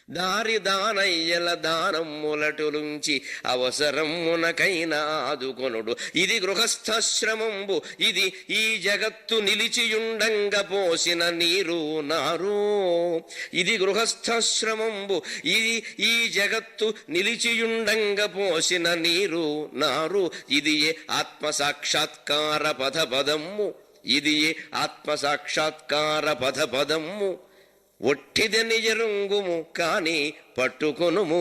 దారి దానయ్యల దానమ్ములటులుంచి అవసరమునకైనా ఆదుకొనుడు. ఇది గృహస్థశ్రమంబు, ఇది ఈ జగత్తు నిలిచియుండంగ పోసిన నీరు నారు. ఇది గృహస్థశ్రమంబు, ఇది ఈ జగత్తు నిలిచియుండంగ పోసిన నీరు నారు. ఇది ఏ ఆత్మసాక్షాత్కార పదము, ఇది ఏ ఆత్మసాక్షాత్కార పదము. ఒట్టిదని ఎరుంగుము కాని పట్టుకొనుము.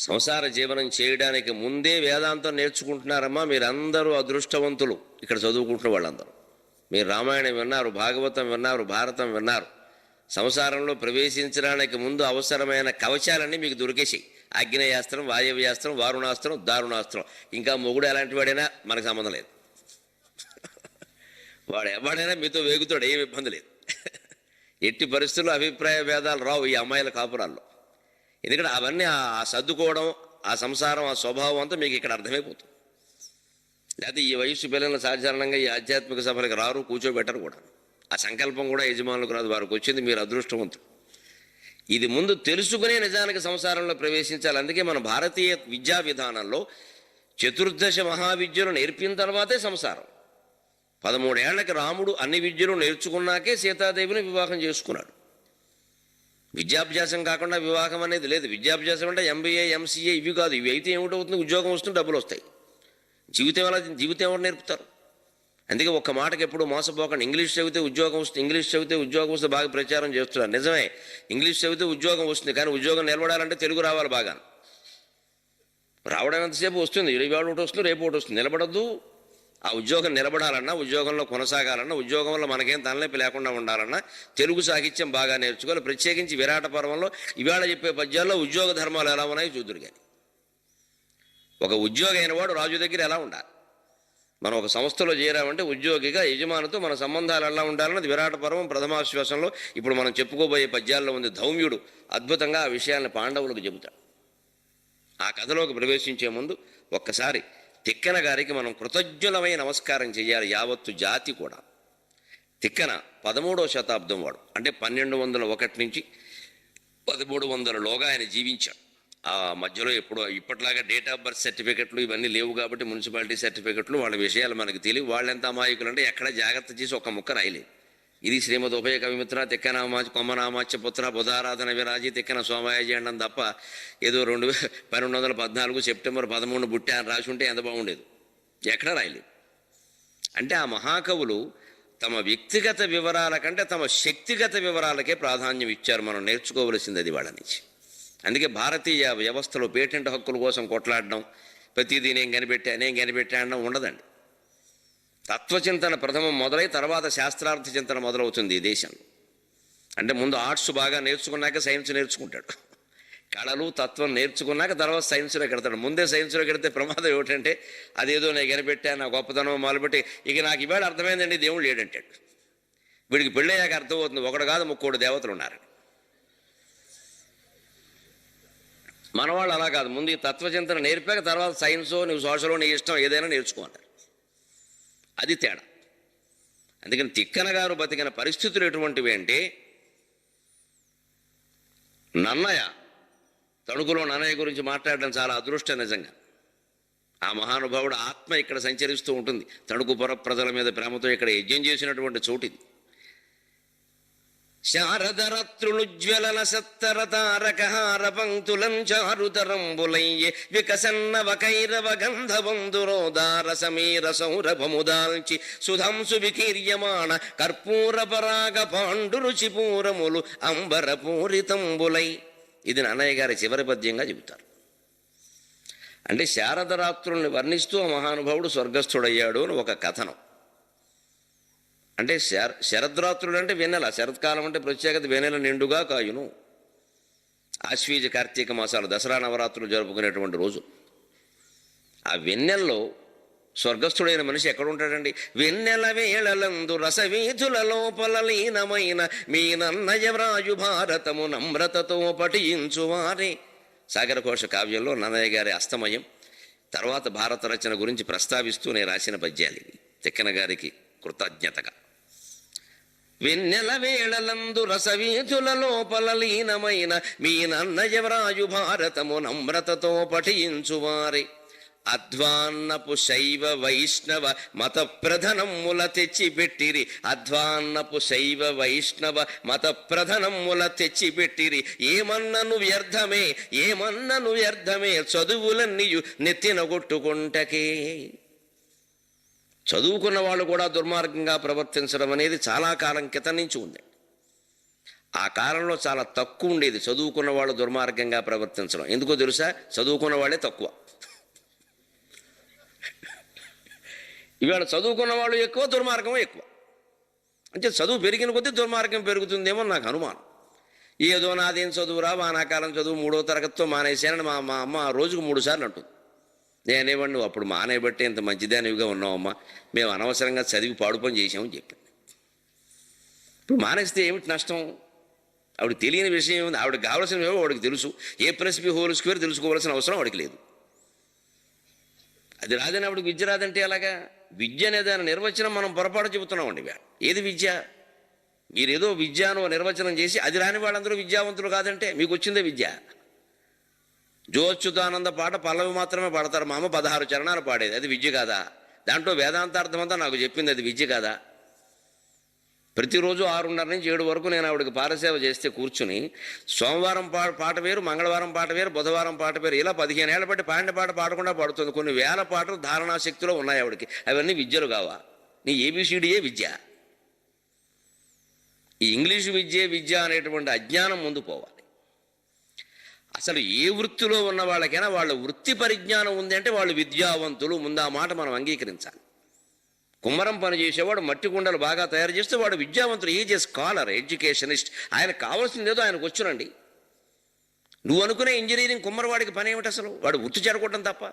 సంసార జీవనం చేయడానికి ముందే వేదాంతం నేర్చుకుంటున్నారమ్మా. మీరందరూ అదృష్టవంతులు. ఇక్కడ చదువుకుంటున్న వాళ్ళందరూ మీరు రామాయణం విన్నారు, భాగవతం విన్నారు, భారతం విన్నారు. సంసారంలో ప్రవేశించడానికి ముందు అవసరమైన కవచాలన్నీ మీకు దొరికేసాయి. ఆగ్నేయాస్త్రం, వాయవ్యాస్త్రం, వారుణాస్త్రం, దారుణాస్త్రం. ఇంకా మొగుడు ఎలాంటి వాడైనా మనకు సంబంధం లేదు. వాడు ఎవడైనా మీతో వేగుతాడు, ఏం ఇబ్బంది లేదు. ఎట్టి పరిస్థితుల్లో అభిప్రాయ భేదాలు రావు ఈ అమ్మాయిల కాపురాల్లో. ఎందుకంటే అవన్నీ ఆ సర్దుకోవడం, ఆ సంసారం, ఆ స్వభావం అంతా మీకు ఇక్కడ అర్థమైపోతుంది. లేకపోతే ఈ వయసు పిల్లలు సాధారణంగా ఈ ఆధ్యాత్మిక సభలకు రారు, కూర్చోబెట్టరు కూడా. ఆ సంకల్పం కూడా యజమానులకు రాదు. వారికి వచ్చింది మీరు అదృష్టవంతులు. ఇది ముందు తెలుసుకునే నిజానికి సంసారంలో ప్రవేశించాలి. అందుకే మన భారతీయ విద్యా విధానంలో చతుర్దశ మహావిద్యలు నేర్పిన తర్వాతే సంసారం. 13 ఏళ్లకి రాముడు అన్ని విద్యలు నేర్చుకున్నాకే సీతాదేవిని వివాహం చేసుకున్నాడు. విద్యాభ్యాసం కాకుండా వివాహం అనేది లేదు. విద్యాభ్యాసం అంటే MBA, MCA ఇవి కాదు. ఇవి అయితే ఏమిటవుతుంది? ఉద్యోగం వస్తుంది, డబ్బులు వస్తాయి. జీవితం ఎవరు నేర్పుతారు? అందుకే ఒక్క మాటకి ఎప్పుడు మోసపోకండి. ఇంగ్లీష్ చదివితే ఉద్యోగం వస్తుంది, ఇంగ్లీష్ చదివితే ఉద్యోగం వస్తే బాగా ప్రచారం చేస్తున్నారు. నిజమే, ఇంగ్లీష్ చదివితే ఉద్యోగం వస్తుంది. కానీ ఉద్యోగం నిలబడాలంటే తెలుగు రావాలి బాగా. రావడం ఎంతసేపు వస్తుంది, ఇవాళ ఒకటి వస్తుంది, రేపు ఒకటి వస్తుంది. నిలబడద్దు. ఆ ఉద్యోగం నిలబడాలన్నా, ఉద్యోగంలో కొనసాగాలన్నా, ఉద్యోగంలో మనకేం తలనొప్పి లేకుండా ఉండాలన్నా తెలుగు సాహిత్యం బాగా నేర్చుకోవాలి. ప్రత్యేకించి విరాట పర్వంలో ఇవాళ చెప్పే పద్యాల్లో ఉద్యోగ ధర్మాలు ఎలా ఉన్నాయో చూద్దురు. కానీ ఒక ఉద్యోగి అయిన వాడు రాజు దగ్గర ఎలా ఉండాలి, మనం ఒక సంస్థలో చేరామంటే ఉద్యోగిగా యజమానితో మన సంబంధాలు ఎలా ఉండాలన్నది విరాట పర్వం ప్రథమాశ్వాసంలో ఇప్పుడు మనం చెప్పుకోబోయే పద్యాల్లో ఉంది. ధౌమ్యుడు అద్భుతంగా ఆ విషయాన్ని పాండవులకు చెబుతాడు. ఆ కథలోకి ప్రవేశించే ముందు ఒక్కసారి తిక్కన గారికి మనం కృతజ్ఞులమై నమస్కారం చేయాలి, యావత్తు జాతి కూడా. తిక్కన 13వ శతాబ్దం వాడు. అంటే 1201 నుంచి 1300లోగా ఆయన జీవించాడు. ఆ మధ్యలో ఎప్పుడో ఇప్పట్లాగా డేట్ ఆఫ్ బర్త్ సర్టిఫికెట్లు ఇవన్నీ లేవు కాబట్టి మున్సిపాలిటీ సర్టిఫికెట్లు వాళ్ళ విషయాలు మనకు తెలియవు. వాళ్ళెంత అమాయకులు అంటే ఎక్కడ జాగ్రత్త చేసి ఒక ముక్క రాయలేదు. ఇది శ్రీమద్ ఉభయ కవిమిత్ర తిక్కనామాచి కొమ్మనామాచ్య పుత్ర బుధారాధన విరాజి తిక్కన సోమాయాజీ అండం తప్ప ఏదో 1214 సెప్టెంబర్ 13 బుట్టా అని రాసి ఉంటే ఎంత బాగుండేది. ఎక్కడ రాయలేదు. అంటే ఆ మహాకవులు తమ వ్యక్తిగత వివరాల కంటే తమ శక్తిగత వివరాలకే ప్రాధాన్యం ఇచ్చారు. మనం నేర్చుకోవలసింది అది వాళ్ళ నుంచి. అందుకే భారతీయ వ్యవస్థలో పేటెంట్ హక్కుల కోసం కొట్లాడడం, ప్రతిదీ నేను కనిపెట్టా అనడం ఉండదండి. తత్వచింతన ప్రథమం మొదలై తర్వాత శాస్త్రార్థ చింతన మొదలవుతుంది ఈ దేశంలో. అంటే ముందు ఆర్ట్స్ బాగా నేర్చుకున్నాక సైన్స్ నేర్చుకుంటాడు. కళలు తత్వం నేర్చుకున్నాక తర్వాత సైన్స్లోకి వెడతాడు. ముందే సైన్స్లోకి వెడితే ప్రమాదం ఏమిటంటే అదేదో నేను కనిపెట్టా, నా గొప్పతనం మొదలుపెట్టి ఇక నాకు ఇవాళ అర్థమైందండి దేవుడు లేడంటాడు. వీడికి పెళ్ళయ్యాక అర్థమవుతుంది ఒకడు కాదు 3 దేవతలు ఉన్నారు. మనవాళ్ళు అలా కాదు, ముందు ఈ తత్వచింతన నేర్పాక తర్వాత సైన్సో నువ్వు సోషలో నీ ఇష్టం ఏదైనా నేర్చుకోంటారు. అది తేడా. అందుకని తిక్కన గారు బతికిన పరిస్థితులు ఎటువంటివి అంటే, నన్నయ్య తణుకులో నన్నయ్య గురించి మాట్లాడడం చాలా అదృష్టం నిజంగా. ఆ మహానుభావుడు ఆత్మ ఇక్కడ సంచరిస్తూ ఉంటుంది. తణుకు పుర ప్రజల మీద ప్రేమతో ఇక్కడ యజ్ఞం చేసినటువంటి చోటిది. శారదరత్రులుజ్వలన సత్తర తారకహార పంక్తులం చారుతరంబులయ్యే వికసన్న వకైరవ గంధబంధురోదార సమీర సౌరభముదాల్చి సుధాంసు వికీర్యమాణ కర్పూర పరాగ పాండురుచి పూరములు అంబర పూరితంబులై. ఇది నన్నయ్య గారి చివరి పద్యంగా చెబుతారు. అంటే శారదరాత్రుల్ని వర్ణిస్తూ ఆ మహానుభావుడు స్వర్గస్థుడయ్యాడు అని ఒక కథనం. అంటే శరద్రాత్రులు అంటే వెన్నెల, శరత్కాలం అంటే ప్రత్యేకత వెన్నెల నిండుగా కాయును. ఆశ్వీజ కార్తీక మాసాలు దసరా నవరాత్రులు జరుపుకునేటువంటి రోజు. ఆ వెన్నెల్లో స్వర్గస్థుడైన మనిషి ఎక్కడ ఉంటాడండి? వెన్నెల వేళలందు రసవీధుల లోపల లీనమైన మీ నన్నయ వ్రాయు భారతము నమ్రతతో పఠించువారే. సాగరఘోష కావ్యంలో నన్నయ్య గారి అస్తమయం తర్వాత భారత రచన గురించి ప్రస్తావిస్తూ నేను రాసిన పద్యాలు ఇవి. తిక్కన గారికి కృతజ్ఞతగా. వెన్నెల వేళలందు రసవీధుల లోపల లీనమైన మీ నన్నయవరాయు భారతము నమ్రతతో పఠించువారే అధ్వాన్నపు శైవ వైష్ణవ మత ప్రధనముల తెచ్చిపెట్టిరి అధ్వాన్నపు శైవ వైష్ణవ మత ప్రధనముల తెచ్చిపెట్టిరి ఏమన్నను వ్యర్థమే చదువులన్నీయు నెత్తిన కొట్టుకుంటకే. చదువుకున్న వాళ్ళు కూడా దుర్మార్గంగా ప్రవర్తించడం అనేది చాలా కాలం క్రితం నుంచి ఉంది. ఆ కాలంలో చాలా తక్కువ ఉండేది చదువుకున్న వాళ్ళు దుర్మార్గంగా ప్రవర్తించడం. ఎందుకో తెలుసా? చదువుకున్న వాళ్ళే తక్కువ. ఇవాళ చదువుకున్న వాళ్ళు ఎక్కువ, దుర్మార్గం ఎక్కువ. అంటే చదువు పెరిగిన కొద్దీ దుర్మార్గం పెరుగుతుందేమో నాకు అనుమానం. ఏదో నాదేం చదువురా, వానాకాలం చదువు 3వ తరగతితో మానేశానని మా అమ్మ రోజుకు 3 సార్లు అంటుంది. నేనేవ్వండి, నువ్వు అప్పుడు మానేబట్టే ఇంత మంచిదానివిగా ఉన్నావమ్మా, మేము అనవసరంగా చదివి పాడు పని చేసామని చెప్పింది. ఇప్పుడు మానేస్తే ఏమిటి నష్టం? ఆవిడకి తెలియని విషయం ఏముంది? ఆవిడకి కావాల్సినవేమో వాడికి తెలుసు. A+B² తెలుసుకోవాల్సిన అవసరం వాడికి లేదు. అది రాదని ఆవిడకి విద్య రాదంటే అలాగా? విద్య అనే దాని నిర్వచనం మనం పొరపాటు చెబుతున్నామండి. ఏది విద్య? మీరేదో విద్యను నిర్వచనం చేసి అది రాని వాళ్ళందరూ విద్యావంతులు కాదంటే మీకు వచ్చిందే విద్య. జోచ్యుతానంద పాట పల్లవి మాత్రమే పాడతారు. మా అమ్మ 16 చరణాలు పాడేది. అది విద్య కాదా? దాంట్లో వేదాంతార్థం అంతా నాకు చెప్పింది. అది విద్య కాదా? ప్రతిరోజు 6:30 నుంచి 7 వరకు నేను ఆవిడకి పారసేవ చేస్తే కూర్చుని సోమవారం పాట వేరు, మంగళవారం పాట వేరు, బుధవారం పాట వేరు, ఇలా 15 ఏళ్ల బట్టి పాడిన పాట పాడకుండా పాడుతుంది. కొన్ని వేల పాటలు ధారణాశక్తిలో ఉన్నాయి ఆవిడకి. అవన్నీ విద్యలు కావా? నీ ABCDయే విద్య. ఈ ఇంగ్లీషు విద్య అనేటువంటి అజ్ఞానం ముందు పోవాలి. అసలు ఏ వృత్తిలో ఉన్న వాళ్ళకైనా వాళ్ళ వృత్తి పరిజ్ఞానం ఉంది అంటే వాళ్ళు విద్యావంతులు. ముందు ఆ మాట మనం అంగీకరించాలి. కుమ్మరం పని చేసేవాడు మట్టి కుండలు బాగా తయారు చేస్తే వాడు విద్యావంతుడు. Is a scholar, educationist. ఆయనకు కావాల్సింది ఏదో ఆయనకు వచ్చునండి. నువ్వు అనుకునే ఇంజనీరింగ్ కుమ్మరవాడికి పని ఏమిటి? అసలు వాడు వృత్తి చెడగొట్టడం తప్ప.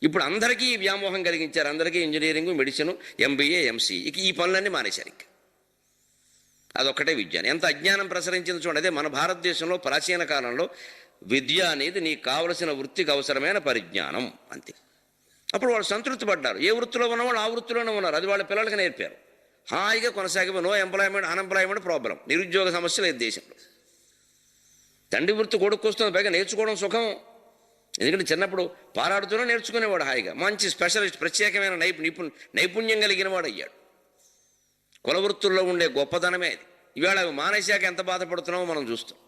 ఇప్పుడు అందరికీ వ్యామోహం కలిగించారు. అందరికీ ఇంజనీరింగ్, మెడిసిన్, MBA, MCA, ఇక ఈ పనులన్నీ మానేశారు. ఇక అదొక్కటే విద్య. ఎంత అజ్ఞానం ప్రసరించింది చూడండి. అదే మన భారతదేశంలో ప్రాచీన కాలంలో విద్య అనేది నీకు కావలసిన వృత్తికి అవసరమైన పరిజ్ఞానం, అంతే. అప్పుడు వాళ్ళు సంతృప్తి పడ్డారు. ఏ వృత్తిలో ఉన్నవాళ్ళు ఆ వృత్తిలోనే ఉన్నారు. అది వాళ్ళ పిల్లలకి నేర్పారు. హాయిగా కొనసాగిపోయి నో ఎంప్లాయ్మెంట్, అన్ఎంప్లాయ్మెంట్ ప్రాబ్లం, నిరుద్యోగ సమస్య లేదు దేశంలో. తండ్రి వృత్తి కొడుకు వస్తుంది, పైగా నేర్చుకోవడం సుఖం. ఎందుకంటే చిన్నప్పుడు పారాడుతూనే నేర్చుకునేవాడు హాయిగా. మంచి స్పెషలిస్ట్, ప్రత్యేకమైన నైపుణ్యం కలిగిన వాడు అయ్యాడు. కుల వృత్తుల్లో ఉండే గొప్పదనమే అది. ఇవాళ అవి మానేశాక ఎంత బాధపడుతున్నామో మనం చూస్తాం.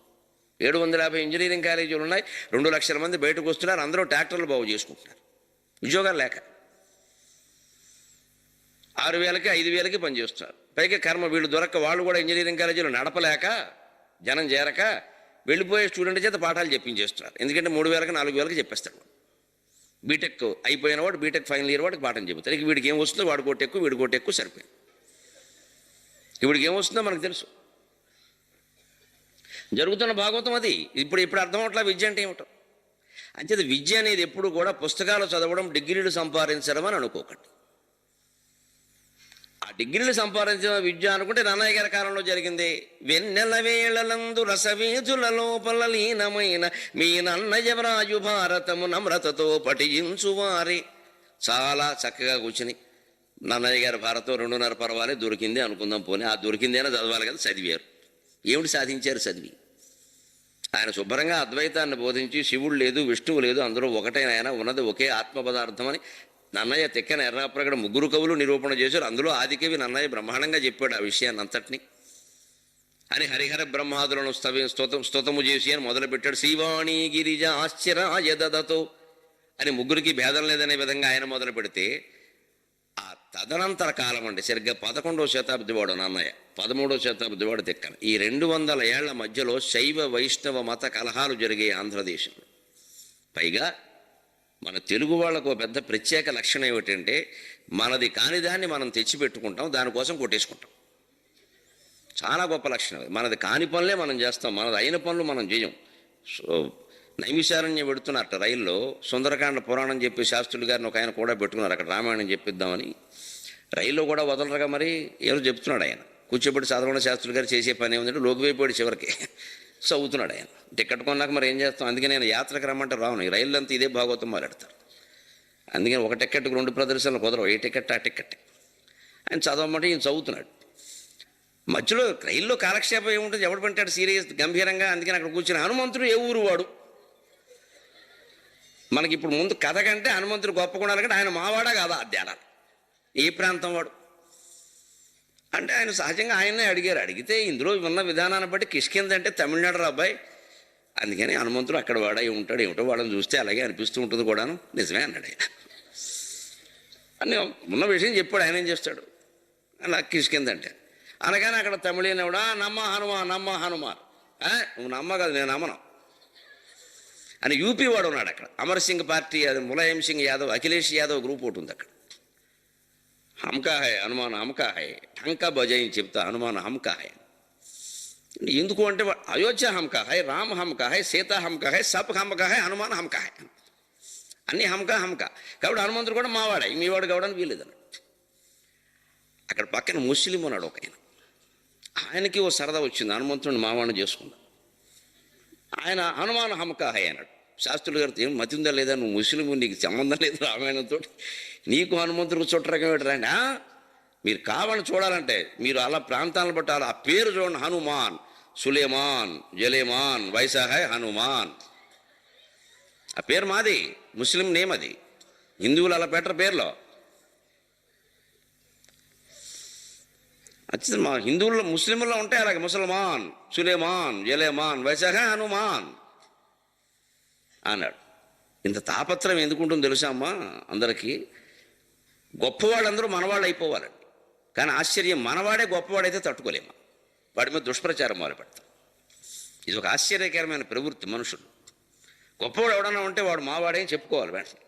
750 ఇంజనీరింగ్ కాలేజీలు ఉన్నాయి. 2 లక్షల మంది బయటకు వస్తున్నారు. అందరూ ట్రాక్టర్లు బాగు చేసుకుంటున్నారు ఉద్యోగాలు లేక. 6,000కి 5,000కి పనిచేస్తున్నారు. పైగా కర్మ వీళ్ళు దొరక్క వాళ్ళు కూడా ఇంజనీరింగ్ కాలేజీలు నడపలేక, జనం చేరక వెళ్ళిపోయే స్టూడెంట్ చేత పాఠాలు చెప్పించేస్తున్నారు. ఎందుకంటే 3,000కి 4,000కి చెప్పేస్తాడు. బీటెక్ అయిపోయిన వాడు, బీటెక్ ఫైనల్ ఇయర్ వాడికి పాఠం చెబుతారు. ఇక వీడికి ఏం వస్తుందో, వాడు కోటి ఎక్కువ, వీడి కోటి ఎక్కువ, సరిపోయింది. ఇప్పటికి ఏమొస్తుందో మనకు తెలుసు. జరుగుతున్న భాగవతం అది. ఇప్పుడు అర్థం అవట్లా విద్య అంటే ఏమిటో. అంచేది విద్య అనేది ఎప్పుడు కూడా పుస్తకాలు చదవడం, డిగ్రీలు సంపాదించడం అని అనుకోకండి. ఆ డిగ్రీలు సంపాదించిన విద్య అనుకుంటే నన్నయ్య గారి కాలంలో జరిగింది. వెన్నెల వేళలందు రసవీధుల లోపల లీనమైన మీ నన్నయవరాయు భారతము నమ్రతతో పఠించువారే. చాలా చక్కగా కూర్చుని నన్నయ్య గారి భారతం 2.5 పర్వాలే దొరికింది అనుకుందాం. పోనీ ఆ దొరికిందేనా చదవాలి కదా. చదివారు. ఏమిటి సాధించారు చదివి? ఆయన శుభ్రంగా అద్వైతాన్ని బోధించి శివుడు లేదు, విష్ణువు లేదు, అందరూ ఒకటైనా ఉన్నది ఒకే ఆత్మ పదార్థం అని నన్నయ్య, తెక్కన, ఎర్రాప్రగడ 3 కవులు నిరూపణ చేశారు. అందులో ఆదికవి నన్నయ్య బ్రహ్మాండంగా చెప్పాడు ఆ విషయాన్ని అంతటిని. అని హరిహర బ్రహ్మాదులను స్తోతము చేసి అని మొదలుపెట్టాడు. శ్రీవాణి గిరిజ ఆశ్చర్యదతో అని 3కి భేదం లేదనే విధంగా ఆయన మొదలు పెడితే ఆ తదనంతర కాలం అండి, సరిగ్గా 11వ శతాబ్ది వాడు నన్నయ్య, 13వ శతాబ్ది వాడు తెక్కన. ఈ 200 ఏళ్ల మధ్యలో శైవ వైష్ణవ మత కలహాలు జరిగాయి ఆంధ్రదేశంలో. పైగా మన తెలుగు వాళ్ళకు ఒక పెద్ద ప్రత్యేక లక్షణం ఏమిటంటే మనది కాని దాన్ని మనం తెచ్చిపెట్టుకుంటాం, దానికోసం కొట్టేసుకుంటాం. చాలా గొప్ప లక్షణం. మనది కాని పనులే మనం చేస్తాం, మనది అయిన పనులు మనం చేయం. నైమిషారణ్యం పెడుతున్నట్టు రైల్లో సుందరకాండ పురాణం చెప్పి శాస్త్రులు గారిని ఒక ఆయన కూడా పెట్టుకున్నారు. అక్కడ రామాయణం చెప్పిద్దామని రైల్లో కూడా వదలరుగా. మరి ఎవరు చెప్తున్నాడు ఆయన. కూర్చోబెట్టి చదవడం శాస్త్రులు గారు చేసే పని ఏముందంటే లోకివైపోయాడు చివరికి చదువుతున్నాడు ఆయన. టికెట్ కొన్నాక మరి ఏం చేస్తాం. అందుకే నేను యాత్రకు రమ్మంటే రాను. ఈ రైళ్ళు అంతా ఇదే భాగవతం మాట్లాడతారు. అందుకని ఒక టికెట్కి 2 ప్రదర్శనలు కుదరవు. ఏ టికెట్ ఆ టికెట్. ఆయన చదవమంటే ఈయన చదువుతున్నాడు. మధ్యలో రైల్లో కాలక్షేపం ఏముంటుంది, ఎవడు పంటాడు సీరియస్ గంభీరంగా. అందుకని అక్కడ కూర్చుని హనుమంతుడు ఏ ఊరు వాడు. మనకి ఇప్పుడు ముందు కథ కంటే హనుమంతుడు గొప్ప గుణాలు కంటే ఆయన మావాడా కాదా అధ్యానాలు, ఏ ప్రాంతం వాడు అంటే ఆయన సహజంగా ఆయన్నే అడిగారు. అడిగితే ఇందులో ఉన్న విధానాన్ని బట్టి కిష్కింద అంటే తమిళనాడు అబ్బాయి, అందుకని హనుమంతుడు అక్కడ వాడై ఉంటాడు, ఏమిటో వాళ్ళని చూస్తే అలాగే అనిపిస్తూ ఉంటుంది కూడాను. నిజమే అన్నాడు ఆయన. అని ఉన్న విషయం చెప్పాడు. ఆయన ఏం చేస్తాడు అలా కిష్కింద అంటే. అనగానే అక్కడ తమిళీని కూడా నమ్మ హనుమాన్ నమ్మ హనుమాన్, నువ్వు నమ్మ కాదు నేను నమ్మను అని యూపీ వాడు ఉన్నాడు అక్కడ. అమర్ సింగ్ పార్టీ, అది ములాయం సింగ్ యాదవ్, అఖిలేష్ యాదవ్ గ్రూప్ ఒకటి ఉంది అక్కడ. హమ్కా హై హనుమాన్ హమ్కా హై, టంకా బజాయిని చెప్తా హనుమాన్ హమ్కా హై. ఎందుకు అంటే అయోధ్య హమ్కా హై, రామ్ హమ్కా హై, సీత హమ్కా హై, సబ్ హమ్కా హై, హనుమాన్ హమ్కా హై, అన్నీ హమ్కా హమ్కా. కాబట్టి హనుమంతుడు కూడా మావాడే, మీవాడు కావడానికి వీలేదన్నాడు. అక్కడ పక్కన ముస్లిం ఉన్నాడు ఒక ఆయన. ఆయనకి ఓ సరదా వచ్చింది, హనుమంతుడిని మావాడిని చేసుకున్నాడు. ఆయన హనుమాన్ హమ్కా హై అన్నాడు. శాస్త్రులు గారితో ఏం మతి ఉందా లేదా, నువ్వు ముస్లిం, నీకు సంబంధం లేదు రామాయణంతో, నీకు హనుమంతుడికి చుట్టరకం పెట్టరండి. మీరు కావాలని చూడాలంటే మీరు అలా ప్రాంతాలను బట్టి అలా ఆ పేరు చూడండి, హనుమాన్, సులేమాన్, జలేమాన్, వైసాహై హనుమాన్. ఆ పేరు మాది, ముస్లిం నేమ్ అది. హిందువులు అలా పెట్టరు పేర్లో. వచ్చింది మా హిందువుల్లో ముస్లింల్లో ఉంటాయి అలాగే, ముసల్మాన్, సులేమాన్, జలేమాన్, వైసాహై హనుమాన్ అన్నాడు. ఇంత తాపత్రం ఎందుకుంటుందో తెలుసా అమ్మా అందరికీ? గొప్పవాళ్ళందరూ మనవాళ్ళు అయిపోవాలండి. కానీ ఆశ్చర్యం, మనవాడే గొప్పవాడైతే తట్టుకోలేము, వాడి మీద దుష్ప్రచారం మొదలు పెడతాం. ఇది ఒక ఆశ్చర్యకరమైన ప్రవృత్తి మనుషులు. గొప్పవాడు ఎవడన్నా ఉంటే వాడు మావాడే అని చెప్పుకోవాలి వెంటనే.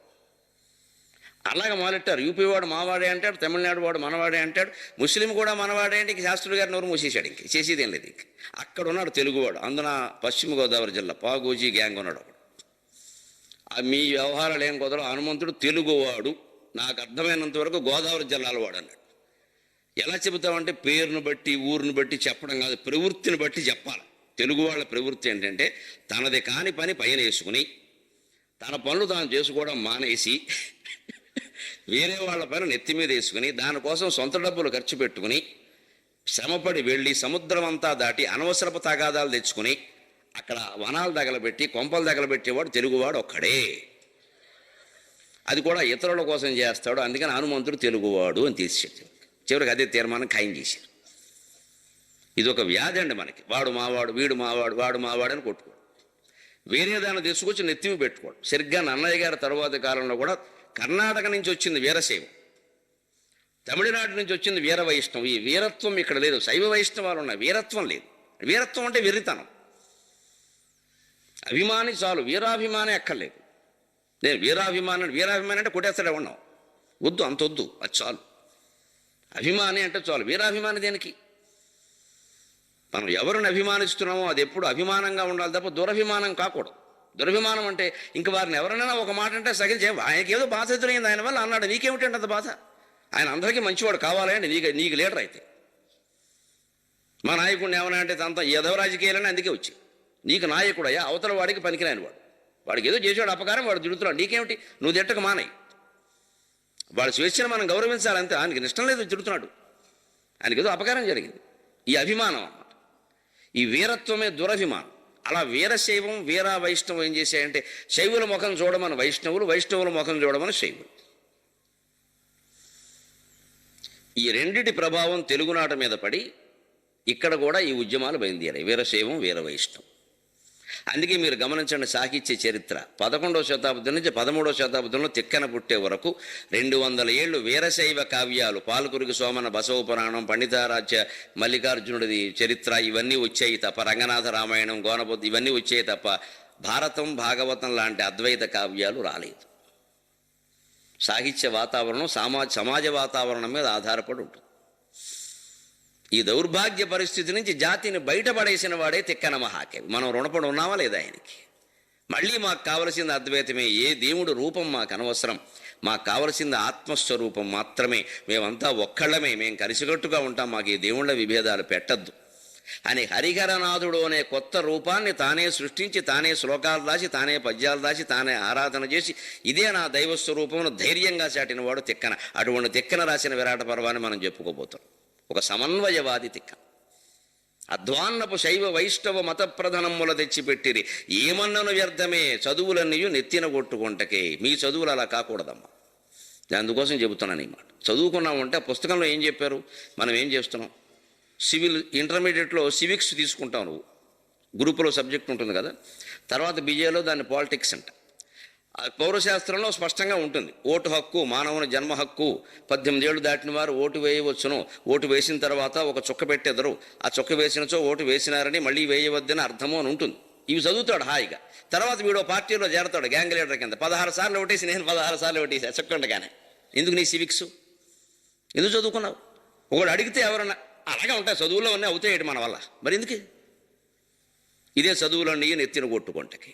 అలాగే మొదలెట్టారు. యూపీ వాడు మావాడే అంటాడు, తమిళనాడు వాడు మనవాడే అంటాడు, ముస్లిం కూడా మనవాడే అంటే ఇంక శాస్త్రులు గారు నోరు మూసేశాడు. ఇంక చేసేదేం లేదు. ఇంక అక్కడ ఉన్నాడు తెలుగువాడు, అందున పశ్చిమ గోదావరి జిల్లా పాగోజీ గ్యాంగ్ ఉన్నాడు ఒకడు. మీ వ్యవహారాలు ఏం కుదరవు, హనుమంతుడు తెలుగువాడు, నాకు అర్థమైనంత వరకు గోదావరి జిల్లాలో వాడు అన్నాడు. ఎలా చెబుతామంటే పేరును బట్టి ఊరిని బట్టి చెప్పడం కాదు, ప్రవృత్తిని బట్టి చెప్పాలి. తెలుగు వాళ్ళ ప్రవృత్తి ఏంటంటే తనది కాని పని పైన వేసుకుని తన పనులు తాను చేసుకోవడం మానేసి వేరే వాళ్ళ పైన నెత్తి మీద వేసుకుని దానికోసం సొంత డబ్బులు ఖర్చు పెట్టుకుని శ్రమపడి వెళ్ళి సముద్రం అంతా దాటి అనవసరపు తగాదాలు తెచ్చుకుని అక్కడ వనాలు తగలబెట్టి కొంపలు తగలబెట్టేవాడు తెలుగువాడు ఒక్కడే. అది కూడా ఇతరుల కోసం చేస్తాడు. అందుకని హనుమంతుడు తెలుగువాడు అని తీసేసాడు. చివరికి అదే తీర్మానం ఖాయం చేశారు. ఇది ఒక వ్యాధి అండి మనకి. వాడు మావాడు, వీడు మావాడు, వాడు మావాడు అని కొట్టుకోడు. వేరే దాన్ని తీసుకొచ్చి నెత్తిమి పెట్టుకోడు. సరిగ్గా నన్నయ్య గారి తరువాతి కాలంలో కూడా కర్ణాటక నుంచి వచ్చింది వీరశైవం, తమిళనాడు నుంచి వచ్చింది వీర వైష్ణవం. ఈ వీరత్వం ఇక్కడ లేదు. శైవ వైష్ణవాలు ఉన్నాయి, వీరత్వం లేదు. వీరత్వం అంటే వెర్రితనం. అభిమాని చాలు, వీరాభిమాని అక్కర్లేదు. నేను వీరాభిమాని అంటే కొట్టేస్తాడే ఉన్నావు, వద్దు, అంత వద్దు, అది చాలు. అభిమాని అంటే చాలు. వీరాభిమాని దేనికి? మనం ఎవరిని అభిమానిస్తున్నామో అది ఎప్పుడు అభిమానంగా ఉండాలి తప్ప దురభిమానం కాకూడదు. దురభిమానం అంటే ఇంక వారిని ఎవరైనా ఒక మాట అంటే సగించే, ఆయనకి ఏదో బాధ ఎదురైంది ఆయన వల్ల అన్నాడు, నీకేమిటంటే అంత బాధ? ఆయన అందరికీ మంచివాడు కావాలండి, నీకు లీడర్ అయితే. మా నాయకుడిని ఏమన్నా అంటే అంత ఏదో రాజకీయాలని అందుకే వచ్చి నీకు నాయకుడయ్యా, అవతల వాడికి పనికిరాని వాడు, వాడికి ఏదో చేసాడు అపకారం, వాడు తిడుతున్నాడు, నీకేమిటి? నువ్వు తిట్టక మానేయి. వాడి స్వేచ్ఛను మనం గౌరవించాలి అంతే. ఆయనకి ఇష్టం లేదు తిడుతున్నాడు, ఆయనకి ఏదో అపకారం జరిగింది. ఈ అభిమానం అన్నమాట. ఈ వీరత్వమే దురభిమానం. అలా వీరశైవం, వీర వైష్ణవం ఏం చేశాయంటే శైవుల ముఖం చూడమని వైష్ణవులు, వైష్ణవుల ముఖం చూడమని శైవులు. ఈ రెండిటి ప్రభావం తెలుగునాట మీద పడి ఇక్కడ కూడా ఈ ఉద్యమాలు బయలుదేరాయి, వీరశైవం, వీర వైష్ణవం. అందుకే మీరు గమనించండి, సాహిత్య చరిత్ర 11వ శతాబ్దం నుంచి 13వ శతాబ్దంలో తిక్కన పుట్టే వరకు 200 ఏళ్ళు వీరశైవ కావ్యాలు, పాల్కురికి సోమన బసవ పురాణం, పండితారాధ్య మల్లికార్జునుడిది చరిత్ర, ఇవన్నీ వచ్చాయి తప్ప, రంగనాథ రామాయణం, గోనపొద్దు ఇవన్నీ వచ్చాయి తప్ప భారతం, భాగవతం లాంటి అద్వైత కావ్యాలు రాలేదు. సాహిత్య వాతావరణం సమాజ వాతావరణం మీద ఆధారపడి ఉంటుంది. ఈ దౌర్భాగ్య పరిస్థితి నుంచి జాతిని బయటపడేసిన వాడే తిక్కన మహాకవి. మనం రుణపడి ఉన్నామా లేదా ఆయనకి? మళ్ళీ మాకు కావలసింది అద్వైతమే, ఏ దేవుడు రూపం మాకు అనవసరం, మాకు కావలసింది ఆత్మస్వరూపం మాత్రమే, మేమంతా ఒక్కళ్ళమే, మేము కలిసికట్టుగా ఉంటాం, మాకు ఈ దేవుళ్ళ విభేదాలు పెట్టద్దు అని హరిహరనాథుడు అనే కొత్త రూపాన్ని తానే సృష్టించి, తానే శ్లోకాలు దాచి, తానే పద్యాలు దాచి, తానే ఆరాధన చేసి, ఇదే నా దైవస్వరూపమును ధైర్యంగా చాటిన వాడు తిక్కన. అటువంటి తిక్కన రాసిన విరాట పర్వాన్ని మనం చెప్పుకోబోతాం. ఒక సమన్వయవాది తిక్కన. అధ్వాన్నపు శైవ వైష్ణవ మత ప్రధానముల తెచ్చిపెట్టిరి, ఏమన్నను వ్యర్థమే చదువులన్నీయు నెత్తిన కొట్టుకుంటకే. మీ చదువులు అలా కాకూడదమ్మా. అందుకోసం చెబుతున్నాను ఈ మాట. చదువుకున్నామంటే ఆ పుస్తకంలో ఏం చెప్పారు, మనం ఏం చేస్తున్నాం. సివిల్ ఇంటర్మీడియట్లో సివిక్స్ తీసుకుంటావు నువ్వు, గ్రూపులో సబ్జెక్ట్ ఉంటుంది కదా. తర్వాత బిఏలో దాన్ని పాలిటిక్స్ అంట. పౌరశాస్త్రంలో స్పష్టంగా ఉంటుంది, ఓటు హక్కు, మానవుని జన్మ హక్కు, 18 ఏళ్ళు దాటిన వారు ఓటు వేయవచ్చును, ఓటు వేసిన తర్వాత ఒక చుక్క పెట్టెదరు, ఆ చుక్క వేసినచో ఓటు వేసినారని మళ్ళీ వేయవద్దని అర్థము అని ఉంటుంది. ఇవి చదువుతాడు హాయిగా. తర్వాత వీడో పార్టీలో చేరతాడు గ్యాంగ్ లీడర్ కింద. 16 సార్లు ఓటేసి నేను 16 సార్లు ఓటేసా చుక్కండగానే. ఎందుకు నీ సివిక్స్, ఎందుకు చదువుకున్నావు? ఒకడు అడిగితే ఎవరన్నా అలాగే ఉంటాయి, చదువులో ఉన్నాయి, అవుతాయి మన వల్ల, మరి ఎందుకు? ఇదే చదువులన్నీ నెత్తిన కొట్టుకుంటకి.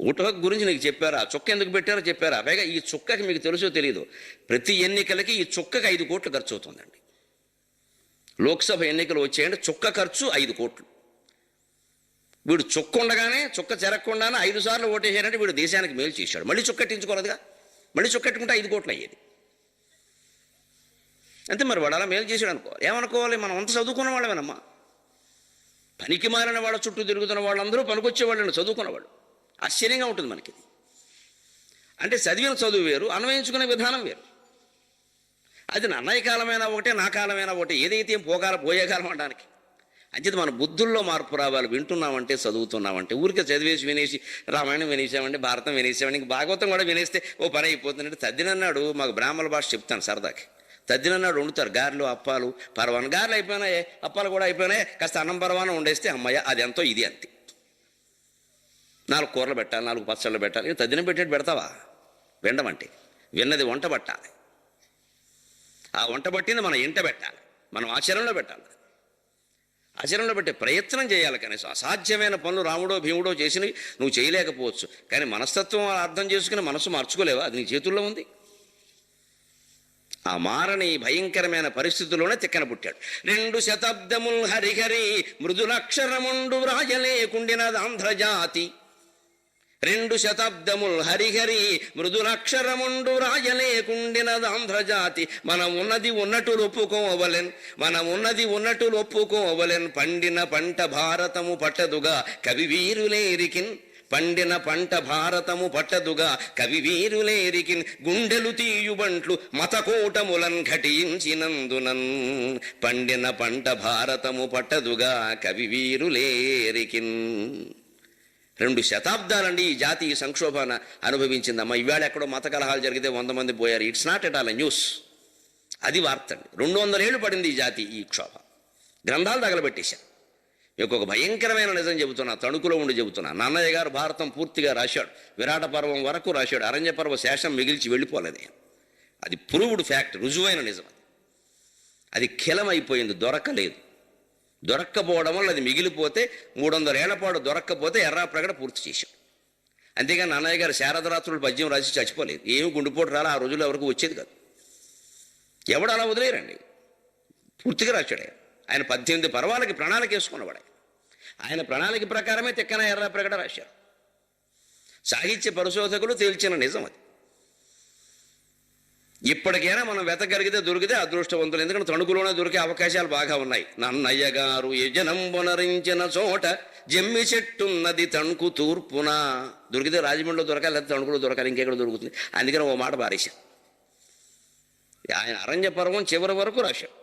ఓటు హక్కు గురించి నీకు చెప్పారా, చుక్క ఎందుకు పెట్టారో చెప్పారా? పైగా ఈ చుక్కకి మీకు తెలుసో తెలియదు, ప్రతి ఎన్నికలకి ఈ చుక్కకి 5 కోట్లు ఖర్చు అవుతుందండి. లోక్సభ ఎన్నికలు వచ్చాయంటే చుక్క ఖర్చు 5 కోట్లు. వీడు చుక్క ఉండగానే, చుక్క చెరగకుండానే 5 సార్లు ఓటేసారంటే వీడు దేశానికి మేలు చేశాడు. మళ్ళీ చుక్కట్టించుకోలేదుగా, మళ్ళీ చుక్కట్టుకుంటే 5 కోట్లు అయ్యేది. అంతే మరి, వాడు అలా మేలు చేశాడు అనుకోవాలి. ఏమనుకోవాలి, మనం అంత చదువుకున్న వాళ్ళమేనమ్మా. పనికి మారిన వాళ్ళ చుట్టూ తిరుగుతున్న వాళ్ళందరూ పనికొచ్చేవాళ్ళని చదువుకున్నవాళ్ళు. ఆశ్చర్యంగా ఉంటుంది మనకి. అంటే చదివిన చదువు వేరు, అన్వయించుకునే విధానం వేరు. అది నన్నయ్య కాలమైనా ఒకటే, నా కాలమైనా ఒకటే, ఏదైతే పోయే కాలం అనడానికి. అంచేత మన బుద్ధుల్లో మార్పు రావాలి. వింటున్నామంటే, చదువుతున్నామంటే, ఊరికే చదివేసి వినేసి రామాయణం వినేసామండి, భారతం వినేసామండి, ఇంక భాగవతం కూడా వినేస్తే ఓ పని అయిపోతుందంటే. తద్దినన్నాడు, మాకు బ్రాహ్మణ భాష చెప్తాను సరదాకి, తద్దినన్నాడు వండుతారు గారెలు, అప్పాలు, పరవాను. గారెలు అయిపోయినాయి, అప్పాలు కూడా అయిపోయినాయి, కాస్త అన్నం పరవానం వండేస్తే అమ్మయ్య అది ఎంతో ఇది అంతే. 4 కూరలు పెట్టాలి, 4 పచ్చళ్ళు పెట్టాలి. తద్దినం పెట్టేట్టు పెడతావా? వినడమంటే విన్నది వంట పట్టాలి. ఆ వంట పట్టింది మనం ఇంట పెట్టాలి, మనం ఆచరణలో పెట్టాలి. ఆచరణలో పెట్టే ప్రయత్నం చేయాలి. కనీసం అసాధ్యమైన పనులు రాముడో భీముడో చేసినవి నువ్వు చేయలేకపోవచ్చు, కానీ మనస్తత్వం అర్థం చేసుకుని మనసు మార్చుకోలేవా? అది నీ చేతుల్లో ఉంది. ఆ మారని భయంకరమైన పరిస్థితుల్లోనే తిక్కన పుట్టాడు. 2 శతాబ్దముల్ హరిహరి మృదులక్షరముండు వ్రాయలేకుండినది ఆంధ్రజాతి. 2 శతాబ్దముల్ హరిహరి మృదులక్షరముండు రాయలేకుండినది ఆంధ్రజాతి. మనం ఉన్నది ఉన్నట్టు ఒప్పుకోవలెన్, మనం ఉన్నది ఉన్నట్టు ఒప్పుకోవలెన్. పండిన పంట భారతము పట్టదుగా కవివీరులేరికిన్, పండిన పంట భారతము పట్టదుగా కవివీరులేరికిన్. గుండెలు తీయుబంట్లు మతకోటములన్ ఘటించినందునన్, పండిన పంట భారతము పట్టదుగా కవివీరులేరికిన్. 2 శతాబ్దాలండి ఈ జాతి ఈ సంక్షోభాన్ని అనుభవించిందమ్మా. ఇవాళ ఎక్కడో మత కలహాలు జరిగితే 100 మంది పోయారు. It's not at all news, అది వార్త అండి. 200 ఏళ్ళు పడింది ఈ జాతి ఈ క్షోభ. గ్రంథాలు తగలబెట్టేశారు. మీకు ఒక భయంకరమైన నిజం చెబుతున్నా, తణుకులో ఉండి చెబుతున్నా. నన్నయ్య గారు భారతం పూర్తిగా రాశాడు, విరాట పర్వం వరకు రాశాడు, అరణ్య పర్వ శేషం మిగిల్చి వెళ్ళిపోలేదు. అది ప్రూవ్డ్ ఫ్యాక్ట్, రుజువైన నిజం. అది ఖిలమైపోయింది, దొరకలేదు. దొరక్కపోవడం వల్ల అది మిగిలిపోతే 300 ఏళ్ల పాటు దొరక్కపోతే ఎర్రాప్రగడ పూర్తి చేశాం. అంతేగాని నన్నయ్య గారు శారదరాత్రులు పద్యం రాసి చచ్చిపోలేదు. ఏమి గుండెపోటు రాలా, ఆ రోజుల్లో ఎవరికి వచ్చేది కాదు. ఎవడు అలా వదిలేరండి, పూర్తిగా రాశాడు ఆయన. 18 పర్వాలకి ప్రణాళిక వేసుకున్నవాడు ఆయన. ప్రణాళిక ప్రకారమే తిక్కన ఎర్రాప్రగడ రాశారు. సాహిత్య పరిశోధకులు తేల్చిన నిజం అది. ఇప్పటికైనా మనం వెతగలిగితే దొరికితే అదృష్టవంతులు. ఎందుకంటే తణుకులోనే దొరికే అవకాశాలు బాగా ఉన్నాయి. నన్నయ్య గారు యజనంబునరించిన చోట జమ్మి చెట్టున్నది తణుకు తూర్పున. దొరికితే రాజమండ్రిలో దొరకాలి, లేదా తణుకులో దొరకాలి, ఇంకెక్కడ దొరుకుతుంది. అందుకని ఓ మాట పారేశాను. ఆయన అరణ్య పర్వం చివరి వరకు రాశాడు,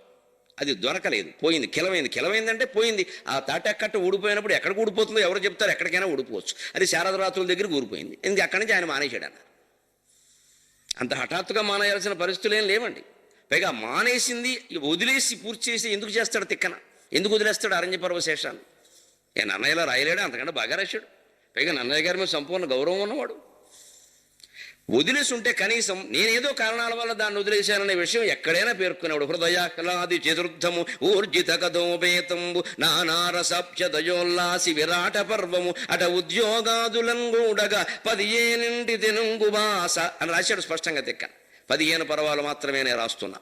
అది దొరకలేదు, పోయింది, కిలమైంది. కిలమైందంటే పోయింది. ఆ తాటాకట్ట ఊడిపోయినప్పుడు ఎక్కడికి ఊడిపోతుందో ఎవరు చెప్తారు, ఎక్కడికైనా ఊడిపోవచ్చు. అది శారదరాత్రుల దగ్గరికి ఊడిపోయింది. ఇంక అక్కడి నుంచి ఆయన మానేశాడు అన్నారు. అంత హఠాత్తుగా మానేయాల్సిన పరిస్థితులు ఏం లేవండి. పైగా మానేసింది వదిలేసి పూర్తి చేసి ఎందుకు చేస్తాడు తిక్కన? ఎందుకు వదిలేస్తాడు అరణ్య పర్వ శేషాన్ని? నన్నయ్యలా రాయలేడా? అంతకంటే బాగా రాశాడు. పైగా నన్నయ్య గారి మీద సంపూర్ణ గౌరవం ఉన్నవాడు. వదిలేసి ఉంటే కనీసం నేనేదో కారణాల వల్ల దాన్ని వదిలేశాననే విషయం ఎక్కడైనా పేర్కొనేవాడు. హృదయాహ్లాది చతుర్థము ఊర్జిత కథోపేతంబు నానారసప్యదయోల్లాసి విరాట పర్వము అట ఉద్యోగాదులంగూడగా 15 తెనుంగు భాష అని రాశాడు స్పష్టంగా తిక్క. 15 పర్వాలు మాత్రమే నేను రాస్తున్నా.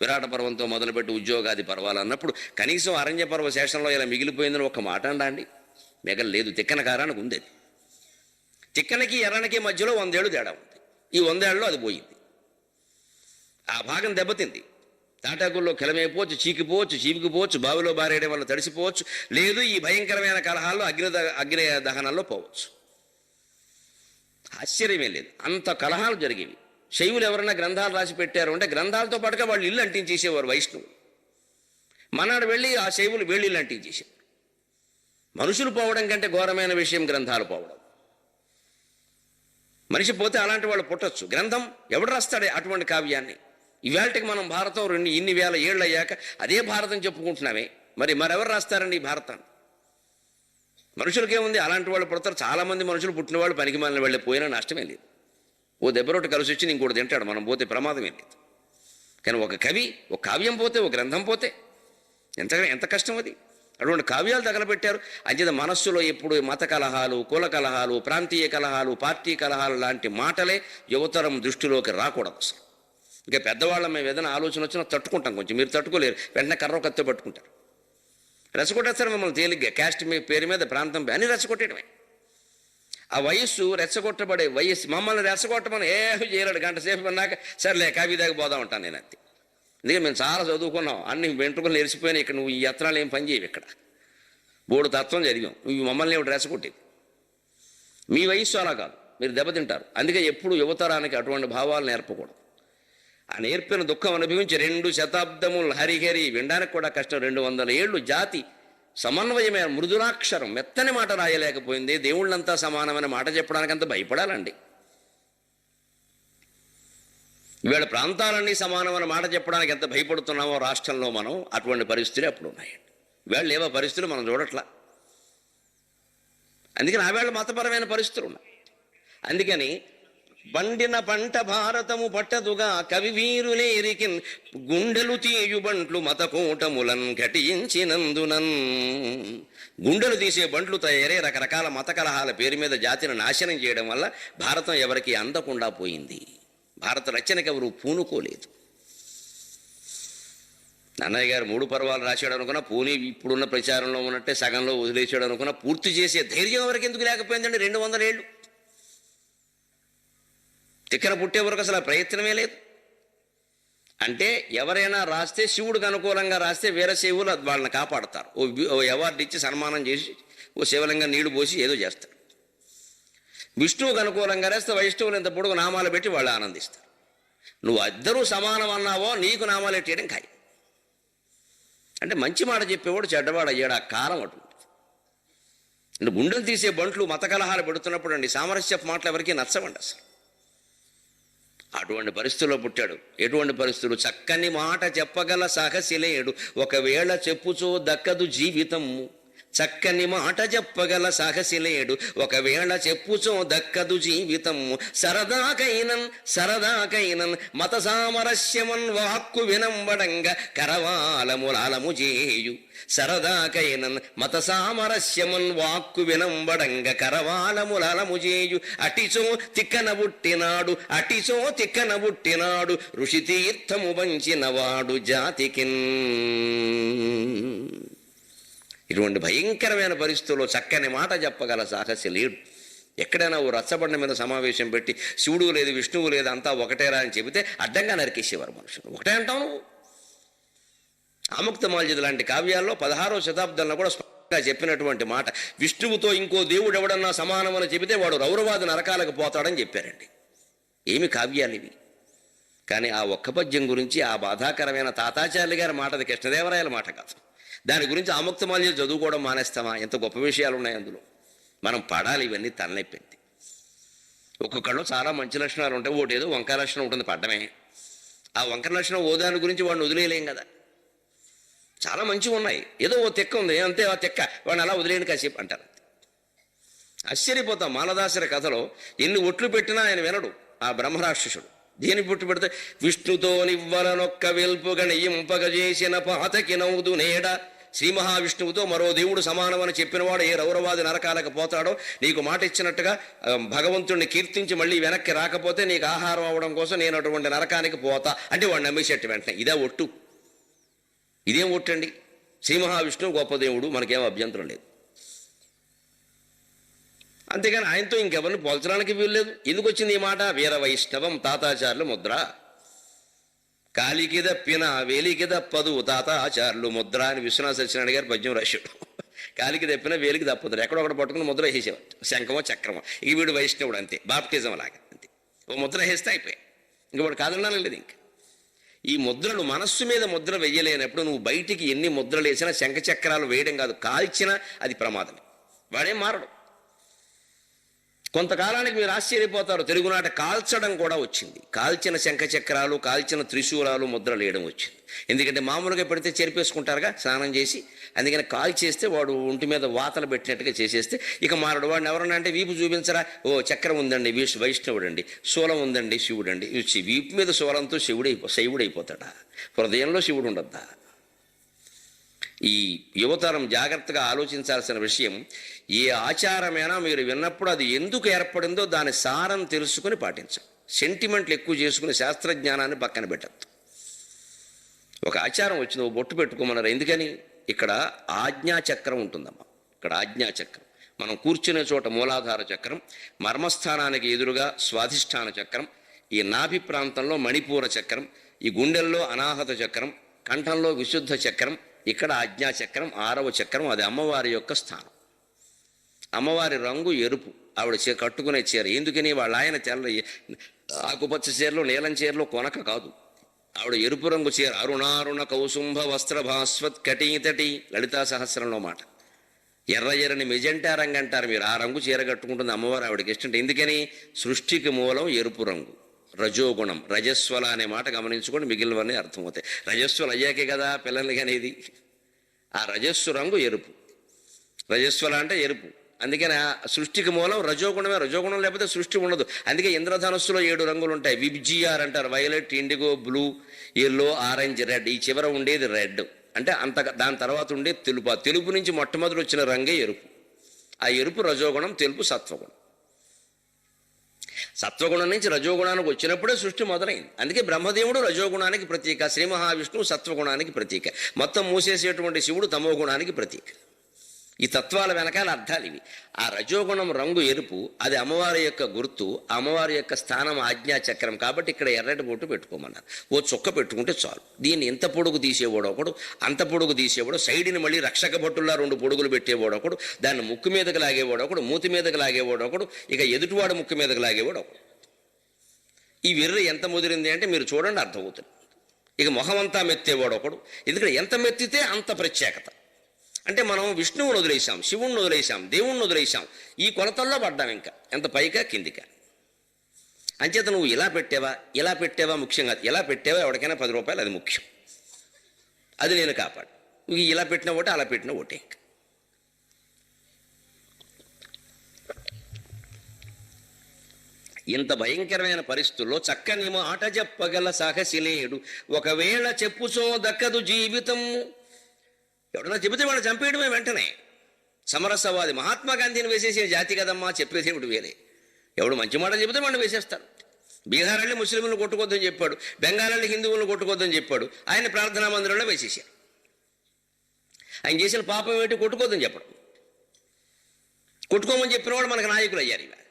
విరాట పర్వంతో మొదలుపెట్టి ఉద్యోగాది పర్వాలు అన్నప్పుడు కనీసం అరణ్య పర్వ శేషంలో ఇలా మిగిలిపోయిందని ఒక మాట అండి. మిగలలేదు. తిక్కన కారానికి ఉంది. తిక్కనకి ఎర్రనకి మధ్యలో 100 ఏళ్ళు తేడా ఉంది. ఈ 100 ఏళ్ళలో అది పోయింది. ఆ భాగం దెబ్బతింది. తాటాకుల్లో కిలమైపోవచ్చు, చీకిపోవచ్చు, చీపుకుపోవచ్చు, బావిలో బారేయడం వల్ల తడిసిపోవచ్చు, లేదు ఈ భయంకరమైన కలహాల్లో అగ్ని దహనాల్లో పోవచ్చు. ఆశ్చర్యమే లేదు, అంత కలహాలు జరిగేవి. శైవులు ఎవరైనా గ్రంథాలు రాసి పెట్టారు అంటే గ్రంథాలతో పాటుగా వాళ్ళు ఇల్లు అంటించేసేవారు వైష్ణవులు. మనాడు వెళ్ళి ఆ శైవులు వేళ్ళిల్లు అంటించేసేవారు. మనుషులు పోవడం కంటే ఘోరమైన విషయం గ్రంథాలు పోవడం. మనిషి పోతే అలాంటి వాళ్ళు పుట్టొచ్చు, గ్రంథం ఎవడు రాస్తాడే అటువంటి కావ్యాన్ని? ఇవాళకి మనం భారతం ఇన్ని వేల ఏళ్ళు అయ్యాక అదే భారతం చెప్పుకుంటున్నామే, మరెవరు రాస్తారండి ఈ భారతాన్ని? మనుషులకేముంది, అలాంటి వాళ్ళు పుడతారు. చాలామంది మనుషులు పుట్టిన వాళ్ళు పనికి మాలిన వెళ్ళి పోయినా నష్టమే లేదు. ఓ దెబ్బరొట్టు కలిసి వచ్చి ఇంకోటి తింటాడు, మనం పోతే ప్రమాదమే లేదు. కానీ ఒక కవి, ఒక కావ్యం పోతే, ఒక గ్రంథం పోతే ఎంత కష్టం అది. అటువంటి కావ్యాలు తగలబెట్టారు. అంచేత మనస్సులో ఎప్పుడు మత కలహాలు, కుల కలహాలు, ప్రాంతీయ కలహాలు, పార్టీ కలహాలు లాంటి మాటలే యువతరం దృష్టిలోకి రాకూడదు అసలు. ఇంకా పెద్దవాళ్ళ మేము ఏదైనా ఆలోచన వచ్చినా తట్టుకుంటాం, కొంచెం మీరు తట్టుకోలేరు, వెంటనే కర్ర కత్తి పట్టుకుంటారు, రెచ్చగొట్టేస్తారు మిమ్మల్ని తేలిగ్గా. క్యాస్ట్ పేరు మీద, ప్రాంతం అని రెచ్చగొట్టేయడమే. ఆ వయస్సు, రెచ్చగొట్టబడే వయస్సు. మమ్మల్ని రెచ్చగొట్టమని ఏమి చేయలేడు, గంట సేపు అన్నాక సర్లే కావి దాకా పోదాం ఉంటాను నేను. అంతే. అందుకే మేము చాలా చదువుకున్నాం, అన్ని వెంట్రుకలు నేర్చిపోయినా. ఇక్కడ నువ్వు ఈ యత్నాలు ఏం పని చేయవు, ఇక్కడ బోర్డు తత్వం చదివాం, నువ్వు మమ్మల్ని ఏమిటి రెచ్చగొట్టేది? మీ వయస్సు అలా కాదు, మీరు దెబ్బతింటారు. అందుకే ఎప్పుడు యువతరానికి అటువంటి భావాలు నేర్పకూడదు. ఆ నేర్పిన దుఃఖం అనుభవించి 2 శతాబ్దములు హరిహరి వినడానికి కూడా కష్టం. 200 ఏళ్ళు జాతి సమన్వయమైన మృదులాక్షరం, మెత్తని మాట రాయలేకపోయింది. దేవుళ్ళంతా సమానమైన మాట చెప్పడానికి అంత భయపడాలండి. ఇవాళ ప్రాంతాలన్నీ సమానమైన మాట చెప్పడానికి ఎంత భయపడుతున్నామో రాష్ట్రంలో మనం, అటువంటి పరిస్థితులు అప్పుడు ఉన్నాయండి. ఇవాళ లేవో పరిస్థితులు మనం చూడట్లా. అందుకని ఆవేళ మతపరమైన పరిస్థితులు ఉన్నాయి. అందుకని బండిన పంట భారతము పట్టదుగా కవి వీరులేరికిన్ గుండెలు తీయు బంట్లు మతకూటములన్ ఘటించినందునన్. గుండెలు తీసే బంట్లు తయారై రకరకాల మత కలహాల పేరు మీద జాతిని నాశనం చేయడం వల్ల భారతం ఎవరికి అందకుండా పోయింది. భారత రచనకు ఎవరు పూనుకోలేదు. అన్నయ్య గారు 3 పర్వాలు రాశాడు అనుకున్నా, పూని ఇప్పుడున్న ప్రచారంలో ఉన్నట్టే సగంలో వదిలేసాడు అనుకున్నా, పూర్తి చేసే ధైర్యం ఎవరికి ఎందుకు లేకపోయిందండి? 200 ఏళ్ళు తిక్కన పుట్టే వరకు అసలు ఆ ప్రయత్నమే లేదు. అంటే ఎవరైనా రాస్తే శివుడికి అనుకూలంగా రాస్తే వీరశైవులు వాళ్ళని కాపాడతారు, ఓ అవార్డు ఇచ్చి సన్మానం చేసి ఓ శివలింగం నీళ్లు పోసి ఏదో చేస్తారు. విష్ణువుకి అనుకూలంగా రాస్తే వైష్ణవులు ఇంత పొడుగు నామాలు పెట్టి వాళ్ళు ఆనందిస్తారు. నువ్వు ఇద్దరూ సమానం అన్నావో నీకు నామాలు ఎట్టేయడం ఖాయం. అంటే మంచి మాట చెప్పేవాడు చెడ్డవాడు అయ్యాడు, ఆ కాలం అటువంటిది. అంటే గుండెలు తీసే బంట్లు మత కలహాలు పెడుతున్నప్పుడు అండి సామరస్యపు మాటలు ఎవరికీ నచ్చవండి అసలు. అటువంటి పరిస్థితుల్లో పుట్టాడు. ఎటువంటి పరిస్థితులు? చక్కని మాట చెప్పగల సాహసిలేడు, ఒకవేళ చెప్పుచో దక్కదు జీవితము. చక్కని మాట చెప్పగల సాహసిలేడు, ఒకవేళ చెప్పుచో దక్కదు జీవితము. సరదాకైనన్ మత సామరస్యమన్ వాక్కు వినంబడంగా కరవాలములాలము చేయు. సరదాకైనన్ మత సామరస్యమన్ వాక్కు వినంబడంగా కరవాలములాలము చేయు. అటిచో తిక్కన బుట్టినాడు ఋషి తీర్థము వంచినవాడు జాతికిన్. ఇటువంటి భయంకరమైన పరిస్థితుల్లో చక్కని మాట చెప్పగల సాహసి లేడు. ఎక్కడైనా ఓ రచ్చబండ మీద సమావేశం పెట్టి శివుడు లేదు విష్ణువు లేదు అంతా ఒకటేరా అని చెబితే అడ్డంగా నరికేసేవారు మనుషులు. ఒకటే అంటావు నువ్వు. ఆముక్తమాల్యద లాంటి కావ్యాల్లో 16వ శతాబ్దంలో కూడా స్పష్టంగా చెప్పినటువంటి మాట, విష్ణువుతో ఇంకో దేవుడు ఎవడన్నా సమానమని చెబితే వాడు రౌరవాది నరకాలకు పోతాడని చెప్పారండి. ఏమి కావ్యాలు ఇవి! కానీ ఆ ఒక్క పద్యం గురించి, ఆ బాధాకరమైన తాతాచార్య గారి మాట, అది కృష్ణదేవరాయల మాట కాదు. దాని గురించి ఆముక్తమాల్యద చదువుకోవడం మానేస్తామా? ఎంత గొప్ప విషయాలు ఉన్నాయి అందులో. మనం పడాలి ఇవన్నీ తలనొప్పింది. ఒక్కొక్కళ్ళు చాలా మంచి లక్షణాలు ఉంటాయి, ఓటేదో వంకర లక్షణం ఉంటుంది పడ్డమే. ఆ వంకర లక్షణం ఓదాని గురించి వాడిని వదిలేయలేం కదా. చాలా మంచివి ఉన్నాయి, ఏదో ఓ తెక్క ఉంది అంతే, ఆ తెక్క వాడిని అలా వదిలేయని కాసేపు అంటారు. ఆశ్చర్యపోతాం. మాలదాసరి కథలో ఎన్ని ఒట్లు పెట్టినా ఆయన వినడు ఆ బ్రహ్మరాక్షసుడు. దేని పుట్టు పెడితే విష్ణుతో నివ్వలనొక్క వెల్పుగ నెయ్యింపగ చేసిన పాతకి నవ్వుదు నేడ. శ్రీ మహావిష్ణువుతో మరో దేవుడు సమానమని చెప్పినవాడు ఏ రౌరవాది నరకాలకు పోతాడో, నీకు మాట ఇచ్చినట్టుగా భగవంతుడిని కీర్తించి మళ్ళీ వెనక్కి రాకపోతే నీకు ఆహారం అవడం కోసం నేను అటువంటి నరకానికి పోతా అంటే వాడు నమ్మేసేట్టు వెంటనే. ఇదే ఒట్టు. ఇదేం ఒట్టండి? శ్రీ మహావిష్ణువు గొప్ప దేవుడు, మనకేం అభ్యంతరం లేదు. అంతేగాని ఆయనతో ఇంకెవరిని పోల్చడానికి వీల్లేదు. ఎందుకు వచ్చింది ఈ మాట? వీర వైష్ణవం తాతాచార్యుల ముద్ర. కాలికి దప్పిన వేలికి దప్పదు తాతాచార్లు ముద్ర అని విశ్వనాథ సత్యనారాయణ గారు పద్యం రాశాడు. కాలికి దప్పిన వేలికి తప్పదు, ఎక్కడొకటి పట్టుకుని ముద్ర వేసేవాడు, శంఖమో చక్రమో. ఇక వీడు వైష్ణవుడు అంతే, బాప్టిజం లాగా అంతే, ఓ ముద్ర వేస్తే అయిపోయాయి, ఇంక వాడు కాదనడం లేదు. ఇంకా ఈ ముద్రలు మనస్సు మీద ముద్ర వెయ్యలేనప్పుడు నువ్వు బయటికి ఎన్ని ముద్రలు వేసినా శంఖచక్రాలు వేయడం కాదు, కాల్చినా అది ప్రమాదం, వాడేం మారడు. కొంతకాలానికి మీరు ఆశ్చర్యపోతారు, తెలుగునాట కాల్చడం కూడా వచ్చింది. కాల్చిన శంఖచక్రాలు, కాల్చిన త్రిశూలాలు ముద్రలు వేయడం వచ్చింది. ఎందుకంటే మామూలుగా పెడితే చెరిపేసుకుంటారుగా స్నానం చేసి, అందుకని కాల్చేస్తే వాడు ఒంటి మీద వాతలు పెట్టినట్టుగా చేసేస్తే ఇక మారడు. వాడిని ఎవరన్నా అంటే వీపు చూపించరా, ఓ చక్రం ఉందండి వైష్ణవుడు అండి, శూలం ఉందండి శివుడు అండి. వీపు మీద శూలంతో శివుడైపోతాడా? హృదయంలో శివుడు ఉండద్దా? ఈ యువతరం జాగ్రత్తగా ఆలోచించాల్సిన విషయం, ఏ ఆచారమైనా మీరు విన్నప్పుడు అది ఎందుకు ఏర్పడిందో దాని సారం తెలుసుకుని పాటించాలి. సెంటిమెంట్లు ఎక్కువ చేసుకుని శాస్త్రజ్ఞానాన్ని పక్కన పెట్టద్దు. ఒక ఆచారం వచ్చింది, ఓ బొట్టు పెట్టుకోమన్నారు. ఎందుకని? ఇక్కడ ఆజ్ఞాచక్రం ఉంటుందమ్మా. ఇక్కడ ఆజ్ఞాచక్రం, మనం కూర్చునే చోట మూలాధార చక్రం, మర్మస్థానానికి ఎదురుగా స్వాధిష్టాన చక్రం, ఈ నాభి ప్రాంతంలో మణిపూర చక్రం, ఈ గుండెల్లో అనాహత చక్రం, కంఠంలో విశుద్ధ చక్రం, ఇక్కడ ఆజ్ఞాచక్రం 6వ చక్రం. అది అమ్మవారి యొక్క స్థానం. అమ్మవారి రంగు ఎరుపు, ఆవిడ కట్టుకునే చీర. ఎందుకని? వాళ్ళ ఆయన తెల్ల ఆకుపచ్చ చీరలో, నీలం చీరలో కొనక కాదు, ఆవిడ ఎరుపు రంగు చీర. అరుణారుణ కౌసుంభ వస్త్ర భాస్వత్ కటీతటి, లలితా సహస్రంలో మాట. ఎర్ర ఎర్రని మెజెంటా రంగు అంటారు మీరు, ఆ రంగు చీర కట్టుకుంటుంది అమ్మవారు, ఆవిడకి ఇష్టం. ఎందుకని? సృష్టికి మూలం ఎరుపు రంగు, రజోగుణం. రజస్వల అనే మాట గమనించుకోండి, మిగిలినవన్నీ అర్థమవుతాయి. రజస్వలు అయ్యాకే కదా పిల్లల్ని అనేది. ఆ రజస్సు రంగు ఎరుపు, రజస్వల అంటే ఎరుపు. అందుకని ఆ సృష్టికి మూలం రజోగుణమే. రజోగుణం లేకపోతే సృష్టి ఉండదు. అందుకే ఇంద్రధనుస్సులో 7 రంగులు ఉంటాయి. విబ్జిఆర్ అంటారు, violet, IndiGo, blue, yellow, orange, red. ఈ చివర ఉండేది రెడ్, అంటే దాని తర్వాత ఉండేది తెలుపు. ఆ తెలుపు నుంచి మొట్టమొదటి వచ్చిన రంగే ఎరుపు. ఆ ఎరుపు రజోగుణం, తెలుపు సత్వగుణం. సత్వగుణం నుంచి రజోగుణానికి వచ్చినప్పుడే సృష్టి మొదలైంది. అందుకే బ్రహ్మదేవుడు రజోగుణానికి ప్రతీక, శ్రీ మహావిష్ణువు సత్వగుణానికి ప్రతీక, మొత్తం మూసేసేటువంటి శివుడు తమోగుణానికి ప్రతీక. ఈ తత్వాల వెనకాల అర్థాలు ఇవి. ఆ రజోగుణం రంగు ఎరుపు, అది అమ్మవారి యొక్క గుర్తు, అమ్మవారి యొక్క స్థానం ఆజ్ఞాచక్రం. కాబట్టి ఇక్కడ ఎర్రటి బొట్టు పెట్టుకోమన్నారు. ఓ చుక్క పెట్టుకుంటే చాలు. దీన్ని ఇంత పొడుగు తీసేవాడు ఒకడు, అంత పొడుగు తీసేవాడు, సైడ్ని మళ్ళీ రక్షక బొట్టుల్లా 2 పొడుగులు పెట్టేవాడు ఒకడు, దాన్ని ముక్కు మీదకి లాగేవాడు ఒకడు, మూతి మీదకి లాగేవాడు ఒకడు, ఇక ఎదుటివాడు ముక్కు మీదకి లాగేవాడు ఒకడు. ఈ వెర్రి ఎంత ముదిరింది అంటే మీరు చూడండి, అర్థమవుతుంది. ఇక మొహం అంతా మెత్తేవాడు ఒకడు. ఎందుకంటే ఎంత మెత్తితే అంత ప్రత్యేకత. అంటే మనం విష్ణువుని వదిలేసాం, శివుణ్ణి వదిలేసాం, దేవుణ్ణి వదిలేసాం, ఈ కొలతల్లో పడ్డాం. ఇంకా ఎంత పైకా కిందికా. అంచేత నువ్వు ఇలా పెట్టావా ముఖ్యం కాదు. ఎలా పెట్టావా ఎవరికైనా 10 రూపాయలు, అది ముఖ్యం. అది నేను కాపాడు. నువ్వు ఇలా పెట్టిన ఒకటి, అలా పెట్టిన ఒకటి. ఇంకా ఇంత భయంకరమైన పరిస్థితుల్లో చక్కని మాట చెప్పగల సాహసిలేడు, ఒకవేళ చెప్పుచో దక్కదు జీవితము. ఎవడన్నా చెబితే వాడు చంపేయడమే వెంటనే. సమరసవాది మహాత్మా గాంధీని వేసేసే జాతి కదమ్మా, చెప్పేది ఏమిటి వేరే. ఎవడు మంచి మాట చెబితే వాడిని వేసేస్తాడు. బీహార్ వెళ్ళి ముస్లింలను కొట్టుకోద్దని చెప్పాడు, బెంగాల్ వెళ్ళి హిందువులను కొట్టుకోద్దని చెప్పాడు, ఆయన ప్రార్థనా మందిరంలో వేసేసాడు. ఆయన చేసిన పాపం ఏంటి? కొట్టుకోద్దని చెప్పడం. కొట్టుకోమని చెప్పిన వాడు మనకు నాయకులు అయ్యారు. ఇవాళ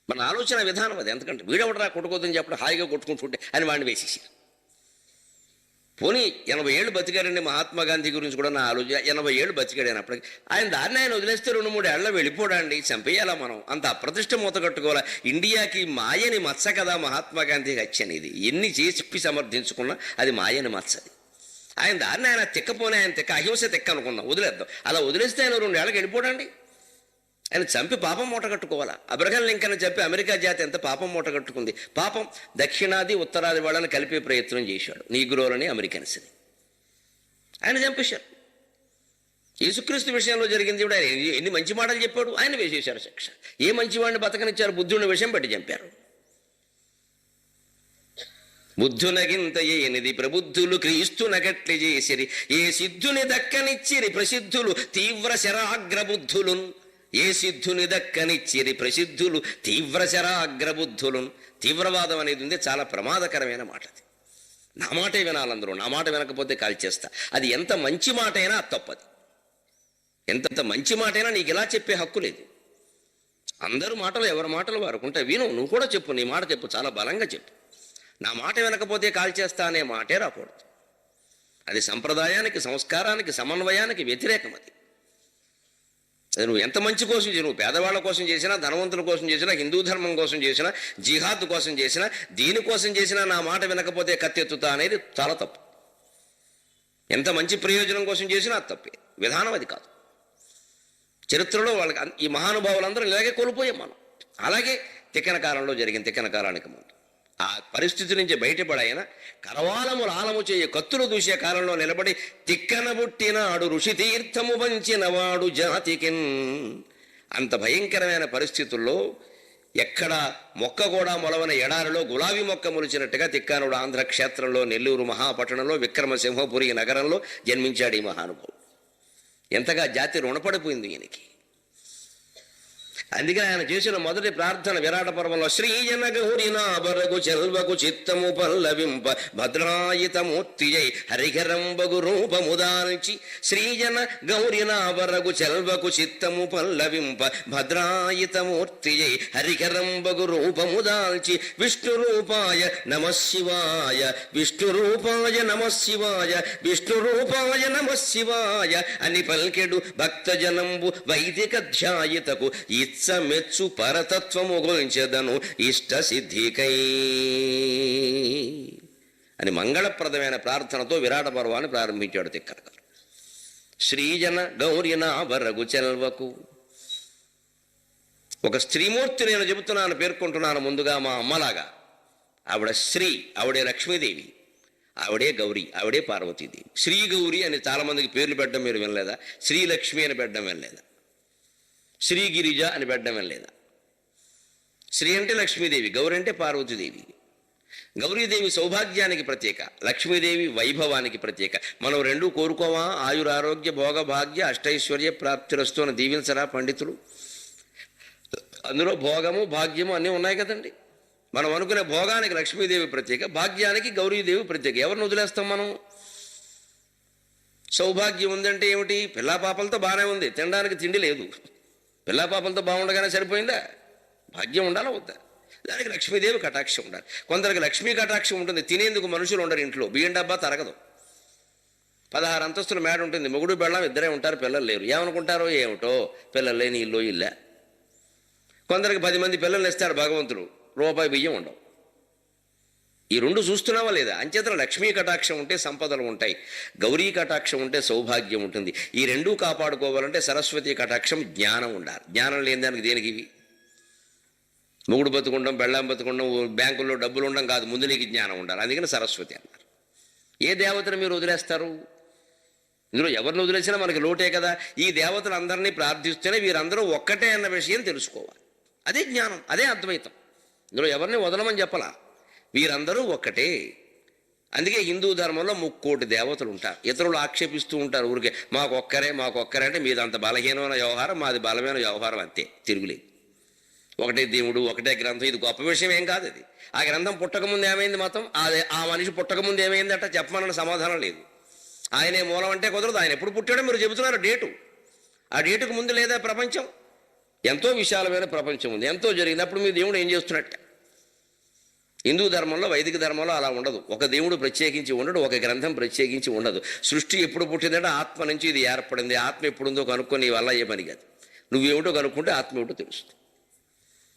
మన ఆలోచన విధానం అది. ఎందుకంటే వీడెవడరా కొట్టుకోద్దని చెప్పడం, హాయిగా కొట్టుకుంటుంటే అని వాడిని వేసేసారు. పోనీ 80 ఏళ్ళు బతికాడండి మహాత్మా గాంధీ గురించి కూడా నా ఆలోచన. 80 ఏళ్ళు బతికాడు అప్పటికి. ఆయన దాన్ని ఆయన వదిలేస్తే 2-3 ఏళ్ళ వెళ్ళిపోడండి, చంపేయాలా మనం? అంత అప్రతిష్ట మూత కట్టుకోవాలా? ఇండియాకి మాయని మచ్చ కదా మహాత్మా గాంధీకి వచ్చనేది. ఎన్ని చెప్పి సమర్థించుకున్నా అది మాయని మచ్చది. ఆయన దాన్ని ఆయన తిక్కపోనే, ఆయన అహింస తిక్క అనుకున్నాం, వదిలేద్దాం. అలా వదిలేస్తే ఆయన 2 ఏళ్ళకి వెళ్ళిపోడండి. ఆయన చంపి పాపం మూట కట్టుకోవాలా? అబ్రహం లింకన్ చంపి అమెరికా జాతి ఎంత పాపం మూట కట్టుకుంది. పాపం దక్షిణాది ఉత్తరాది వాళ్ళని కలిపే ప్రయత్నం చేశాడు, నీగ్రోలని అమెరికన్స్ని. ఆయన చంపేశారు. యేసుక్రీస్తు విషయంలో జరిగింది కూడా. ఆయన ఎన్ని మంచి మాటలు చెప్పాడు, ఆయన వేసేశారు శిక్ష. ఏ మంచివాడిని బతకనిచ్చారు? బుద్ధుని విషయం బట్టి చంపారు. బుద్ధునగింత ఏనిది ప్రబుద్ధులు క్రీస్తునగట్లి చేసిరి, ఏ సిద్ధుని దక్కనిచ్చిరి ప్రసిద్ధులు తీవ్ర శరాగ్రబుద్ధులు. ఏ సిద్ధుని దక్కనిచ్చిరి ప్రసిద్ధులు తీవ్ర శరాగ్రబుద్ధులు. తీవ్రవాదం అనేది ఉంది, చాలా ప్రమాదకరమైన మాట. అది నా మాటే వినాలందరూ, నా మాట వినకపోతే కాల్చేస్తా. అది ఎంత మంచి మాట అయినా అది తప్పది. ఎంత మంచి మాట అయినా నీకు ఇలా చెప్పే హక్కు లేదు. అందరూ మాటలు ఎవరి మాటలు వారుకుంటే విను. నువ్వు కూడా చెప్పు, నీ మాట చెప్పు, చాలా బలంగా చెప్పు. నా మాట వినకపోతే కాల్చేస్తా అనే మాటే రాకూడదు. అది సంప్రదాయానికి, సంస్కారానికి, సమన్వయానికి వ్యతిరేకం. అది నువ్వు ఎంత మంచి కోసం నువ్వు పేదవాళ్ళ కోసం చేసినా, ధనవంతుల కోసం చేసినా, హిందూ ధర్మం కోసం చేసినా, జిహాద్ కోసం చేసినా, దీనికోసం చేసినా నా మాట వినకపోతే కత్తెత్తుతా అనేది చాలా తప్పు. ఎంత మంచి ప్రయోజనం కోసం చేసినా అది తప్పే. విధానం అది కాదు. చరిత్రలో వాళ్ళకి ఈ మహానుభావులందరూ ఇలాగే కోల్పోయాం మనం. అలాగే తిక్కన కాలంలో జరిగింది. తిక్కన కాలానికి ముందు ఆ పరిస్థితి నుంచి బయటపడాయన కరవాలములు ఆలము చేయ కత్తులు దూసే కాలంలో నిలబడి తిక్కన పుట్టినాడు ఋషి తీర్థము వంచినవాడు జాతికిన్. అంత భయంకరమైన పరిస్థితుల్లో ఎక్కడ మొక్క కూడా మొలవన ఎడారిలో గులాబీ మొక్క మొలిచినట్టుగా తిక్కానుడు ఆంధ్ర క్షేత్రంలో, నెల్లూరు మహాపట్టణంలో, విక్రమసింహపురి నగరంలో జన్మించాడు ఈ మహానుభావుడు. ఎంతగా జాతి రుణపడిపోయింది ఈయనకి. అందుకే ఆయన చేసిన మొదటి ప్రార్థన విరాట పర్వంలో శ్రీజన గౌరి నాబరగు చెల్వకు చిత్తము పల్లవింప భద్రాయితమూర్తియై హరిహరంబగు రూపము దాల్చి. శ్రీజన గౌరి నాబరగు చెల్వకు చిత్తము పల్లవింప భద్రాయితమూర్తియై హరిహరంబగు రూపము దాల్చి. విష్ణు రూపాయ నమఃశివాయ, విష్ణు రూపాయ నమఃశివాయ, విష్ణు రూపాయ నమఃశివాయ అని పల్కెడు భక్తజనంబు వైదిక ధ్యాయితకు మెచ్చు పరతత్వము గొల్చెదను ఇష్ట సిద్ధికై అని మంగళప్రదమైన ప్రార్థనతో విరాట పర్వాన్ని ప్రారంభించాడు తిక్కన గారు. శ్రీజన గౌరిన వరగు చెల్వకు. ఒక స్త్రీమూర్తి నేను చెబుతున్నాను, పేర్కొంటున్నాను ముందుగా మా అమ్మలాగా. ఆవిడ శ్రీ, ఆవిడే లక్ష్మీదేవి, ఆవిడే గౌరీ, ఆవిడే పార్వతీదేవి. శ్రీ గౌరీ అని చాలామందికి పేర్లు పెట్టడం మీరు వినలేదా? శ్రీలక్ష్మి అని పెట్టడం వినలేదా? శ్రీగిరిజ అని పెట్టడం లేదా? శ్రీ అంటే లక్ష్మీదేవి, గౌరి అంటే పార్వతీదేవి. గౌరీదేవి సౌభాగ్యానికి ప్రత్యేక, లక్ష్మీదేవి వైభవానికి ప్రత్యేక. మనం రెండూ కోరుకోవా? ఆయురారోగ్య భోగభాగ్య అష్టైశ్వర్య ప్రాప్తిరస్తు అని దీవించరా పండితులు? అందులో భోగము భాగ్యము అన్నీ ఉన్నాయి కదండి. మనం అనుకునే భోగానికి లక్ష్మీదేవి ప్రత్యేక, భాగ్యానికి గౌరీదేవి ప్రత్యేక. ఎవరిని వదిలేస్తాం మనం? సౌభాగ్యం ఉందంటే ఏమిటి? పిల్లాపాపలతో బాగానే ఉంది, తినడానికి తిండి లేదు. పిల్లాపాపలతో బాగుండగానే సరిపోయిందా? భాగ్యం ఉండాలా వద్దా? దానికి లక్ష్మీదేవి కటాక్షం ఉండాలి. కొందరికి లక్ష్మీ కటాక్షం ఉంటుంది, తినేందుకు మనుషులు ఉండరు ఇంట్లో. బియ్యం డబ్బా తరగదు. 16 అంతస్తుల మేడ ఉంటుంది, మొగుడు బెళ్ళం ఇద్దరే ఉంటారు, పిల్లలు లేరు. ఏమనుకుంటారో ఏమిటో, పిల్లలు లేని ఇల్లు ఇల్లే. కొందరికి 10 మంది పిల్లలు ఇస్తాడు భగవంతుడు, రూపాయి బియ్యం ఉండవు. ఈ రెండు చూస్తున్నావా లేదా? అంచేతన లక్ష్మీ కటాక్షం ఉంటే సంపదలు ఉంటాయి, గౌరీ కటాక్షం ఉంటే సౌభాగ్యం ఉంటుంది. ఈ రెండూ కాపాడుకోవాలంటే సరస్వతి కటాక్షం, జ్ఞానం ఉండాలి. జ్ఞానం లేని దానికి దేనికి ఇవి? మొగుడు బతుకుండం, బెళ్ళం బతుకుండం, బ్యాంకుల్లో డబ్బులు ఉండడం కాదు, ముందు నీకు జ్ఞానం ఉండాలి. అందుకని సరస్వతి అన్నారు. ఏ దేవతను మీరు వదిలేస్తారు? ఇందులో ఎవరిని వదిలేసినా మనకి లోటే కదా. ఈ దేవతలందరినీ ప్రార్థిస్తూనే వీరందరూ ఒక్కటే అన్న విషయం తెలుసుకోవాలి. అదే జ్ఞానం, అదే అద్వైతం. ఇందులో ఎవరిని వదలమని చెప్పలా, వీరందరూ ఒక్కటే. అందుకే హిందూ ధర్మంలో 3 కోటి దేవతలు ఉంటారు. ఇతరులు ఆక్షేపిస్తూ ఉంటారు ఊరికే, మాకొక్కరే అంటే మీది అంత బలహీనమైన వ్యవహారం, మాది బలమైన వ్యవహారం, అంతే, తిరుగులేదు. ఒకటే దేవుడు, ఒకటే గ్రంథం. ఇది గొప్ప విషయం ఏం కాదు. అది ఆ గ్రంథం పుట్టకముందు ఏమైంది మతం, అదే ఆ మనిషి పుట్టకముందు ఏమైందట చెప్పమన్న సమాధానం లేదు. ఆయనే మూలం అంటే కుదరదు. ఆయన ఎప్పుడు పుట్టాడో మీరు చెబుతున్నారు డేటు. ఆ డేటుకు ముందు లేదా ప్రపంచం? ఎంతో విశాలమైన ప్రపంచం ఉంది, ఎంతో జరిగింది. అప్పుడు మీ దేవుడు ఏం చేస్తున్నట్ట? హిందూ ధర్మంలో, వైదిక ధర్మంలో అలా ఉండదు. ఒక దేవుడు ప్రత్యేకించి ఉండడు, ఒక గ్రంథం ప్రత్యేకించి ఉండదు. సృష్టి ఎప్పుడు పుట్టిందంటే ఆత్మ నుంచి ఇది ఏర్పడింది. ఆత్మ ఎప్పుడుందో కనుక్కొని నీ వల్ల ఏ పని కాదు. నువ్వేమిటో కనుక్కుంటే ఆత్మ ఏమిటో తెలుస్తుంది.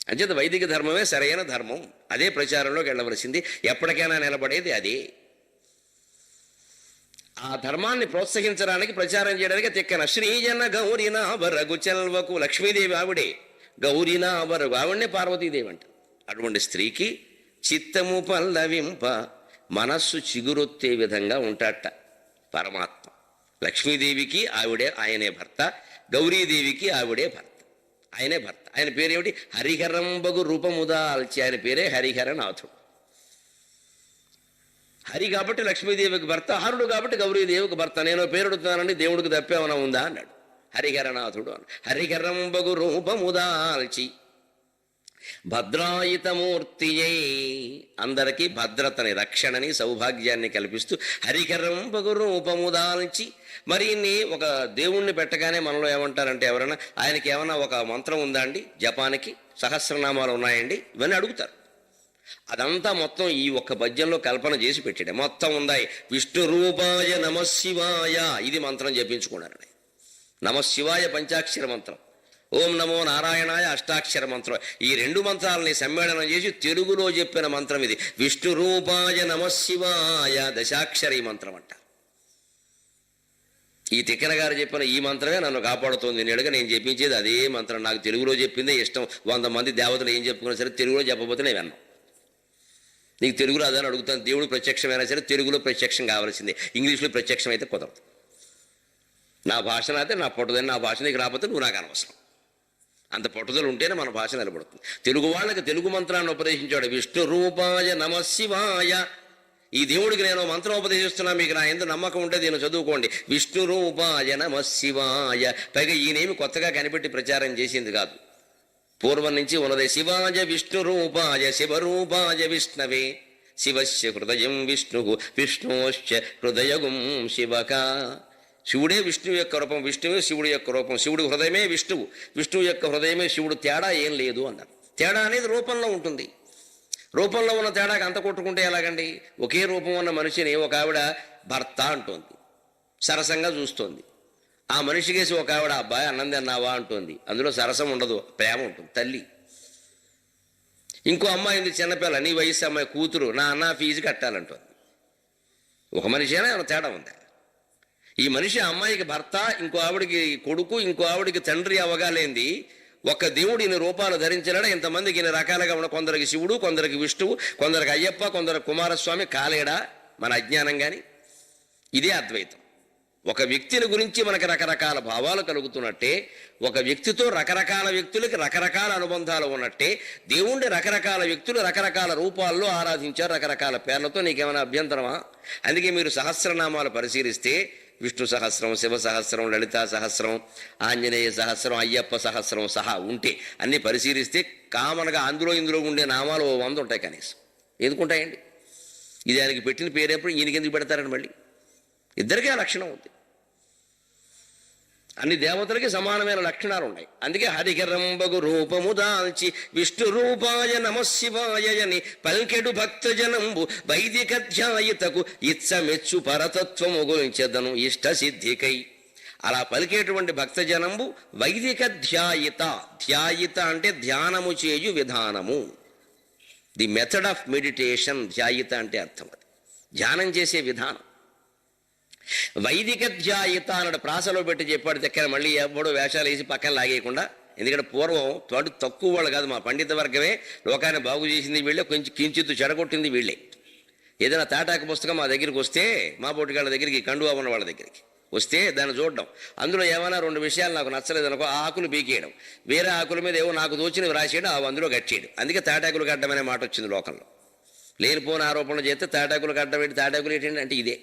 అంచేత వైదిక ధర్మమే సరైన ధర్మం. అదే ప్రచారంలోకి వెళ్ళవలసింది. ఎప్పటికైనా నిలబడేది అదే. ఆ ధర్మాన్ని ప్రోత్సహించడానికి, ప్రచారం చేయడానికి తిక్కన శ్రీజన గౌరినా వరగు చెల్వకు. లక్ష్మీదేవి ఆవిడే, గౌరినా వరగు ఆవిడనే పార్వతీదేవి అంట. అటువంటి స్త్రీకి చిత్తము పల్లవింప, మనస్సు చిగురొత్తే విధంగా ఉంటాడట పరమాత్మ. లక్ష్మీదేవికి ఆవిడే, ఆయనే భర్త. గౌరీదేవికి ఆవిడే భర్త, ఆయనే భర్త. ఆయన పేరేమిటి? హరిహరంబగు రూపముదాల్చి. ఆయన పేరే హరిహరనాథుడు. హరి కాబట్టి లక్ష్మీదేవికి భర్త, హరుడు కాబట్టి గౌరీదేవికి భర్త. నేను పేరుడుతానండి, దేవుడికి తప్పేమన్నా ఉందా అన్నాడు. హరిహరనాథుడు అని. హరిహరంబగు రూపముదాల్చి భద్రాయితమూర్తియై, అందరికీ భద్రతని, రక్షణని, సౌభాగ్యాన్ని కల్పిస్తూ హరిహరంబగు రూపముదాల్చి. మరి ఒక దేవుణ్ణి పెట్టగానే మనలో ఏమంటారంటే, ఎవరైనా ఆయనకి ఏమన్నా ఒక మంత్రం ఉందా అండి, జపానికి సహస్రనామాలు ఉన్నాయండి, ఇవన్నీ అడుగుతారు. అదంతా మొత్తం ఈ ఒక్క పద్యంలో కల్పన చేసి పెట్టాడు. మొత్తం ఉన్నాయి. విష్ణు రూపాయ నమశివాయ, ఇది మంత్రం జపించుకున్నారని. నమశివాయ పంచాక్షర మంత్రం, ఓం నమో నారాయణాయ అష్టాక్షర మంత్రం. ఈ 2 మంత్రాలని సమ్మేళనం చేసి తెలుగులో చెప్పిన మంత్రం ఇది. విష్ణు రూపాయ నమశివాయ దశాక్షరి మంత్రం అంట. ఈ తిక్కన గారు చెప్పిన ఈ మంత్రమే నన్ను కాపాడుతోంది. నేడుగా నేను చెప్పించేది అదే మంత్రం. నాకు తెలుగులో చెప్పిందే ఇష్టం. 100 మంది దేవతలు ఏం చెప్పుకున్నా సరే తెలుగులో చెప్పబోతే నేను విన్నాను. నీకు తెలుగు రాదని అడుగుతాను. దేవుడు ప్రత్యక్షమైనా సరే తెలుగులో ప్రత్యక్షం కావాల్సిందే. ఇంగ్లీష్లో ప్రత్యక్షం అయితే కుదరదు. నా భాషను అయితే నా పట్టుదని, నా భాష నీకు రాకపోతే నువ్వు నాకు అనవసరం. అంత పట్టుదల ఉంటేనే మన భాష నిలబడుతుంది. తెలుగు వాళ్ళకి తెలుగు మంత్రాన్ని ఉపదేశించాడు. విష్ణు రూపాయ నమశివాయ. ఈ దేవుడికి నేను మంత్రం ఉపదేశిస్తున్నా, మీకు నా ఎందు నమ్మకం ఉంటే దీన్ని చదువుకోండి. విష్ణు రూపాయ నమశివాయ. పైగా ఈయనేమి కొత్తగా కనిపెట్టి ప్రచారం చేసింది కాదు, పూర్వం నుంచి ఉన్నదే. శివాయ విష్ణు రూపాయ శివరూపాయ విష్ణవే, శివస్య హృదయం విష్ణు విష్ణోశ్చ హృదయగుం శివక. శివుడే విష్ణువు యొక్క రూపం, విష్ణువే శివుడు యొక్క రూపం. శివుడు హృదయమే విష్ణువు, విష్ణువు యొక్క హృదయమే శివుడు. తేడా ఏం లేదు అన్నారు. తేడా అనేది రూపంలో ఉంటుంది. రూపంలో ఉన్న తేడాకి అంత కొట్టుకుంటే ఎలాగండి? ఒకే రూపం ఉన్న మనిషిని ఒక ఆవిడ భర్త అంటోంది, సరసంగా చూస్తోంది. ఆ మనిషికేసి ఒక ఆవిడ అబ్బాయి అన్నం తిన్నావా అంటోంది. అందులో సరసం ఉండదు, ప్రేమ ఉంటుంది. తల్లి. ఇంకో అమ్మాయి ఉంది చిన్నపిల్ల, నీ వయసు అమ్మాయి కూతురు, నా అన్న ఫీజు కట్టాలంటోంది. ఒక మనిషి అయినా ఏమైనా తేడా ఉందా? ఈ మనిషి అమ్మాయికి భర్త, ఇంకో ఆవిడికి కొడుకు, ఇంకో ఆవిడికి తండ్రి అవగాలేంది. ఒక దేవుడు ఇన్ని రూపాలు ధరించినాడా? ఇంతమందికి ఇన్ని రకాలుగా ఉన్న, కొందరికి శివుడు, కొందరికి విష్ణువు, కొందరికి అయ్యప్ప, కొందరికి కుమారస్వామి. కాలేడా మన అజ్ఞానం? కానీ ఇదే అద్వైతం. ఒక వ్యక్తిని గురించి మనకి రకరకాల భావాలు కలుగుతున్నట్టే, ఒక వ్యక్తితో రకరకాల వ్యక్తులకి రకరకాల అనుబంధాలు ఉన్నట్టే, దేవుణ్ణి రకరకాల వ్యక్తులు రకరకాల రూపాల్లో ఆరాధించారు, రకరకాల పేర్లతో. నీకేమైనా అభ్యంతరమా? అందుకే మీరు సహస్రనామాలు పరిశీలిస్తే విష్ణు సహస్రం, శివ సహస్రం, లలితా సహస్రం, ఆంజనేయ సహస్రం, అయ్యప్ప సహస్రం సహా ఉంటే అన్నీ పరిశీలిస్తే కామన్గా అందులో ఇందులో ఉండే నామాలు 100 ఉంటాయి కనీసం. ఎందుకుంటాయండి? ఇది ఆయనకి పెట్టిన పేరేప్పుడు ఈయనకి ఎందుకు పెడతారని మళ్ళీ ఇద్దరికీ ఆ లక్షణం ఉంది. అన్ని దేవతలకి సమానమైన లక్షణాలు ఉన్నాయి. అందుకే హరిహరంబగు రూపము దాల్చి విష్ణు రూపాయ నమశివాయని పల్కెడు భక్తజనంబు వైదిక ధ్యాయితకు ఇచ్చమెచ్చు పరతత్వము గురించెదను ఇష్ట సిద్ధికై. అలా పలికేటువంటి భక్తజనంబు వైదిక ధ్యాయిత. ధ్యాయిత అంటే ధ్యానము చేయు విధానము, ది మెథడ్ ఆఫ్ మెడిటేషన్. ధ్యాయిత అంటే అర్థం అది ధ్యానం చేసే విధానం. వైదిక ధ్యాయిత అన్నాడు, ప్రాసలో పెట్టి చెప్పాడు. దగ్గర మళ్ళీ ఎవడో వేషాలు వేసి పక్కన లాగేయకుండా. ఎందుకంటే పూర్వం తక్కువ వాళ్ళు కాదు, మా పండిత వర్గమే లోకాన్ని బాగు చేసింది వీళ్ళే, కొంచెం కించిత్తు చెడగొట్టింది వీళ్ళే. ఏదైనా తాటాకు పుస్తకం మా దగ్గరికి వస్తే, మా పోటీగాళ్ళ దగ్గరికి, కండువా ఉన్న వాళ్ళ దగ్గరికి వస్తే దాన్ని చూడడం, అందులో ఏమైనా 2 విషయాలు నాకు నచ్చలేదు అనుకో, ఆ ఆకులు బీకేయడం, వేరే ఆకుల మీద ఏవో నాకు దోచినవి రాసేయడం, అవి అందులో గట్టేయడం. అందుకే తాటాకులు కట్టడం అనే మాట వచ్చింది లోకంలో. లేనిపోని ఆరోపణలు చేస్తే తాటాకులు కట్టడం ఏంటి, తాటాకులు ఏంటంటే అంటే ఇదే.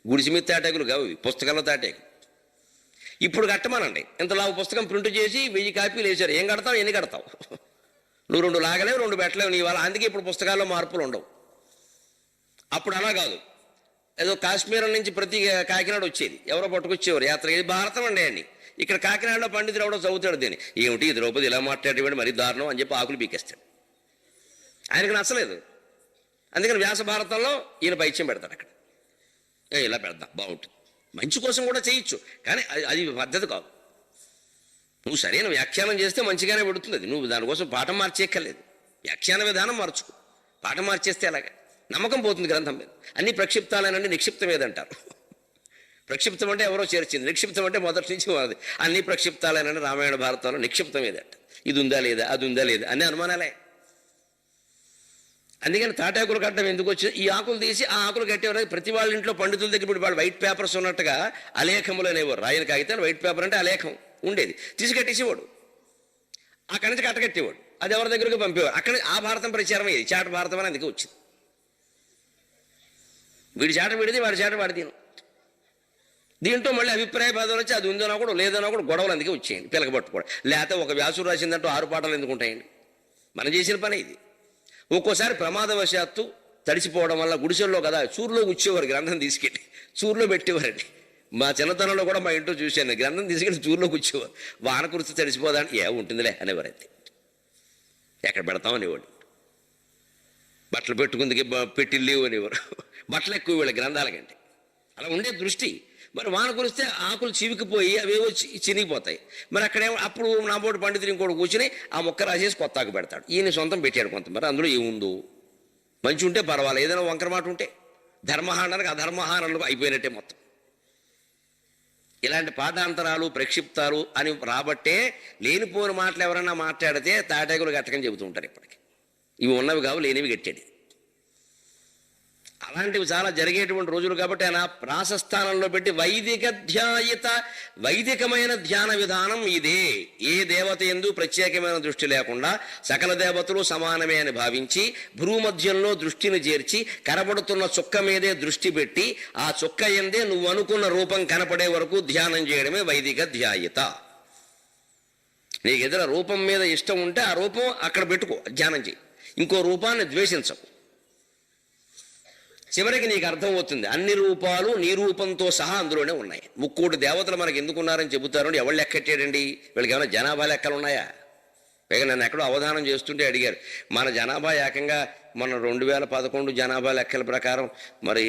గుడిసి మీద తాటాకులు కావు, పుస్తకాల్లో తాటాకు. ఇప్పుడు కట్టమనండి, ఇంతలా పుస్తకం ప్రింట్ చేసి 1000 కాపీలు వేశారు. ఏం కడతావు, ఎన్ని కడతావు? నువ్వు 2 లాగలేవు, 2 పెట్టలేవు నీ వాళ్ళ. అందుకే ఇప్పుడు పుస్తకాల్లో మార్పులు ఉండవు. అప్పుడు అలా కాదు, ఏదో కాశ్మీర్ నుంచి ప్రతి కాకినాడ వచ్చేది, ఎవరో పట్టుకొచ్చేవారు యాత్ర. ఇది భారతం అండి అండి. ఇక్కడ కాకినాడలో పండితులు ఎవడో చదువుతాడు దీన్ని. ఏమిటి ద్రౌపది ఇలా మాట్లాడేవాడు, మరీ దారుణం అని చెప్పి ఆకులు పీకేస్తాడు. ఆయనకు నచ్చలేదు. అందుకని వ్యాస భారతంలో ఈయన పైత్యం పెడతాడు. అక్కడ ఇలా పెడదాం బాగుంటుంది, మంచి కోసం కూడా చేయొచ్చు, కానీ అది పద్ధతి కాదు. నువ్వు సరైన వ్యాఖ్యానం చేస్తే మంచిగానే పెడుతుంది అది. నువ్వు దానికోసం పాఠం మార్చేయక్కర్లేదు, వ్యాఖ్యాన విధానం మార్చుకో. పాఠం మార్చేస్తే అలాగే నమ్మకం పోతుంది గ్రంథం మీద. అన్ని ప్రక్షిప్తాలేనండి, నిక్షిప్తం ఏదంటారు. ప్రక్షిప్తం అంటే ఎవరో చేర్చింది, నిక్షిప్తం అంటే మొదటి నుంచి ఉన్నది. అన్ని ప్రక్షిప్తాలేనండి రామాయణ భారతంలో. నిక్షిప్తం ఏదంట, ఇది ఉందా లేదా, అది ఉందా లేదా అన్ని అనుమానాలే. అందుకని తాటాకులు కట్టడం ఎందుకు వచ్చింది? ఈ ఆకులు తీసి ఆ ఆకులు కట్టేవారు. ప్రతి వాళ్ళ ఇంట్లో పండితుల దగ్గర ఇప్పుడు వాళ్ళు వైట్ పేపర్స్ ఉన్నట్టుగా అలేఖములు అనేవారు. రాయని కాగితాలు వైట్ పేపర్ అంటే అలేఖం ఉండేది, తీసి కట్టేసేవాడు. అక్కడి నుంచి కట్టకట్టేవాడు, అది ఎవరి దగ్గరకు పంపేవాడు. అక్కడ ఆ భారతం ప్రచారం అయ్యేది, చాట భారతం అని అందుకే వచ్చింది. వీడి చాట వీడిది, వాడి చాట వాడి తిను. దీంట్లో మళ్ళీ అభిప్రాయ భేదాలు వచ్చి అది ఉందనో కూడా లేదనో కూడా గొడవలు అందుకే వచ్చేయండి, పిలకబట్టుకోవడం. లేకపోతే ఒక వ్యాసుడు రాసిందంటూ 6 పాఠాలు ఎందుకు ఉంటాయండి? మనం చేసిన పని ఇది. ఒక్కోసారి ప్రమాదవశాత్తు తడిసిపోవడం వల్ల గుడిసెల్లో కదా చూరులో కూర్చేవారు, గ్రంథం తీసుకెళ్ళి చూరులో పెట్టేవారండి. మా చిన్నతనంలో కూడా మా ఇంట్లో చూశాను, గ్రంథం తీసుకెళ్ళి చూరులో కూర్చేవారు. వాన కురిస్తే తడిసిపోదా అని, ఏ ఉంటుందిలే అనేవారు. అయితే ఎక్కడ పెడతామనేవాడు. బట్టలు పెట్టుకుందికి పెట్టిలు లేవు అనేవారు. బట్టలు ఎక్కువ వీళ్ళ గ్రంథాల కంటే. అలా ఉండే దృష్టి. మరి వాన కురిస్తే ఆకులు చివికిపోయి అవేవో చినిగిపోతాయి. మరి అక్కడేమో అప్పుడు నాబోటి పండితులు ఇంకోటి కూర్చుని ఆ మొక్క రాసేసి కొత్త ఆకు పెడతాడు. ఈయన సొంతం పెట్టాడు కొంత. మరి అందులో ఏముందో మంచి ఉంటే పర్వాలేదు, ఏదైనా వంకర మాట ఉంటే ధర్మహానానికి అధర్మహానాలకు అయిపోయినట్టే మొత్తం. ఇలాంటి పాఠాంతరాలు ప్రక్షిప్తాలు అని రాబట్టే లేనిపోని మాటలు ఎవరన్నా మాట్లాడితే తాటాకులు గట్టకని చెబుతూ ఉంటారు. ఇప్పటికి ఇవి ఉన్నవి కావు, లేనివి గట్టాడు. అలాంటివి చాలా జరిగేటువంటి రోజులు కాబట్టి ఆయన ప్రాసస్థానంలో పెట్టి వైదిక ధ్యాయిత, వైదికమైన ధ్యాన విధానం ఇదే. ఏ దేవత యందు ప్రత్యేకమైన దృష్టి లేకుండా సకల దేవతలు సమానమే అని భావించి భూమధ్యంలో దృష్టిని చేర్చి కనపడుతున్న చుక్క మీదే దృష్టి పెట్టి ఆ చుక్క ఎందే నువ్వు అనుకున్న రూపం కనపడే వరకు ధ్యానం చేయడమే వైదిక ధ్యాయిత. నీకు ఎదుర రూపం మీద ఇష్టం ఉంటే ఆ రూపం అక్కడ పెట్టుకో, ధ్యానం చేయి. ఇంకో రూపాన్ని ద్వేషించవు. చివరికి నీకు అర్థమవుతుంది అన్ని రూపాలు నీ రూపంతో సహా అందులోనే ఉన్నాయి. 3 దేవతలు మనకు ఎందుకున్నారని చెబుతారు. ఎవరు లెక్కెట్టాడండి? వీళ్ళకి ఏమైనా జనాభా లెక్కలు ఉన్నాయా? పైగా నన్ను ఎక్కడో అవధానం చేస్తుంటే అడిగారు, మన జనాభా ఏకంగా మన 2011 జనాభా లెక్కల ప్రకారం మరి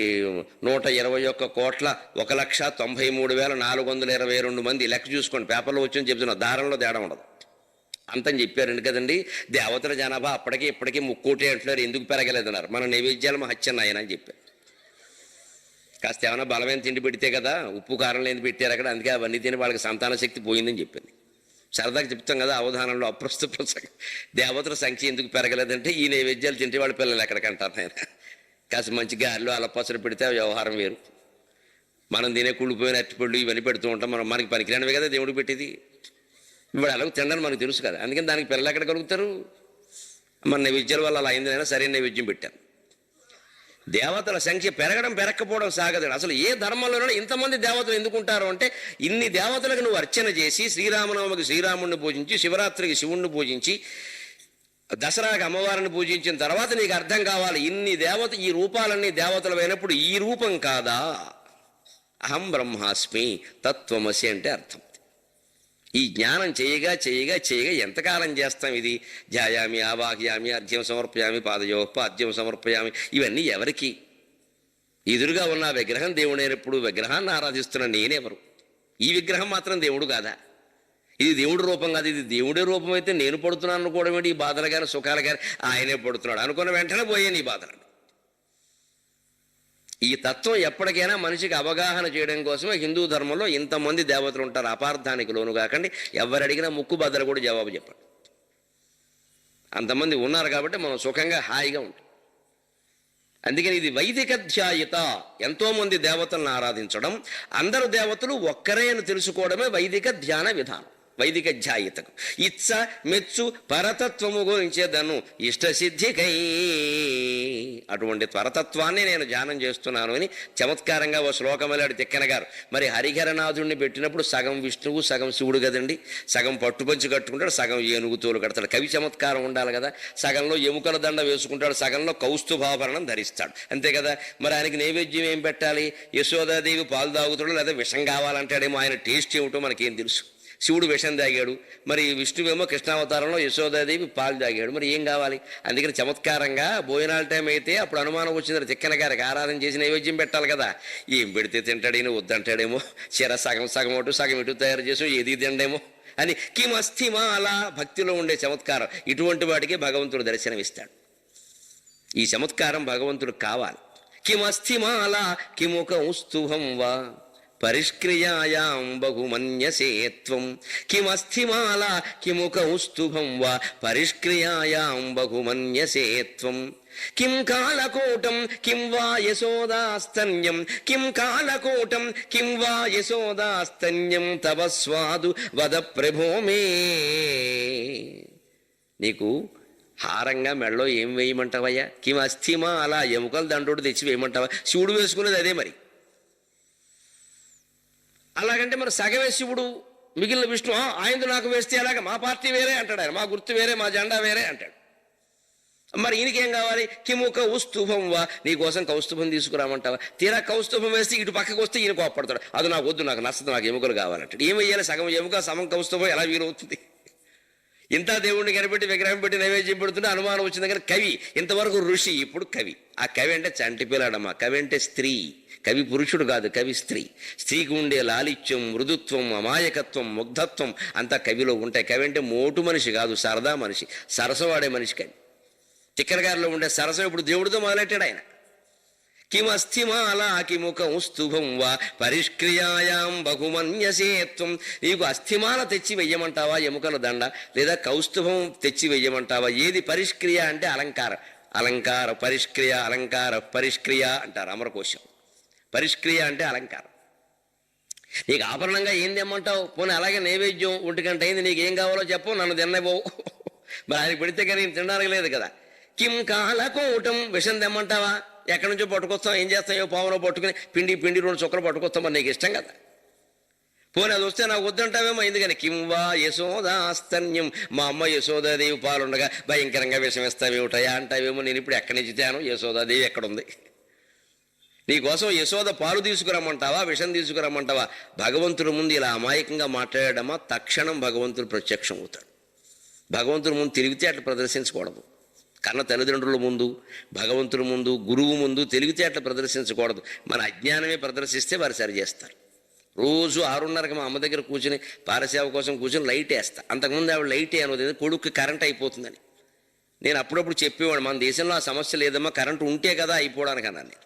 121,193,422 మంది. లెక్క చూసుకోండి, పేపర్లో వచ్చి చెప్తున్నా, దారంలో తేడా ఉండదు. అంతని చెప్పారండి కదండి. దేవతల జనాభా అప్పటికి ఇప్పటికీ 3 కోటి అంటున్నారు, ఎందుకు పెరగలేదన్నారు. మన నైవేద్యాలు మా హత్యన్న ఆయన అని చెప్పారు. కాస్త ఏమైనా బలమైన తిండి పెడితే కదా, ఉప్పు కారం లేని పెట్టారు అక్కడ, అందుకే అవన్నీ తిని వాళ్ళకి సంతాన శక్తి పోయిందని చెప్పింది. సరదాగా చెప్తాం కదా అవధానంలో అప్రస్తుత దేవతల సంఖ్య ఎందుకు పెరగలేదంటే ఈ నైవేద్యాలు తింటే వాళ్ళ పిల్లలు ఎక్కడికంటారు ఆయన. కాస్త మంచి గారెలు అలపసలు పెడితే వ్యవహారం వేరు. మనం తినే కుళ్ళిపోయిన అరటిపళ్ళు ఇవన్నీ పెడుతూ ఉంటాం. మనకి పనికిరానివే కదా దేవుడికి పెట్టేది. ఇప్పుడు అలాగ తినడానికి మనకు తెలుసు కదా, అందుకని దానికి పిల్లలు ఎక్కడ కలుగుతారు? మన నైవేద్యాల వల్ల అలా అయిందైనా సరైన నైవేద్యం పెట్టారు. దేవతల సంఖ్య పెరగడం పెరగకపోవడం సాగదు. అసలు ఏ ధర్మంలోనైనా ఇంతమంది దేవతలు ఎందుకుంటారు అంటే, ఇన్ని దేవతలకు నువ్వు అర్చన చేసి శ్రీరామనవమికి శ్రీరాముడిని పూజించి, శివరాత్రికి శివుణ్ణి పూజించి, దసరాకి అమ్మవారిని పూజించిన తర్వాత నీకు అర్థం కావాలి ఈ రూపాలన్నీ దేవతలు అయినప్పుడు ఈ రూపం కాదా? అహం బ్రహ్మాస్మి తత్వమసి అంటే అర్థం. ఈ జ్ఞానం చేయగా చేయగా చేయగా ఎంతకాలం చేస్తాం ఇది? ధ్యాయామి, ఆవాహయామి, అర్ఘ్యం సమర్పయామి, పాదయో పాద్యం సమర్పయామి. ఇవన్నీ ఎవరికి? ఎదురుగా ఉన్న విగ్రహం దేవుడైనప్పుడు విగ్రహాన్ని ఆరాధిస్తున్న నేనెవరు? ఈ విగ్రహం మాత్రం దేవుడు కాదా? ఇది దేవుడి రూపం కాదు. ఇది దేవుడి రూపం అయితే నేను పడుతున్నాను అనుకోవడం ఏంటి? ఈ బాధలు కానీ సుఖాలు కానీ ఆయనే పడుతున్నాడు అనుకున్న వెంటనే పోయాను ఈ బాధలు. ఈ తత్వం ఎప్పటికైనా మనిషికి అవగాహన చేయడం కోసమే హిందూ ధర్మంలో ఇంతమంది దేవతలు ఉంటారు. అపార్థానికి లోను కాకండి. ఎవరు అడిగినా ముక్కు బద్దలు కూడా జవాబు చెప్పండి. అంతమంది ఉన్నారు కాబట్టి మనం సుఖంగా హాయిగా ఉంటాం. అందుకని ఇది వైదిక ధ్యాయత. ఎంతోమంది దేవతలను ఆరాధించడం, అందరు దేవతలు ఒక్కరే అని తెలుసుకోవడమే వైదిక ధ్యాన విధానం. వైదిక ధ్యాయతకు ఇచ్చ మెచ్చు పరతత్వము గురించేదను ఇష్టసిద్ధికై. అటువంటి పరతత్వాన్ని నేను ధ్యానం చేస్తున్నాను అని చమత్కారంగా ఓ శ్లోకం వెళ్ళాడు తిక్కన గారు. మరి హరిహరనాథుడిని పెట్టినప్పుడు సగం విష్ణువు సగం శివుడు కదండి. సగం పట్టుపంచి కట్టుకుంటాడు, సగం ఏనుగుతోలు కడతాడు. కవి చమత్కారం ఉండాలి కదా. సగంలో ఎముకల దండ వేసుకుంటాడు, సగంలో కౌస్తుభాభరణం ధరిస్తాడు, అంతే కదా. మరి ఆయనకి నైవేద్యం ఏం పెట్టాలి? యశోదాదేవి పాలు తాగుతాడు, లేదా విషం కావాలంటాడేమో. ఆయన టేస్ట్ ఏమిటో మనకేం తెలుసు. శివుడు విషం తాగాడు, మరి విష్ణువేమో కృష్ణావతారంలో యశోదాదేవి పాలు తాగాడు. మరి ఏం కావాలి? అందుకని చమత్కారంగా భోజనాల టైం అయితే అప్పుడు అనుమానం వచ్చింది తిక్కన గారికి. ఆరాధన చేసి నైవేద్యం పెట్టాలి కదా. ఏం పెడితే తింటాడేమో, వద్దంటాడేమో, చీర సగం సగం అటు సగం ఇటు తయారు చేసి ఏది తిండేమో అని కిమస్థిమా అలా భక్తిలో ఉండే చమత్కారం. ఇటువంటి వాటికి భగవంతుడు దర్శనమిస్తాడు. ఈ చమత్కారం భగవంతుడు కావాలి. కిమస్థిమాల కిముకౌస్తుభం వా పరిష్క్రియాయాం బహుమన్యసేత్వం. కిమస్థిమాల కిముకౌస్తుభం వా పరిష్క్రియాయాం బహుమన్యసేత్వం. కిం కాలకూటం కిం వా యశోదాస్తన్యం. కిం కాలకూటం కిం వా యశోదాస్తన్యం తవ స్వాదు వద ప్రభో మే. నీకు హారంగా మెడలో ఏం వేయమంటావయ్యా? కిం అస్థిమా అలా ఎముకల దండోడు తెచ్చి వేయమంటావా? శివుడు వేసుకునేది అదే. మరి అలాగంటే మరి సగమే శివుడు, మిగిలిన విష్ణు ఆయనది నాకు వేస్తే అలాగే మా పార్టీ వేరే అంటాడు ఆయన, మా గుర్తు వేరే, మా జెండా వేరే అంటాడు. మరి ఈయనకేం కావాలి? కిము కౌస్తుభం వా, నీకోసం కౌస్తుభం తీసుకురామంటావా? తీరా కౌస్తుభం వేస్తే ఇటు పక్కకు వస్తే ఈయన కోప్పడతాడు. అది నాకు వద్దు, నాకు నచ్చదు, నాకు ఎముకలు కావాలంటాడు. ఏం వేయాలి? సగం ఎముక సమం కౌస్తుభం ఎలా వీలవుతుంది? ఇంత దేవుణ్ణి కనిపెట్టి విగ్రహం పెట్టి నైవేద్యం పెడుతుంటే అనుమానం వచ్చింది కానీ కవి, ఇంతవరకు ఋషి, ఇప్పుడు కవి. ఆ కవి అంటే చంటి పిల్లాడమ్మా. కవి అంటే స్త్రీ. కవి పురుషుడు కాదు, కవి స్త్రీ. స్త్రీకి ఉండే లాలిత్యం, మృదుత్వం, అమాయకత్వం, ముగ్ధత్వం అంతా కవిలో ఉంటాయి. కవి అంటే మోటు మనిషి కాదు, సరదా మనిషి, సరసవాడే మనిషి కవి. చిక్కన గారిలో ఉండే సరసం ఇప్పుడు దేవుడితో మొదలెట్టాడు ఆయన. కిమస్థిమాలా కిముఖం స్తుభం వా పరిష్క్రియాయాం బహుమన్యసేత్వం. నీకు అస్థిమాల తెచ్చి వెయ్యమంటావా, ఎముకల దండ, లేదా కౌస్తుభం తెచ్చి వెయ్యమంటావా? ఏది పరిష్క్రియ అంటే అలంకారం. అలంకార పరిష్క్రియ, అలంకార పరిష్క్రియ అంటారు అమరకోశం. పరిష్క్రియ అంటే అలంకారం. నీకు ఆభరణంగా ఏం తెమ్మంటావు? పోనీ అలాగే నైవేద్యం 1 గంట అయింది, నీకు ఏం కావాలో చెప్పు, నన్ను తిన్నబోవు. మరి ఆయన పెడితే కానీ తినడానికి లేదు కదా. కిం కాలకోటం, విషం తెమ్మంటావా? ఎక్కడి నుంచో పట్టుకొస్తాం, ఏం చేస్తాయో పావులో పట్టుకుని పిండి 2 చుక్కలు పట్టుకొస్తాం, మరి నీకు ఇష్టం కదా. పోనీ అది వస్తే నాకు వద్దంటావేమో, ఎందుకని కింవా యశోదాస్తన్యం, మా అమ్మ యశోదాదేవి పాలుండగా భయంకరంగా విషం ఇస్తావేమిటయా అంటావేమో. నేను ఇప్పుడు ఎక్కడి నుంచి తేను, యశోదాదేవి ఎక్కడుంది? నీకోసం యశోద పాలు తీసుకురమ్మంటావా, విషం తీసుకురమ్మంటావా? భగవంతుడి ముందు ఇలా అమాయకంగా మాట్లాడమా, తక్షణం భగవంతుడు ప్రత్యక్షం అవుతాడు. భగవంతుడి ముందు తెలివితేటలు ప్రదర్శించకూడదు. కన్న తల్లిదండ్రుల ముందు, భగవంతుడి ముందు, గురువు ముందు తెలివితేటలు ప్రదర్శించకూడదు. మన అజ్ఞానమే ప్రదర్శిస్తే వారు సరిచేస్తారు. రోజు 6:30కి మా అమ్మ దగ్గర కూర్చుని పారసేవ కోసం కూర్చొని లైట్ వేస్తా. అంతకుముందు ఆవిడ లైట్ అనేది కొడుకు కరెంట్ అయిపోతుందని. నేను అప్పుడప్పుడు చెప్పేవాడు, మన దేశంలో ఆ సమస్య లేదమ్మా, కరెంటు ఉంటే కదా అయిపోవడానికి అన్నాను నేను.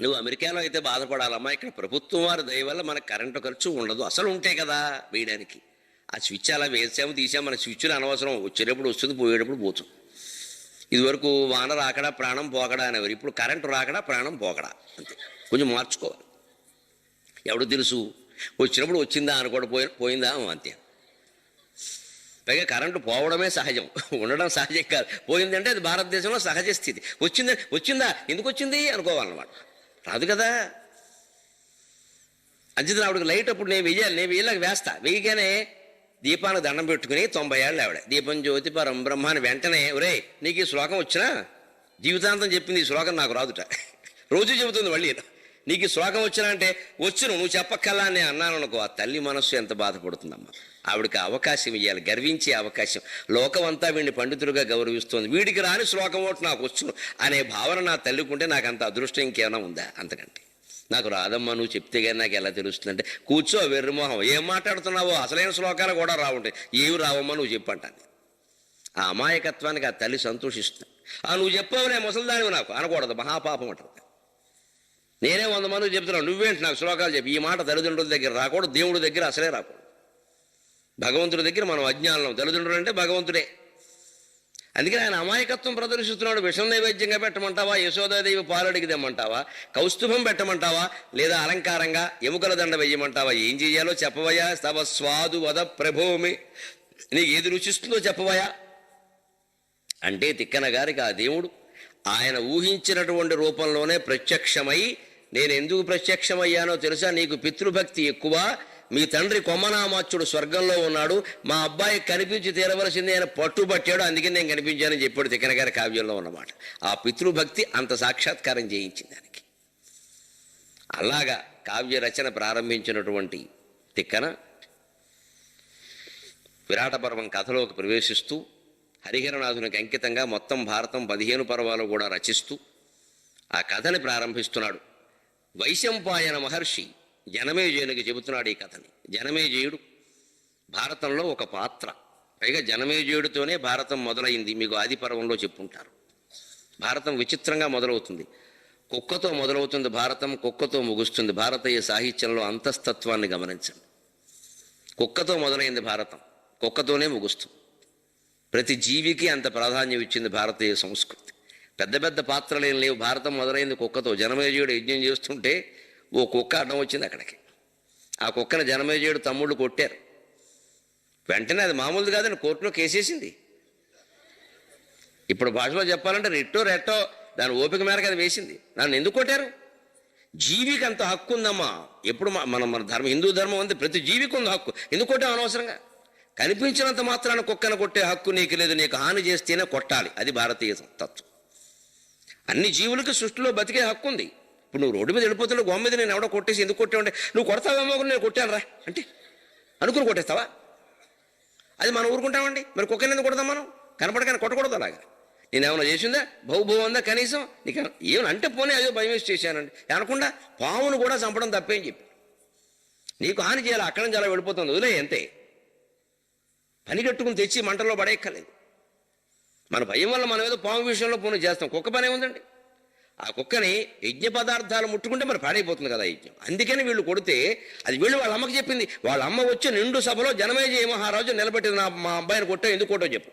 నువ్వు అమెరికాలో అయితే బాధపడాలమ్మా, ఇక్కడ ప్రభుత్వం వారి దయ వల్ల మనకు కరెంటు ఖర్చు ఉండదు. అసలు ఉంటే కదా వేయడానికి. ఆ స్విచ్ అలా వేసాము తీసాము, మన స్విచ్లు అనవసరం, వచ్చేటప్పుడు వస్తుంది, పోయేటప్పుడు పోతుంది. ఇదివరకు వాన రాకడా ప్రాణం పోకడా అనేవారు, ఇప్పుడు కరెంటు రాకడా ప్రాణం పోకడా, అంతే. కొంచెం మార్చుకోవాలి. ఎవడు తెలుసు, వచ్చినప్పుడు వచ్చిందా అనుకోవడం, పోయిందా అంతే. పైగా కరెంటు పోవడమే సహజం, ఉండడం సహజం కాదు. పోయిందంటే అది భారతదేశంలో సహజ స్థితి. వచ్చిందా ఎందుకు వచ్చింది అనుకోవాలన్నమాట, రాదు కదా. అంచేత ఆవిడకి లైట్ అప్పుడు నేను వెయ్యాలి వేస్తా. వెయ్యగానే దీపానికి దండం పెట్టుకుని 90 ఏళ్ళు ఆవిడ, దీపం జ్యోతి పరం బ్రహ్మాన్ని వెంటనే, ఒరే నీకు ఈ శ్లోకం వచ్చినా, జీవితాంతం చెప్పింది ఈ శ్లోకం నాకు రాదుట, రోజు చెబుతుంది మళ్ళీ, నీకు ఈ శ్లోకం వచ్చినా అంటే వచ్చును, నువ్వు చెప్పక్కల్లా అని అన్నాను అనుకో, ఆ తల్లి మనస్సు ఎంత బాధపడుతుందమ్మా. ఆవిడకి అవకాశం ఇవ్వాలి, గర్వించే అవకాశం. లోకమంతా వీడిని పండితులుగా గౌరవిస్తుంది, వీడికి రాని శ్లోకం ఒకటి నాకు వచ్చును అనే భావన నా తల్లికుంటే నాకు అంత అదృష్టం ఇంకేమైనా ఉందా? అంతకంటే నాకు రాదమ్మా, నువ్వు చెప్తే కానీ నాకు ఎలా తెలుస్తుందంటే, కూర్చో వెర్రిమోహం, ఏం మాట్లాడుతున్నావో, అసలైన శ్లోకాలు కూడా రావుంటాయి, ఏవి రావమ్మా నువ్వు చెప్పంటాను. ఆ అమాయకత్వానికి ఆ తల్లి సంతోషిస్తుంది. నువ్వు చెప్పావునే ముసలిదానివి నాకు అనకూడదు, మహాపాపం అంటారు. నేనే 100 మందికి చెప్తున్నాను, నువ్వేంటి నాకు శ్లోకాలు చెప్పి. ఈ మాట తల్లిదండ్రుల దగ్గర రాకూడదు, దేవుడి దగ్గర అసలే రాకూడదు. భగవంతుడి దగ్గర మనం అజ్ఞానం, తల్లిదండ్రులు అంటే భగవంతుడే. అందుకని ఆయన అమాయకత్వం ప్రదర్శిస్తున్నాడు. విషం నైవేద్యంగా పెట్టమంటావా, యశోదాదేవి పాలడికి తెమ్మంటావా, కౌస్తుభం పెట్టమంటావా, లేదా అలంకారంగా ఎముకల దండ వెయ్యమంటావా? ఏం చెయ్యాలో చెప్పవయా. తవ స్వాదు వద ప్రభోమి, నీకు ఏది రుచిస్తుందో చెప్పవయా అంటే తిక్కన గారికి ఆ దేవుడు ఆయన ఊహించినటువంటి రూపంలోనే ప్రత్యక్షమై, నేను ఎందుకు ప్రత్యక్షమయ్యానో తెలుసా, నీకు పితృభక్తి ఎక్కువ, మీ తండ్రి కొమ్మనామాచ్యుడు స్వర్గంలో ఉన్నాడు, మా అబ్బాయి కనిపించి తీరవలసింది ఆయన పట్టుబట్టాడు, అందుకే నేను కనిపించానని చెప్పాడు తిక్కన గారి కావ్యంలో ఉన్నమాట. ఆ పితృభక్తి అంత సాక్షాత్కారం చేయించింది దానికి. అలాగా కావ్య రచన ప్రారంభించినటువంటి తిక్కన విరాట పర్వం కథలోకి ప్రవేశిస్తూ హరిహరనాథునికి అంకితంగా మొత్తం భారతం 15 పర్వాలు కూడా రచిస్తూ ఆ కథని ప్రారంభిస్తున్నాడు. వైశంపాయన మహర్షి జనమేజయునికి చెబుతున్నాడు ఈ కథని. జనమేజయుడు భారతంలో ఒక పాత్ర, పైగా జనమేజయుడితోనే భారతం మొదలైంది. మీకు ఆది పర్వంలో చెప్పుంటారు. భారతం విచిత్రంగా మొదలవుతుంది, కుక్కతో మొదలవుతుంది భారతం, కుక్కతో ముగుస్తుంది. భారతీయ సాహిత్యంలో అంతస్తత్వాన్ని గమనించండి. కుక్కతో మొదలైంది భారతం, కుక్కతోనే ముగుస్తుంది. ప్రతి జీవికి అంత ప్రాధాన్యం ఇచ్చింది భారతీయ సంస్కృతి. పెద్ద పెద్ద పాత్రలు ఏం లేవు, భారతం మొదలైంది కుక్కతో. జనమేజయుడు యజ్ఞం చేస్తుంటే ఓ కుక్క అడ్డం వచ్చింది అక్కడికి. ఆ కుక్కను జనమేజయుడు తమ్ముళ్ళు కొట్టారు. వెంటనే అది మామూలుది కాదని కోర్టులో కేసేసింది. ఇప్పుడు భాషలో చెప్పాలంటే రెట్టో దాని ఓపిక మేరకు అది వేసింది. నన్ను ఎందుకు కొట్టారు? జీవికి అంత హక్కు ఉందమ్మా. ఎప్పుడు మన ధర్మం, హిందూ ధర్మం ఉంది, ప్రతి జీవికి ఉంది హక్కు. ఎందుకు కొట్టావు అనవసరంగా? కనిపించినంత మాత్రాన కుక్కను కొట్టే హక్కు నీకు లేదు, నీకు హాని చేస్తేనే కొట్టాలి. అది భారతీయ తత్వం. అన్ని జీవులకి సృష్టిలో బతికే హక్కు ఉంది. ఇప్పుడు నువ్వు రోడ్డు మీద వెళ్ళిపోతున్న గోమ మీద నేను ఎవడో కొట్టేసి ఎందుకు కొట్టావంటే నువ్వు కొడతావేమో నేను కొట్టాను రా అంటే అనుకుని కొట్టేస్తావా? అది మనం ఊరుకుంటామండి. మరి కుక్కని ఎందుకు కొడతాం మనం? కనపడగానే కొట్టకూడదు అలాగా. నేను ఏమైనా చేసిందా? బహు ఉందా కనీసం? నీకు ఏమైనా అంటే పోనీ అదో భయం వేసి చేశానండి అనకుండా పావును కూడా చంపడం తప్పేం చెప్పి నీకు హాని చేయాలి. అక్కడ నుంచి అలా వెళ్ళిపోతుంది, వదిలే అంతే. పని కట్టుకుని తెచ్చి మంటల్లో పడేయక్కర్లేదు. మన భయం వల్ల మనం ఏదో పాము విషయంలో పోనీ చేస్తాం. కుక్క పనే ఉందండి. ఆ కుక్కని యజ్ఞ పదార్థాలు ముట్టుకుంటే మరి పాడైపోతుంది కదా యజ్ఞం. అందుకని వీళ్ళు కొడితే అది వీళ్ళు వాళ్ళ అమ్మకి చెప్పింది. వాళ్ళ అమ్మ వచ్చి నిండు సభలో జనమేజయ మహారాజు నిలబెట్టింది, మా అబ్బాయిని కొట్టావు, ఎందుకు కొట్టో చెప్పు.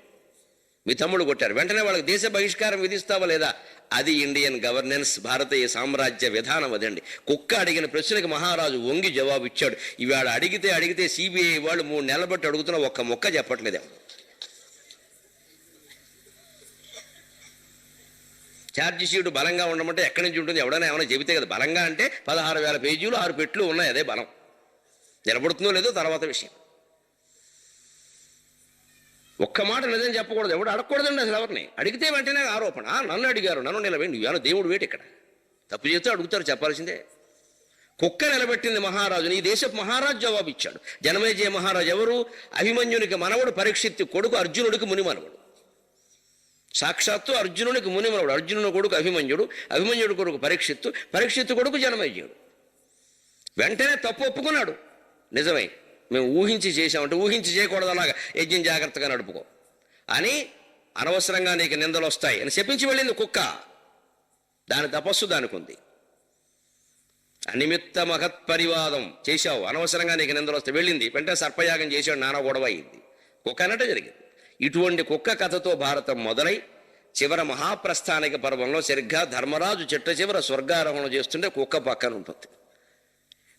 మీ తమ్ముడు కొట్టారు, వెంటనే వాళ్ళకి దేశ బహిష్కారం విధిస్తావా లేదా? అది ఇండియన్ గవర్నెన్స్, భారతీయ సామ్రాజ్య విధానం అదండి. కుక్క అడిగిన ప్రశ్నకి మహారాజు వంగి జవాబు ఇచ్చాడు. ఇవాళ అడిగితే సిబిఐ వాళ్ళు 3 నెలల బట్టి అడుగుతున్నా ఒక్క మొక్క చెప్పట్లేదే. ఛార్జీ షీట్ బలంగా ఉండమంటే ఎక్కడి నుంచి ఉంటుంది? ఎవడైనా ఏమైనా చెబితే కదా. బలంగా అంటే 16,000 పేజీలు 6 పెట్లు ఉన్నాయి, అదే బలం. నిలబడుతుందో లేదో తర్వాత విషయం. ఒక్క మాట నిజం చెప్పకూడదు, ఎవడు అడగకూడదండి అసలు ఎవరిని. అడిగితే వెంటనే ఆరోపణ, నన్ను అడిగారు, నన్ను నిలబడి నువ్వేమో దేవుడు వేటి ఇక్కడ. తప్పు చేస్తే అడుగుతారు, చెప్పాల్సిందే. కుక్క నిలబెట్టింది మహారాజుని. ఈ దేశపు మహారాజు జవాబు ఇచ్చాడు. జనమేజయ మహారాజు ఎవరు? అభిమన్యునికి మనవడు, పరీక్షిత్తు కొడుకు, అర్జునుడికి ముని మనవడు. సాక్షాత్తు అర్జునుడికి ముని మనవడు. అర్జునుని కొడుకు అభిమన్యుడు, అభిమన్యుడు కొడుకు పరీక్షిత్తు, పరీక్షిత్తు కొడుకు జనమేజయుడు. వెంటనే తప్పు ఒప్పుకున్నాడు. నిజమే, మేము ఊహించి చేశామంటే ఊహించి చేయకూడదు, అలాగా యజ్ఞం జాగ్రత్తగా నడుపుకో అని అనవసరంగా నీకు నిందలు వస్తాయి అని చెప్పించి వెళ్ళింది కుక్క. దాని తపస్సు దానికి ఉంది. అనిమిత్త మహత్పరివాదం చేశావు, అనవసరంగా నీకు నిందలు వస్తాయి. వెళ్ళింది, వెంటనే సర్పయాగం చేశాడు, నానా గొడవ అయింది. కుక్క అన్నట్టు జరిగింది. ఇటువంటి కుక్క కథతో భారతం మొదలై చివర మహాప్రస్థానిక పర్వంలో సరిగ్గా ధర్మరాజు చిట్ట స్వర్గారోహణ చేస్తుంటే కుక్క పక్కన ఉంటుంది.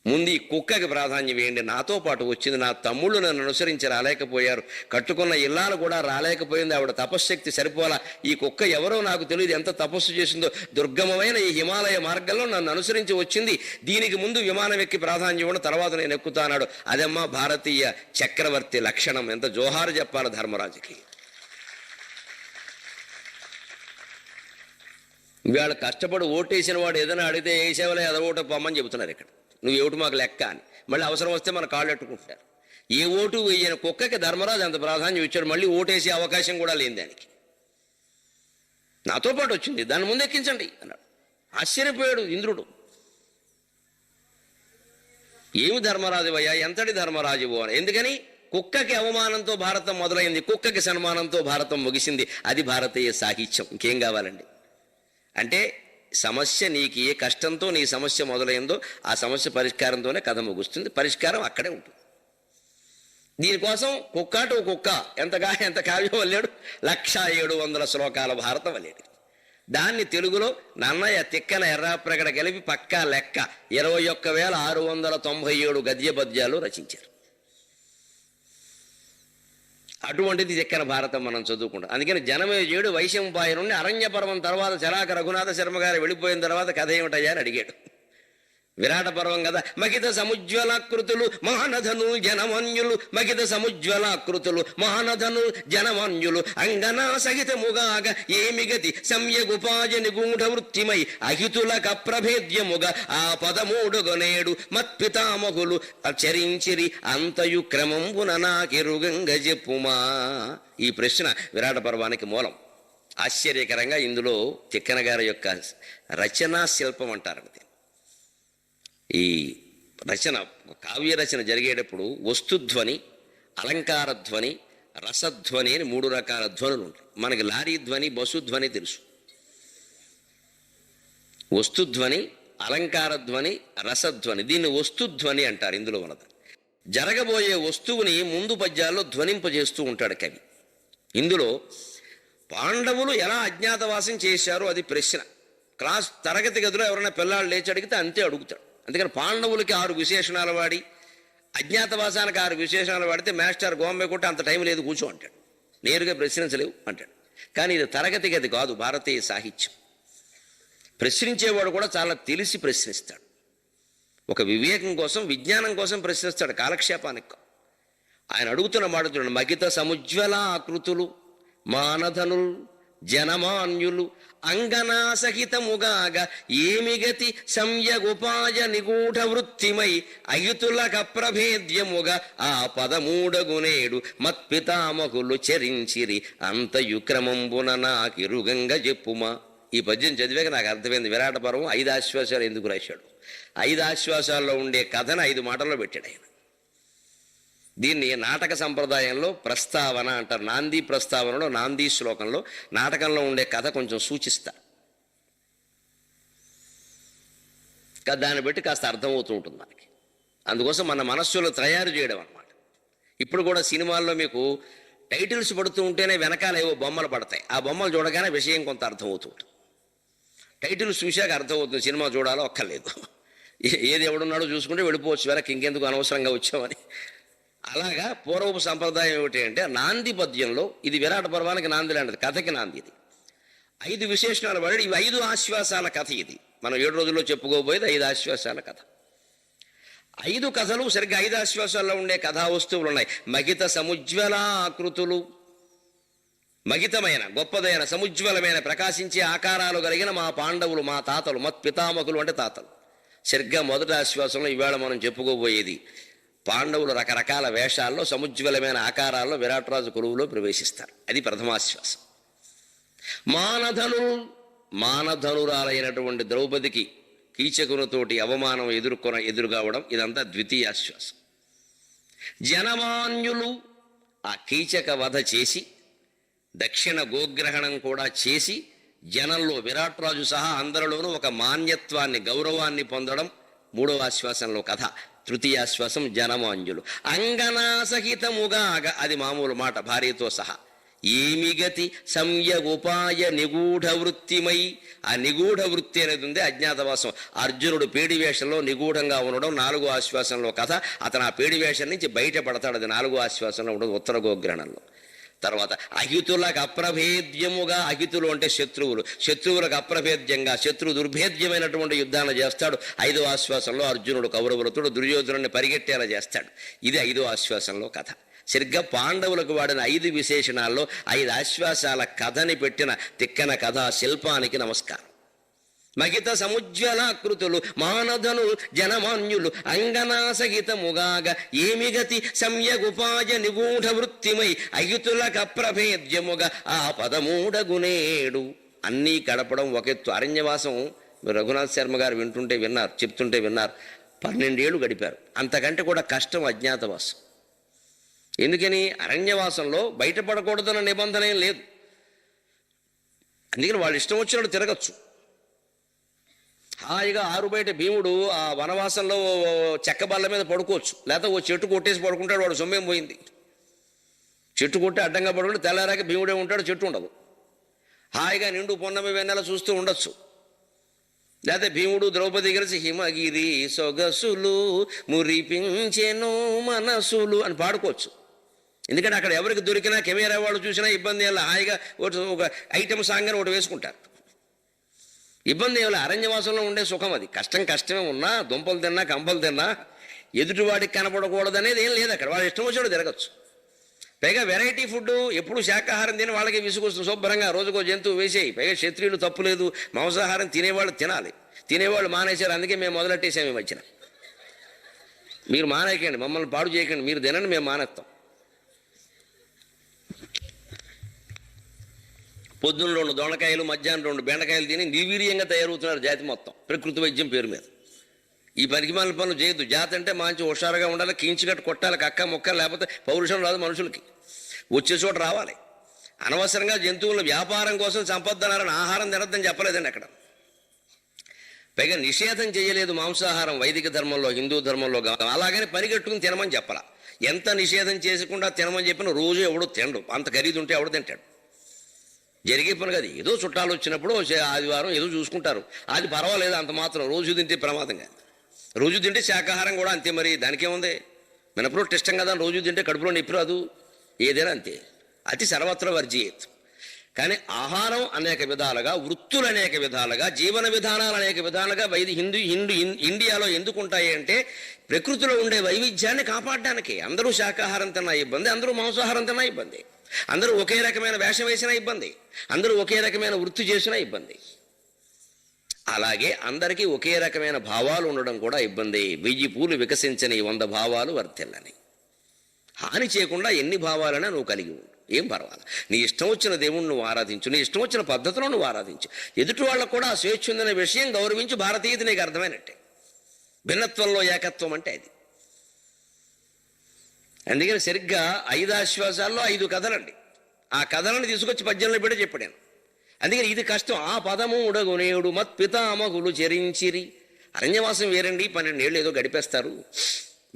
ముందు ఈ కుక్కకి ప్రాధాన్యం వేయండి. నాతో పాటు వచ్చింది, నా తమ్ముళ్ళు నన్ను అనుసరించి రాలేకపోయారు, కట్టుకున్న ఇల్లాలు కూడా రాలేకపోయింది, ఆవిడ తపశ్శక్తి సరిపోలా. ఈ కుక్క ఎవరో నాకు తెలియదు, ఎంత తపస్సు చేసిందో. దుర్గమమైన ఈ హిమాలయ మార్గంలో నన్ను అనుసరించి వచ్చింది, దీనికి ముందు విమానం ఎక్కి ప్రాధాన్యం ఇవ్వడం, తర్వాత నేను ఎక్కుతానాడు. అదమ్మా భారతీయ చక్రవర్తి లక్షణం. ఎంత జోహారు చెప్పాలి ధర్మరాజుకి. ఇవాళ కష్టపడి ఓటేసిన వాడు ఏదైనా అడిగితే వేసేవలే అదోట పొమ్మని చెబుతున్నారు ఇక్కడ. నువ్వు ఏమిటి మాకు లెక్క అని. మళ్ళీ అవసరం వస్తే మన కాళ్ళు ఎట్టుకుంటారు. ఏ ఓటు వేయని కుక్కకి ధర్మరాజు అంత ప్రాధాన్యం ఇచ్చాడు, మళ్ళీ ఓటేసే అవకాశం కూడా లేని దానికి. నాతో పాటు వచ్చింది, దాన్ని ముందు ఎక్కించండి అన్నాడు. ఆశ్చర్యపోయాడు ఇంద్రుడు. ఏమి ధర్మరాజు అయ్యా, ఎంతటి ధర్మరాజువు అని. ఎందుకని? కుక్కకి అవమానంతో భారతం మొదలైంది, కుక్కకి సన్మానంతో భారతం ముగిసింది. అది భారతీయ సాహిత్యం. ఇంకేం కావాలండి? అంటే సమస్య, నీకు ఏ కష్టంతో నీ సమస్య మొదలైందో ఆ సమస్య పరిష్కారంతోనే కథ ముగుస్తుంది. పరిష్కారం అక్కడే ఉంటుంది. దీనికోసం కుక్కాటు కుక్క ఎంత కావ్యం వల్లాడు. 1,700 శ్లోకాల భారతం వల్లాడు. దాన్ని తెలుగులో నన్నయ్య తిక్కన ఎర్రాప్రగడ కలిపి పక్కా లెక్క 21,697 గద్య పద్యాలు రచించారు. అటువంటిది చెక్కన భారతం మనం చదువుకుంటాం. అందుకని జనమేజయుడు వైశంపాయ నుండి అరణ్య పర్వం తర్వాత చరాక రఘునాథ శర్మ గారు వెళ్ళిపోయిన తర్వాత కథ ఏమిటయ్యా అని అడిగాడు. విరాట పర్వం కదా. మకిత సముజ్వలాకృతులు మహానధను జనమన్యులు, మకిత సముజ్వలాకృతులు మహానధను జనమన్యులు, అంగనా సహితముగాగ ఏమి గతి సంయగుపాజ నిగూఢ వృత్తిమై అహితుల కప్రభేద్యముగ ఆ పదమూడుగనేడు మత్పితామహులు చరించిరి అంతయు క్రమంబున నాకెరుగంగ చెప్పుమా. ఈ ప్రశ్న విరాట పర్వానికి మూలం. ఆశ్చర్యకరంగా ఇందులో తిక్కన గారి యొక్క రచనా శిల్పం అంటారు. ఈ రచన, కావ్య రచన జరిగేటప్పుడు వస్తుధ్వని, అలంకార ధ్వని, రసధ్వని అని 3 రకాల ధ్వనులు ఉంటాయి. మనకి లారీ ధ్వని, బస్సు ధ్వని తెలుసు. వస్తుధ్వని, అలంకార ధ్వని, రసధ్వని, దీన్ని వస్తుధ్వని అంటారు. ఇందులో ఉన్నది జరగబోయే వస్తువుని ముందు పద్యాల్లో ధ్వనింపజేస్తూ ఉంటాడు కవి. ఇందులో పాండవులు ఎలా అజ్ఞాతవాసం చేశారో అది ప్రశ్న. తరగతి గదిలో ఎవరైనా పిల్లాళ్ళు లేచి అడిగితే అంతే అడుగుతాడు. అందుకని పాండవులకి 6 విశేషణాలు వాడి, అజ్ఞాతవాసానికి 6 విశేషణాలు వాడితే మాస్టర్ గోంబే కొట్టి అంత టైం లేదు కూర్చో అంటాడు, నేరుగా ప్రశ్నించలేవు అంటాడు. కానీ ఇది తరగతి గది కాదు, భారతీయ సాహిత్యం. ప్రశ్నించేవాడు కూడా చాలా తెలిసి ప్రశ్నిస్తాడు. ఒక వివేకం కోసం, విజ్ఞానం కోసం ప్రశ్నిస్తాడు, కాలక్షేపానికి. ఆయన అడుగుతున్న మాట చూడండి. మకిత సముజ్వల ఆకృతులు మానధనులు జనమాన్యులు అంగనాసహితముగాగ ఏమిగతి సంయగుపాయ నిగూఢ వృత్తిమై అయుతులకప్రభేద్యముగా ఆ పదమూడగునేడు మత్పితామకులు చరించిరి అంతయుక్రమంబున నాకిరుగంగ చెప్పుమా. ఈ పద్యం చదివాక నాకు అర్థమైంది విరాట పర్వం 5 ఆశ్వాసాలు ఎందుకు రాశాడు. 5 ఆశ్వాసాల్లో ఉండే కథను 5 మాటల్లో పెట్టాడు ఆయన. దీన్ని నాటక సంప్రదాయంలో ప్రస్తావన అంటారు. నాంది ప్రస్తావనలో, నాంది శ్లోకంలో నాటకంలో ఉండే కథ కొంచెం సూచిస్తా, దాన్ని బట్టి కాస్త అర్థమవుతూ ఉంటుంది మనకి. అందుకోసం మన మనస్సులో తయారు చేయడం అన్నమాట. ఇప్పుడు కూడా సినిమాల్లో మీకు టైటిల్స్ పడుతూ ఉంటేనే వెనకాల ఏవో బొమ్మలు పడతాయి. ఆ బొమ్మలు చూడగానే విషయం కొంత అర్థమవుతూ ఉంటుంది. టైటిల్స్ చూశాక అర్థమవుతుంది సినిమా చూడాలో ఒక్కర్లేదు. ఏది ఎవడున్నాడో చూసుకుంటే వెళ్ళిపోవచ్చు, వెనక్కి ఇంకెందుకు అనవసరంగా వచ్చామని. అలాగా పూర్వపు సంప్రదాయం ఏమిటి అంటే నాంది పద్యంలో, ఇది విరాట పర్వానికి నాంది లాంటిది, కథకి నాంది ఇది. 5 విశేషణాలు పడి ఇవి 5 ఆశ్వాసాల కథ. ఇది మనం 7 రోజుల్లో చెప్పుకోబోయేది 5 ఆశ్వాసాల కథ. 5 కథలు సరిగ్గా 5 ఆశ్వాసాల్లో ఉండే కథా వస్తువులు ఉన్నాయి. మగిత సముజ్వలాకృతులు, మగితమైన గొప్పదైన సముజ్వలమైన ప్రకాశించే ఆకారాలు కలిగిన మా పాండవులు, మా తాతలు, మత్పితామకులు అంటే తాతలు. సరిగ్గా మొదటి ఆశ్వాసంలో ఇవాళ మనం చెప్పుకోబోయేది పాండవులు రకరకాల వేషాల్లో సముజ్వలమైన ఆకారాల్లో విరాటరాజు కొలువులో ప్రవేశిస్తారు. అది ప్రథమాశ్వాసం. మానధనురాలైనటువంటి ద్రౌపదికి కీచకునితోటి అవమానం ఎదురుగావడం, ఇదంతా ద్వితీయాశ్వాసం. జనమాన్యులు ఆ కీచక వధ చేసి దక్షిణ గోగ్రహణం కూడా చేసి జనంలో విరాట్రాజు సహా అందరిలోనూ ఒక మాన్యత్వాన్ని, గౌరవాన్ని పొందడం 3వ ఆశ్వాసంలో కథ. తృతీయాశ్వాసం జనమాన్యులు. అంగనాసహితముగాగ, అది మామూలు మాట, భార్యతో సహా. ఏమిగతి సంయగుపాయ నిగూఢ వృత్తిమై, ఆ నిగూఢ వృత్తి అనేది ఉంది, అజ్ఞాతవాసం. అర్జునుడు పేడి వేషంలో నిగూఢంగా ఉండడం 4వ ఆశ్వాసంలో కథ. అతను ఆ పేడి వేషం నుంచి బయటపడతాడు, అది 4వ ఆశ్వాసంలో ఉండదు, ఉత్తర గోగ్రహణంలో. తర్వాత అహితులకు అప్రభేద్యముగా, అహితులు అంటే శత్రువులు, శత్రువులకు అప్రభేద్యంగా శత్రు దుర్భేద్యమైనటువంటి యుద్ధాన్ని చేస్తాడు. 5వ ఆశ్వాసంలో అర్జునుడు కౌరవులతో దుర్యోధనుడిని పరిగెట్టేలా చేస్తాడు. ఇది 5వ ఆశ్వాసంలో కథ. సరిగ్గా పాండవులకు వాడిన 5 విశేషణాల్లో 5 ఆశ్వాసాల కథని పెట్టిన తిక్కన కథా శిల్పానికి నమస్కారం. మగిత సముజ్వలాకృతులు మానధను జనమాన్యులు అంగనాసహితముగాగ ఏమిగతి సంయగుపాయ నిగూఢ వృత్తిమై అయుతులకప్రభేద్యముగా ఆ పదమూడగునేడు. అన్నీ కడపడం ఒకెత్తు. అరణ్యవాసం రఘునాథ్ శర్మ గారు చెప్తుంటే విన్నారు. 12 ఏళ్ళు గడిపారు. అంతకంటే కూడా కష్టం అజ్ఞాతవాసం. ఎందుకని? అరణ్యవాసంలో బయటపడకూడదన్న నిబంధన ఏం లేదు. అందుకని వాళ్ళు ఇష్టం వచ్చినట్టు తిరగచ్చు. హాయిగా ఆరుబయట భీముడు ఆ వనవాసంలో చెక్క బల్ల మీద పడుకోవచ్చు, లేకపోతే ఓ చెట్టు కొట్టేసి పడుకుంటాడు, వాడు సొమ్మేం పోయింది. చెట్టు కొట్టి అడ్డంగా పడుకుంటే తెల్లారాక భీముడే ఉంటాడు, చెట్టు ఉండదు. హాయిగా నిండు పొన్నమి వెన్నెల చూస్తూ ఉండొచ్చు. లేకపోతే భీముడు ద్రౌపది కలిసి హిమగిరి సొగసులు మురిపించెను మనసులు అని పాడుకోవచ్చు. ఎందుకంటే అక్కడ ఎవరికి దొరికినా కెమెరా వాళ్ళు చూసినా ఇబ్బంది వల్ల హాయిగా ఒక ఐటమ్ సాంగ్ అని ఒకటి వేసుకుంటారు. ఇబ్బంది ఏమి. అరణ్యవాసంలో ఉండే సుఖం అది. కష్టమే ఉన్నా, దుంపలు తిన్నా, కంపలు తిన్నా ఎదుటివాడికి కనపడకూడదు అనేది ఏం లేదు అక్కడ. వాళ్ళు ఇష్టం వచ్చాడు తిరగచ్చు. పైగా వెరైటీ ఫుడ్, ఎప్పుడు శాకాహారం తిని వాళ్ళకి విసుగొస్తుంది. శుభ్రంగా రోజుకో జంతువు వేసేయి. పైగా క్షత్రియులు తప్పు లేదు, మాంసాహారం తినేవాళ్ళు తినాలి. తినేవాళ్ళు మానేశారు, అందుకే మేము మొదలెట్టేసాము ఈ మధ్యన. మీరు మానేయకండి, మమ్మల్ని పాడు చేయకండి, మీరు తినండి, మేము మానేస్తాం. పొద్దున్న 2 దొండకాయలు, మధ్యాహ్నం 2 బెండకాయలు తిని నిర్వీర్యంగా తయారవుతున్నారు జాతి మొత్తం, ప్రకృతి వైద్యం పేరు మీద. ఈ పరిమాణ పనులు చేయొద్దు. జాతి అంటే మంచి హుషారుగా ఉండాలి, కీంచికట్టు కొట్టాలి, కక్క మొక్క, లేకపోతే పౌరుషం రాదు మనుషులకి. వచ్చే చోట రావాలి. అనవసరంగా జంతువులను వ్యాపారం కోసం చంపొద్దన్నారని ఆహారం తినద్దని చెప్పలేదండి అక్కడ. పైగా నిషేధం చేయలేదు మాంసాహారం వైదిక ధర్మంలో, హిందూ ధర్మంలో. అలాగని పరిగెట్టుకుని తినమని చెప్పాల. ఎంత నిషేధం చేసుకుండా తినమని చెప్పిన రోజు ఎవడో తినడు. అంత ఖరీదు ఉంటే ఎవడు తింటాడు? జరిగే పని కాదు. ఏదో చుట్టాలు వచ్చినప్పుడు ఆదివారం ఏదో చూసుకుంటారు, అది పర్వాలేదు, అంత మాత్రం. రోజు తింటే ప్రమాదంగా. రోజు తింటే శాకాహారం కూడా అంతే. మరి దానికేముంది? మినపరోటి ఇష్టం కదా, రోజు తింటే కడుపులో నొప్పి రాదు. ఏదైనా అంతే. అతి సర్వత్ర వర్జియేత్. కానీ ఆహారం అనేక విధాలుగా, వృత్తులు అనేక విధాలుగా, జీవన విధానాలు అనేక విధాలుగా ఇండియాలో ఎందుకు ఉంటాయి అంటే ప్రకృతిలో ఉండే వైవిధ్యాన్ని కాపాడడానికి. అందరూ శాకాహారం తిన్నా ఇబ్బంది, అందరూ మాంసాహారం తిన్నా ఇబ్బంది. అందరూ ఒకే రకమైన వేషం వేసినా ఇబ్బంది, అందరూ ఒకే రకమైన వృత్తి చేసినా ఇబ్బంది. అలాగే అందరికీ ఒకే రకమైన భావాలు ఉండడం కూడా ఇబ్బంది. 1000 పూలు వికసించని 100 భావాలు వర్తిల్లని. హాని చేయకుండా ఎన్ని భావాలైనా నువ్వు కలిగి ఉండు, ఏం పర్వాలేదు. నీ ఇష్టం వచ్చిన దేవుణ్ణి నువ్వు ఆరాధించు, నీ ఇష్టం వచ్చిన పద్ధతిలో నువ్వు ఆరాధించు. ఎదుటి వాళ్ళకు కూడా ఆ స్వేచ్ఛ ఉందనే విషయం గౌరవించు. భారతీయత నీకు అర్థమైనట్టే. భిన్నత్వంలో ఏకత్వం అంటే అది. అందుకని సరిగ్గా 5 ఆశ్వాసాల్లో 5 కథలండి. ఆ కథలను తీసుకొచ్చి పద్యంలో పెట్టి చెప్పాను. అందుకని ఇది కష్టం. ఆ పదము ఉడగునేడు మత్ పితామహులు చెరించిరి. అరణ్యవాసం వేరండి, 12 ఏళ్ళు ఏదో గడిపేస్తారు,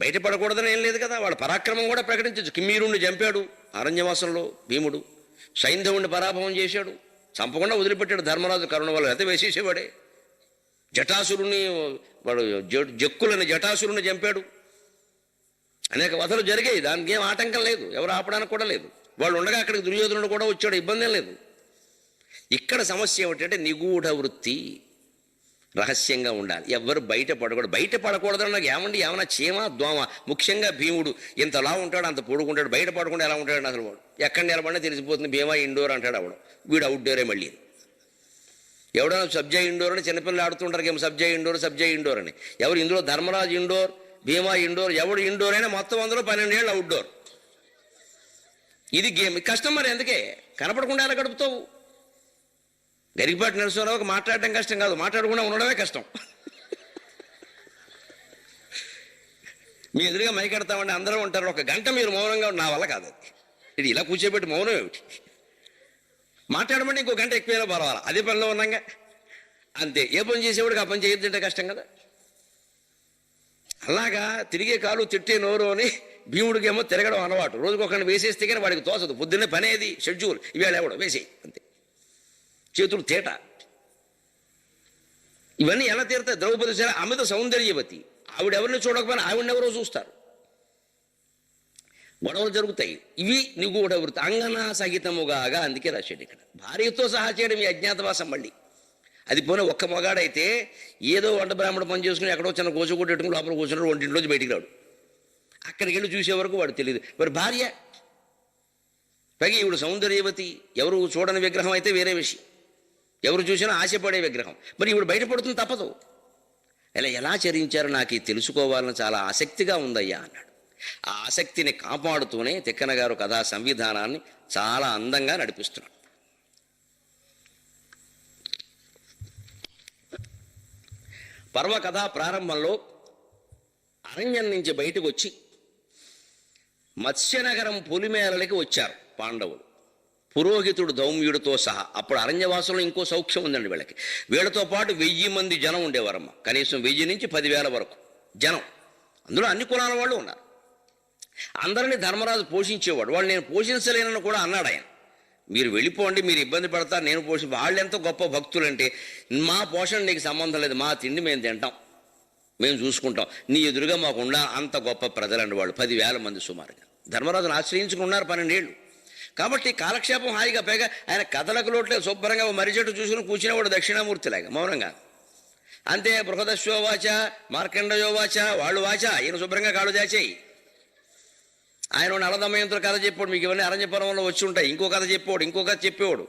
బయటపడకూడదని ఏం లేదు కదా. వాళ్ళ పరాక్రమం కూడా ప్రకటించచ్చు. కిమ్మీరుణ్ణి చంపాడు అరణ్యవాసంలో భీముడు, సైంధవుణ్ణి పరాభవం చేశాడు, చంపకుండా వదిలిపెట్టాడు ధర్మరాజు కరుణ వల్ల, అయితే వేసేసేవాడే. జటాసురుణ్ణి వాడు జక్కులని జటాసురుణ్ణి చంపాడు. అనేక వధలు జరిగాయి, దానికి ఏం ఆటంకం లేదు, ఎవరు ఆపడానికి కూడా లేదు. వాళ్ళు ఉండగా అక్కడికి దుర్యోధనుడు కూడా వచ్చాడు, ఇబ్బంది లేదు. ఇక్కడ సమస్య ఏమిటంటే నిగూఢ వృత్తి, రహస్యంగా ఉండాలి. ఎవరు బయటపడకూడదు. బయటపడకూడదని నాకు ఏమన్నా చీమ దోమ. ముఖ్యంగా భీముడు ఇంతలా ఉంటాడు, అంత పొడుకుంటాడు, బయటపడకుండా ఎలా ఉంటాడు అసలు. వాడు ఎక్కడ నిలబడినా తెలిసిపోతుంది. భీమా ఇండోర్ అంటాడు ఆవిడ, వీడు అవుట్డోరే. మళ్ళీ ఎవడైనా సబ్జా ఇండోర్ అని చిన్నపిల్లలు ఆడుతుంటారు గేమ్, సబ్జా ఇండోర్ అని. ఎవరు ఇందులో ధర్మరాజు ఇండోర్, భీమా ఇండోర్, ఎవడు ఇండోర్ అయినా మొత్తం అందులో 12 ఏళ్ళు అవుట్డోర్. ఇది గేమ్. కష్టం మరి, అందుకే కనపడకుండా ఎలా గడుపుతావు? గరికపాటి నరసింహారావుకి మాట్లాడటం కష్టం కాదు, మాట్లాడకుండా ఉండడమే కష్టం. మీ ఎదురుగా మైకెడతామంటే అందరూ ఉంటారు, 1 గంట మీరు మౌనంగా నా వల్ల కాదు. ఇది ఇలా కూర్చోబెట్టి మౌనం ఏమిటి? మాట్లాడమంటే ఇంకో గంట ఎక్కువైనా పర్వాలా, అదే పనిలో ఉన్నాగా అంతే. ఏ పని చేసేవాడికి ఆ పని చేయొద్దంటే కష్టం కదా. అలాగా తిరిగే కాలు తిట్టే నోరు అని భీముడికేమో తిరగడం అలవాటు. రోజుకొకరిని వేసేస్తే కానీ వాడికి తోచదు. పొద్దున్నే పనేది షెడ్యూల్, ఇవాళ ఎవడో వేసేయి అంతే, చేతులు తేట. ఇవన్నీ ఎలా తీరుతాయి? ద్రౌపది సరే అమిత సౌందర్యవతి, ఆవిడెవరిని చూడకపోయినా ఆవిడెవరో చూస్తారు, గొడవలు జరుగుతాయి. ఇవి నిగూఢ వృత్తి, అంగనా సహితముగాగా. అందుకే రాశాడు ఇక్కడ. భార్యతో సహా చేయడం ఈ అజ్ఞాతవాసం. మళ్ళీ అది పోనీ ఒక్క మొగాడైతే ఏదో వంట బ్రాహ్మణ పని చేసుకుని ఎక్కడో చిన్న కోసుకొట్టేట్టుకుని లోపల కూర్చున్నాడు, వంటింట్లోంచి బయటికి రాడు. అక్కడికి వెళ్ళి చూసే వరకు వాడు తెలియదు. మరి భార్య పైగా ఈవిడ సౌందర్యవతి, ఎవరు చూడని విగ్రహం అయితే వేరే విషయం, ఎవరు చూసినా ఆశపడే విగ్రహం. మరి ఈవిడ బయటపడుతుంది, తప్పదు. ఇలా ఎలా చరించారో నాకు తెలుసుకోవాలని చాలా ఆసక్తిగా ఉందయ్యా అన్నాడు. ఆ ఆసక్తిని కాపాడుతూనే తిక్కన గారు కథా సంవిధానాన్ని చాలా అందంగా నడిపిస్తున్నాడు. పర్వ కథా ప్రారంభంలో అరణ్యం నుంచి బయటకు వచ్చి మత్స్యనగరం పొలిమేరలకి వచ్చారు పాండవులు, పురోహితుడు ధౌమ్యుడితో సహా. అప్పుడు అరణ్యవాసంలో ఇంకో సౌఖ్యం ఉందండి వీళ్ళకి. వీళ్ళతో పాటు 1000 మంది జనం ఉండేవారమ్మ, కనీసం 1000 నుంచి 10,000 వరకు జనం. అందులో అన్ని కులాల వాళ్ళు ఉన్నారు. అందరినీ ధర్మరాజు పోషించేవాడు. వాళ్ళు నేను పోషించలేనని కూడా అన్నాడు ఆయన. మీరు వెళ్ళిపోండి, మీరు ఇబ్బంది పడతారు, నేను వాళ్ళు ఎంతో గొప్ప భక్తులంటే, మా పోషణ నీకు సంబంధం లేదు, మా తిండి మేము తింటాం, మేము చూసుకుంటాం, నీ ఎదురుగా మాకుండా అంత గొప్ప ప్రజలండి వాళ్ళు. 10,000 మంది సుమారుగా ధర్మరాజును ఆశ్రయించుకున్నారు 12 ఏళ్ళు. కాబట్టి కాలక్షేపం హాయిగా. పైగా ఆయన కథలకు లోట్లే శుభ్రంగా మర్రి చెట్టు చూసుకుని కూర్చునేవాడు దక్షిణామూర్తిలాగా మౌనంగా. అంతే. బృహదశ్వోవాచ మార్కండయోవాచ, వాళ్ళు వాచ, ఈయన శుభ్రంగా కాళ్ళు దాచేయి. ఆయన నలదమయంతుల కథ చెప్పాడు, మీకు ఇవన్నీ అరణ్యపర్వంలో వచ్చి ఉంటాయి. ఇంకో కథ చెప్పేవాడు, ఇంకో కథ చెప్పేవాడు.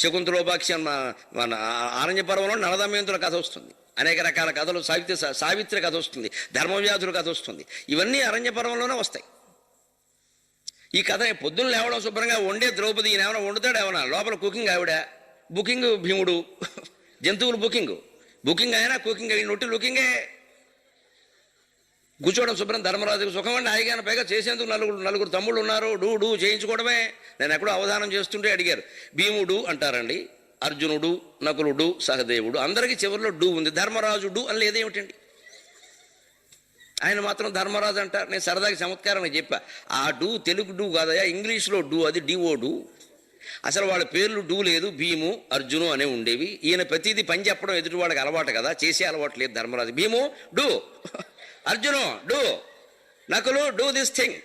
శకుంతలోపాక్షి మన అరణ్యపర్వంలో నలదమయంతుల కథ వస్తుంది, అనేక రకాల కథలు, సావిత్రి కథ వస్తుంది, ధర్మవ్యాధుల కథ వస్తుంది. ఇవన్నీ అరణ్యపర్వంలోనే వస్తాయి. ఈ కథ పొద్దున్న లేవడం, శుభ్రంగా వండే ద్రౌపది, ఈయన ఏమైనా వండుతాడు, ఏమన్నా లోపల కుకింగ్ ఆవిడ, బుకింగ్ భీముడు, జంతువులు బుకింగ్ అయినా కుకింగ్ అయ్యి నొట్టి లుకింగే. కూర్చోవడం శుభ్రం, ధర్మరాజుకు సుఖం అండి హాయిగా. పైగా చేసేందుకు నలుగురు తమ్ముళ్ళు ఉన్నారు, డూ చేయించుకోవడమే. నేను ఎక్కడో అవధానం చేస్తుంటే అడిగారు, భీముడు అంటారండి, అర్జునుడు, నకులుడు, సహదేవుడు, అందరికీ చివరిలో డూ ఉంది, ధర్మరాజు డూ అని లేదేమిటండి? ఆయన మాత్రం ధర్మరాజు అంటారు. నేను సరదాకి చమత్కారం చెప్పా, ఆ డూ తెలుగు డూ కాదయా, ఇంగ్లీష్లో డూ, అది డిఓ డూ. అసలు వాళ్ళ పేర్లు డూ లేదు, భీము అర్జును అనే ఉండేవి. ఈయన ప్రతిదీ పని చెప్పడం ఎదుటి వాళ్ళకి అలవాటు కదా, చేసే అలవాటు లేదు Dharmaraju. Bhimu do, Arjunu do, Nakulu do this thing,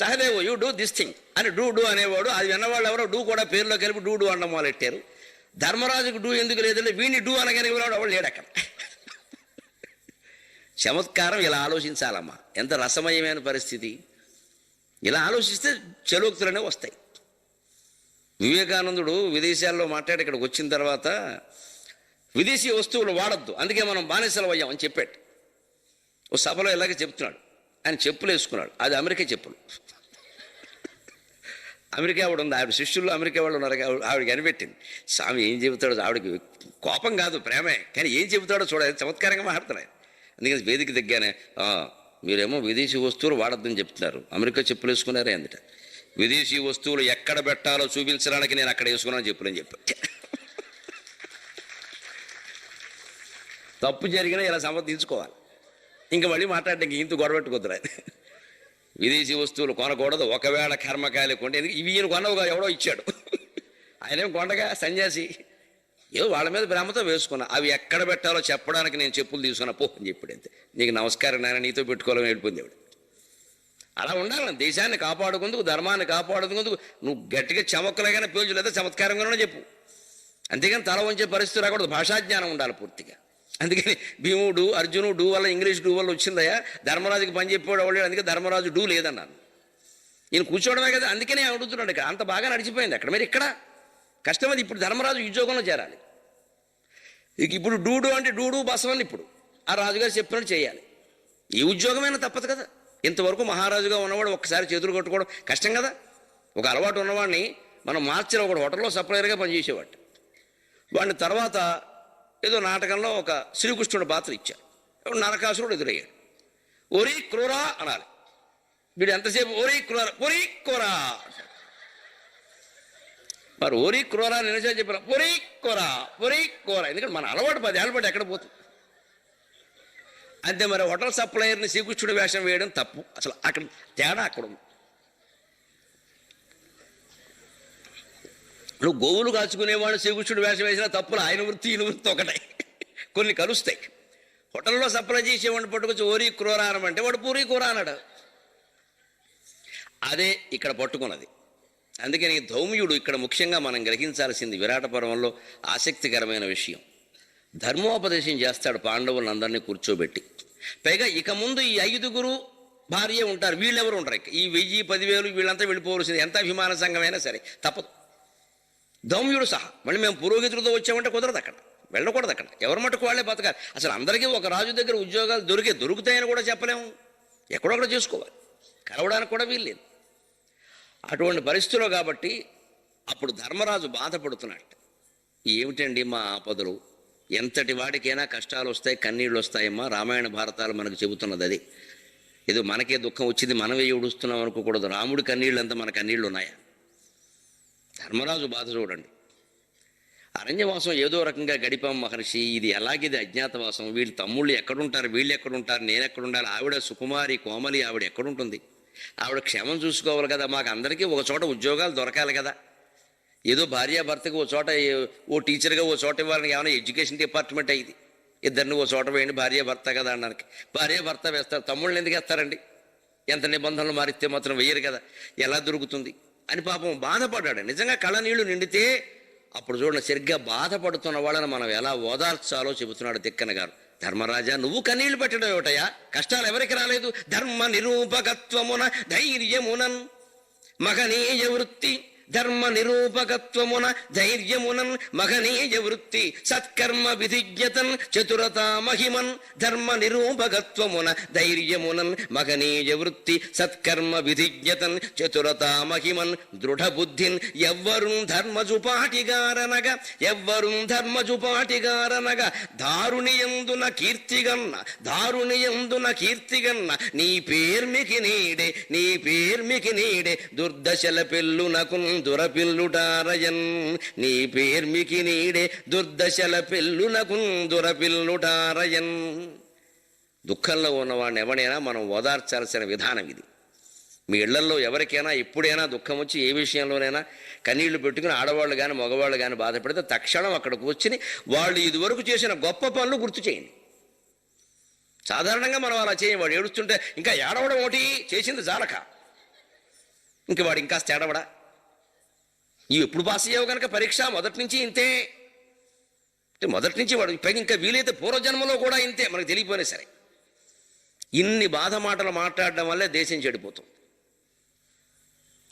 Sahadevu you do this thing అని డూ అనేవాడు. అది విన్నవాళ్ళు ఎవరో డూ కూడా పేరులో కలిపి డూ అనడం మొదలెట్టారు. ధర్మరాజుకు డూ ఎందుకు లేదంటే వీడిని డూ అనగానే ఎవరు లేడు అక్కడ. చమత్కారం ఇలా ఆలోచించాలమ్మా, ఎంత రసమయమైన పరిస్థితి. ఇలా ఆలోచిస్తే చలోక్తులనే వస్తాయి. వివేకానందుడు విదేశాల్లో మాట్లాడి ఇక్కడికి వచ్చిన తర్వాత విదేశీ వస్తువులు వాడద్దు, అందుకే మనం బానిసలు అయ్యామని చెప్పాడు. ఓ సభలో ఇలాగే చెప్తున్నాడు. ఆయన చెప్పులు వేసుకున్నాడు, అది అమెరికా చెప్పులు. అమెరికా ఆవిడ ఉంది, ఆవిడ శిష్యుల్లో అమెరికా వాళ్ళు ఉన్నారు, ఆవిడకి అనిపెట్టింది. స్వామి ఏం చెబుతాడో, ఆవిడకి కోపం కాదు ప్రేమే, కానీ ఏం చెబుతాడో చూడాలి, చమత్కారంగా మాట్లాడుతున్నాయి. అందుకని వేదిక దగ్గరనే మీరేమో విదేశీ వస్తువులు వాడద్దని చెప్తున్నారు, అమెరికా చెప్పులు వేసుకున్నారే అందుట. విదేశీ వస్తువులు ఎక్కడ పెట్టాలో చూపించడానికి నేను అక్కడ వేసుకున్నాను చెప్పులని చెప్పి. తప్పు జరిగినా ఇలా సమర్థించుకోవాలి, ఇంకా మళ్ళీ మాట్లాడడానికి ఇంత గొడవ పెట్టుకోద్దురా. విదేశీ వస్తువులు కొనకూడదు, ఒకవేళ కర్మకాయలు కొంటే, ఎందుకు ఇవి ఈయన కొనవుగా, ఎవడో ఇచ్చాడు. ఆయనేం కొండగా సన్యాసి, ఏదో వాళ్ళ మీద ప్రేమతో వేసుకున్నా. అవి ఎక్కడ పెట్టాలో చెప్పడానికి నేను చెప్పులు తీసుకున్నా పో అని చెప్పాడు. అంతే, నీకు నమస్కారం నాయన, నీతో పెట్టుకోవాలని వెళ్ళిపోయింది ఆవిడ. అలా ఉండాలి, దేశాన్ని కాపాడుకుందుకు, ధర్మాన్ని కాపాడుకుందుకు నువ్వు గట్టిగా చమక్కలేగానే పేజు లేదా చమత్కారంగానే చెప్పు, అంతేగాని తల వంచే పరిస్థితి రాకూడదు. భాషాజ్ఞానం ఉండాలి పూర్తిగా. అందుకని భీముడు అర్జునుడు డూ వల్ల, ఇంగ్లీష్ డూ వల్ల వచ్చిందయ్యా, ధర్మరాజుకి పని చెప్పేవాడు వాళ్ళు, అందుకే ధర్మరాజు డూ లేదన్నాను. ఈయన కూర్చోవడమే కదా, అందుకనే అడుగుతున్నాడు. ఇక్కడ అంత బాగా నడిచిపోయింది అక్కడ, మరి ఇక్కడ కష్టమది. ఇప్పుడు ధర్మరాజు ఉద్యోగంలో చేరాలి. ఇప్పుడు డూడు అంటే డూడు బసవని ఇప్పుడు ఆ రాజుగారు చెప్పినట్టు చేయాలి. ఈ ఉద్యోగమైనా తప్పదు కదా. ఇంతవరకు మహారాజుగా ఉన్నవాడు ఒక్కసారి చేతులు కట్టుకోవడం కష్టం కదా. ఒక అలవాటు ఉన్నవాడిని మనం మార్చిన, ఒకడు హోటల్లో సప్లయర్గా పనిచేసేవాడు. వాడిని తర్వాత ఏదో నాటకంలో ఒక శ్రీకృష్ణుడు పాత్ర ఇచ్చారు, నరకాసురుడు ఎదురయ్యాడు. ఒరి క్రూరా అనాలి. వీడు ఎంతసేపు ఒరి క్రూరా ఒరి కూరా, మరి ఓరి క్రూరా నిజం చెప్పారు, ఒరి కూరా ఒరి కూర. ఎందుకంటే మన అలవాటు 10 ఏళ్ళ పాటు ఎక్కడ పోతుంది. అంతే, మరి హోటల్ సప్లయర్ని శ్రీకృష్ణుడి వేషం వేయడం తప్పు. అసలు అక్కడ తేడా అక్కడ ఉంది. నువ్వు గోవులు కాచుకునేవాడు శ్రీకృష్ణుడు వేషం వేసినా తప్పులు, ఆయన వృత్తి ఈయన వృత్తి ఒకటే, కొన్ని కలుస్తాయి. హోటల్లో సప్లై చేసేవాడిని పట్టుకొచ్చి ఓరి క్రూరా అనమంటే వాడు పూరి కూర అన్నాడు. అదే ఇక్కడ పట్టుకున్నది. అందుకని ధౌమ్యుడు ఇక్కడ ముఖ్యంగా మనం గ్రహించాల్సింది విరాట పర్వంలో ఆసక్తికరమైన విషయం. ధర్మోపదేశం చేస్తాడు పాండవులను అందరినీ కూర్చోబెట్టి. పైగా ఇక ముందు ఈ 5గురు భార్య ఉంటారు, వీళ్ళెవరు ఉంటారు. ఈ 1000, 10,000 వీళ్ళంతా వెళ్ళిపోవలసింది, ఎంత అభిమాన సంఘమైనా సరే తప్పదు. ధౌమ్యుడు సహా. మళ్ళీ మేము పురోహితులతో వచ్చామంటే కుదరదు, అక్కడ వెళ్ళకూడదు. అక్కడ ఎవరి మటుకు వాళ్ళే బతకాలి. అసలు అందరికీ ఒక రాజు దగ్గర ఉద్యోగాలు దొరుకుతాయని కూడా చెప్పలేము, ఎక్కడొక్కడ చేసుకోవాలి, కలవడానికి కూడా వీల్లేదు. అటువంటి పరిస్థితుల్లో కాబట్టి అప్పుడు ధర్మరాజు బాధపడుతున్నాడు. ఏమిటండి మా ఆపదలు, ఎంతటి వాడికైనా కష్టాలు వస్తాయి, కన్నీళ్ళు వస్తాయమ్మా. రామాయణ భారతాలు మనకు చెబుతున్నది అది. ఏదో మనకే దుఃఖం వచ్చింది మనమే ఏడుస్తున్నాం అనుకోకూడదు. రాముడి కన్నీళ్ళు అంతా మన కన్నీళ్ళు ఉన్నాయా? ధర్మరాజు బాధ చూడండి. అరణ్యవాసం ఏదో రకంగా గడిపాం మహర్షి, ఇది ఎలాగిది అజ్ఞాతవాసం, వీళ్ళ తమ్ముళ్ళు ఎక్కడుంటారు, వీళ్ళు ఎక్కడుంటారు, నేను ఎక్కడుండాలి, ఆవిడ సుకుమారి కోమలి ఆవిడ ఎక్కడుంటుంది, ఆవిడ క్షేమం చూసుకోవాలి కదా, మాకు అందరికీ ఒక చోట ఉద్యోగాలు దొరకాలి కదా. ఏదో భార్యాభర్తకి ఓ చోట, ఓ టీచర్గా ఓ చోట ఇవ్వాలని ఏమైనా ఎడ్యుకేషన్ డిపార్ట్మెంట్ అయ్యింది, ఇద్దరిని ఓ చోట వేయండి, భార్యాభర్త కదా అనడానికి. భార్యాభర్త వేస్తారు, తమ్ముళ్ళని ఎందుకు వేస్తారండి? ఎంత నిబంధనలు మారిస్తే మాత్రం వేయరు కదా, ఎలా దొరుకుతుంది అని పాపం బాధపడ్డాడు. నిజంగా కళ్ళ నీళ్లు నిండితే అప్పుడు చూడండి, సరిగ్గా బాధపడుతున్న వాళ్ళని మనం ఎలా ఓదార్చాలో చెబుతున్నాడు తిక్కన గారు. ధర్మరాజా, నువ్వు కన్నీళ్లు పెట్టడం ఏమిటయా? కష్టాలు ఎవరికి రాలేదు? ధర్మ నిరూపకత్వమున ధైర్యమునన్ మహనీయ వృత్తి, ధర్మ నిరూపకత్వమున ధైర్యమునన్ మహనీయ వృత్తి, సత్కర్మ విధిజ్ఞతన్ చతురతా మహిమన్. ధర్మ నిరూపకత్వమున ధైర్యమునన్ మహనీయ వృత్తి, సత్కర్మ విధిజ్ఞతన్ చతురతా మహిమన్. దృఢ బుద్ధిన్ ఎవ్వరుం ధర్మజుపాటిగారనగా, ఎవ్వరుం ధర్మజుపాటిగారనగా, దారుణియందున కీర్తిగన్న, దారుణియందున కీర్తిగన్న, నీ పేర్మికి నీడే, నీ పేర్మికి నీడే, దుర్దశల పెళ్ళునకున్ దురపిల్లుటారయన్. నీ పేర్మికి నీడే, దుర్దశల పెళ్ళునకు దురపిల్లుటారయన్. దుఃఖంలో ఉన్నవాడిని ఎవడైనా మనం ఓదార్చాల్సిన విధానం ఇది. మీ ఇళ్లలో ఎవరికైనా ఎప్పుడైనా దుఃఖం వచ్చి ఏ విషయంలోనైనా కన్నీళ్లు పెట్టుకుని ఆడవాళ్ళు కానీ మగవాళ్ళు కానీ బాధపడితే తక్షణం అక్కడ కూర్చుని వాళ్ళు ఇదివరకు చేసిన గొప్ప పనులు గుర్తు చేయండి. సాధారణంగా మనం అలా చేయం. వాడు ఏడుస్తుంటే ఇంకా ఏడవడం ఒకటి చేసింది జాలక, ఇంక వాడు ఇంకా ఏడవడా? ఇవి ఎప్పుడు పాస్ అయ్యావు కనుక పరీక్ష మొదటి నుంచి ఇంతే, మొదటి నుంచి వాడు పైకి ఇంకా వీలైతే పూర్వజన్మలో కూడా ఇంతే, మనకు తెలియపోయినా సరే. ఇన్ని బాధ మాటలు మాట్లాడడం వల్లే దేశం చెడిపోతుంది.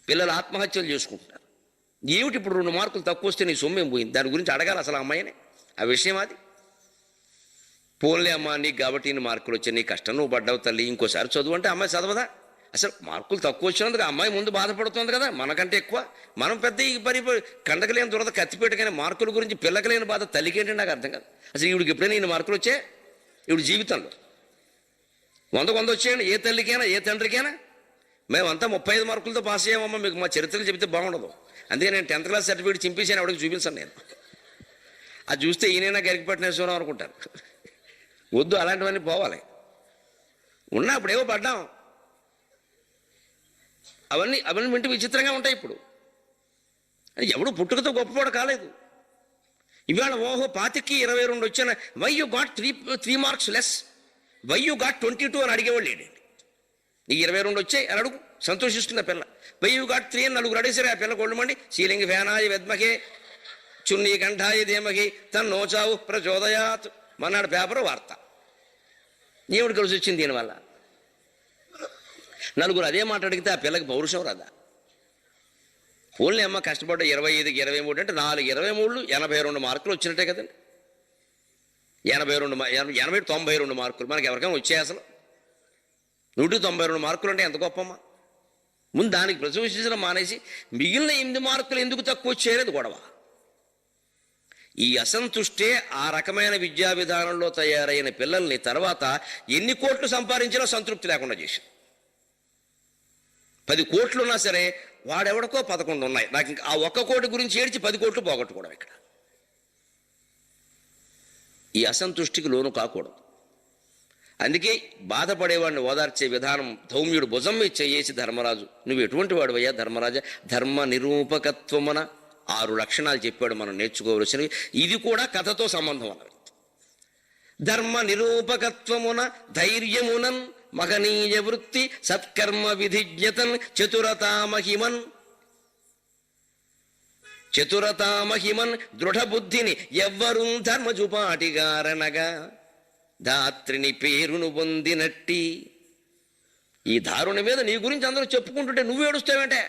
పిల్లలు ఆత్మహత్యలు చేసుకుంటున్నారు. ఏమిటి ఇప్పుడు 2 మార్కులు తక్కువ వస్తే నీ సొమ్మేం పోయింది? దాని గురించి అడగాలి అసలు ఆ అమ్మాయిని, ఆ విషయం అది. పోన్లే అమ్మా, నీకు కాబట్టి ఇన్ని మార్కులు వచ్చాయి, నీ కష్టం నువ్వు పడ్డావు తల్లి, ఇంకోసారి చదువు అంటే అమ్మాయి చదవదా? అసలు మార్కులు తక్కువ వచ్చినందుకు అమ్మాయి ముందు బాధపడుతుంది కదా, మనకంటే ఎక్కువ. మనం పెద్ద ఈ కండకలేని దురద కత్తిపెట్టగానే మార్కుల గురించి పిల్లకలేని బాధ తల్లికి ఏంటంటే నాకు అర్థం కాదు. అసలు ఈవిడికి ఎప్పుడైనా ఇన్ని మార్కులు వచ్చాయి? ఈవిడ జీవితంలో 100 వచ్చాయండి ఏ తల్లికైనా ఏ తండ్రికైనా. మేమంతా 35 మార్కులతో పాస్ అయ్యామమ్మా, మీకు మా చరిత్రలు చెబితే బాగుండదు. అందుకే నేను 10th క్లాస్ సర్టిఫికేట్ చింపేసాను, ఆవిడకి చూపించాను నేను. అది చూస్తే ఈయనైనా గరికిపట్టినేశ్వరం అనుకుంటారు. వద్దు, అలాంటివన్నీ పోవాలి. ఉన్నప్పుడు ఏవో పడ్డాం, అవన్నీ వింటూ విచిత్రంగా ఉంటాయి. ఇప్పుడు ఎవడు పుట్టుకతో గొప్పవాడు కాలేదు. ఇవాళ ఓహో 25కి 22 వచ్చాన, why you got 3 marks less, why you got 22 అని అడిగేవాళ్ళు లేడండి. నీకు 22 వచ్చాయి అని అడుగు, సంతోషిస్తుంది ఆ పిల్ల. వై యూ గాట్ 3 అని 4 అడిగేసరి ఆ పిల్ల కొళ్ళమండి, శీలింగి ఫేనాయ వెద్మకే చున్నీ కంఠాయ ధీమకి తన్నోచావు ప్రచోదయాత్ మన్నాడు పేపర్ వార్త. ఏమిటి కలిసి వచ్చింది దీనివల్ల? 4 అదే మాట అడిగితే ఆ పిల్లకి పౌరుషం రాదా? ఓన్లీ అమ్మ కష్టపడ్డ 25కి 23 అంటే 4 23 82 మార్కులు వచ్చినట్టే కదండి. 92 మార్కులు మనకి ఎవరికైనా వచ్చాయి? అసలు 192 మార్కులు అంటే ఎంత గొప్పమ్మా. ముందు దానికి ప్రశంసించడం మానేసి మిగిలిన 8 మార్కులు ఎందుకు తక్కువ వచ్చేది గొడవ. ఈ అసంతుష్టే ఆ రకమైన విద్యా విధానంలో తయారైన పిల్లల్ని తర్వాత ఎన్ని కోట్లు సంపాదించినా సంతృప్తి లేకుండా చేశారు. 10 కోట్లు ఉన్నా సరే వాడెవడికో 11 ఉన్నాయి, నాకు ఇంకా ఆ 1 కోటి గురించి ఏడ్చి 10 కోట్లు పోగొట్టుకోవడం. ఇక్కడ ఈ అసంతుష్టికి లోను కాకూడదు. అందుకే బాధపడేవాడిని ఓదార్చే విధానం ధౌమ్యుడు భుజం మీద చేసి, ధర్మరాజు నువ్వు ఎటువంటి వాడు అయ్యా ధర్మరాజా, ధర్మ నిరూపకత్వమున 6 లక్షణాలు చెప్పాడు మనం నేర్చుకోవలసినవి. ఇది కూడా కథతో సంబంధం అన్నది. ధర్మ నిరూపకత్వమున ధైర్యమునన్ మహనీయ వృత్తి సత్కర్మ విధిజ్ఞతన్ చతురతామహిమన్ దృఢబుద్ధిని ఎవ్వరూ ధర్మజుపాటిగారనగా ధాత్రిని పేరును పొందినట్టి. ఈ దారుని మీద నీ గురించి అందరూ చెప్పుకుంటుంటే నువ్వు ఏడుస్తావేంటే?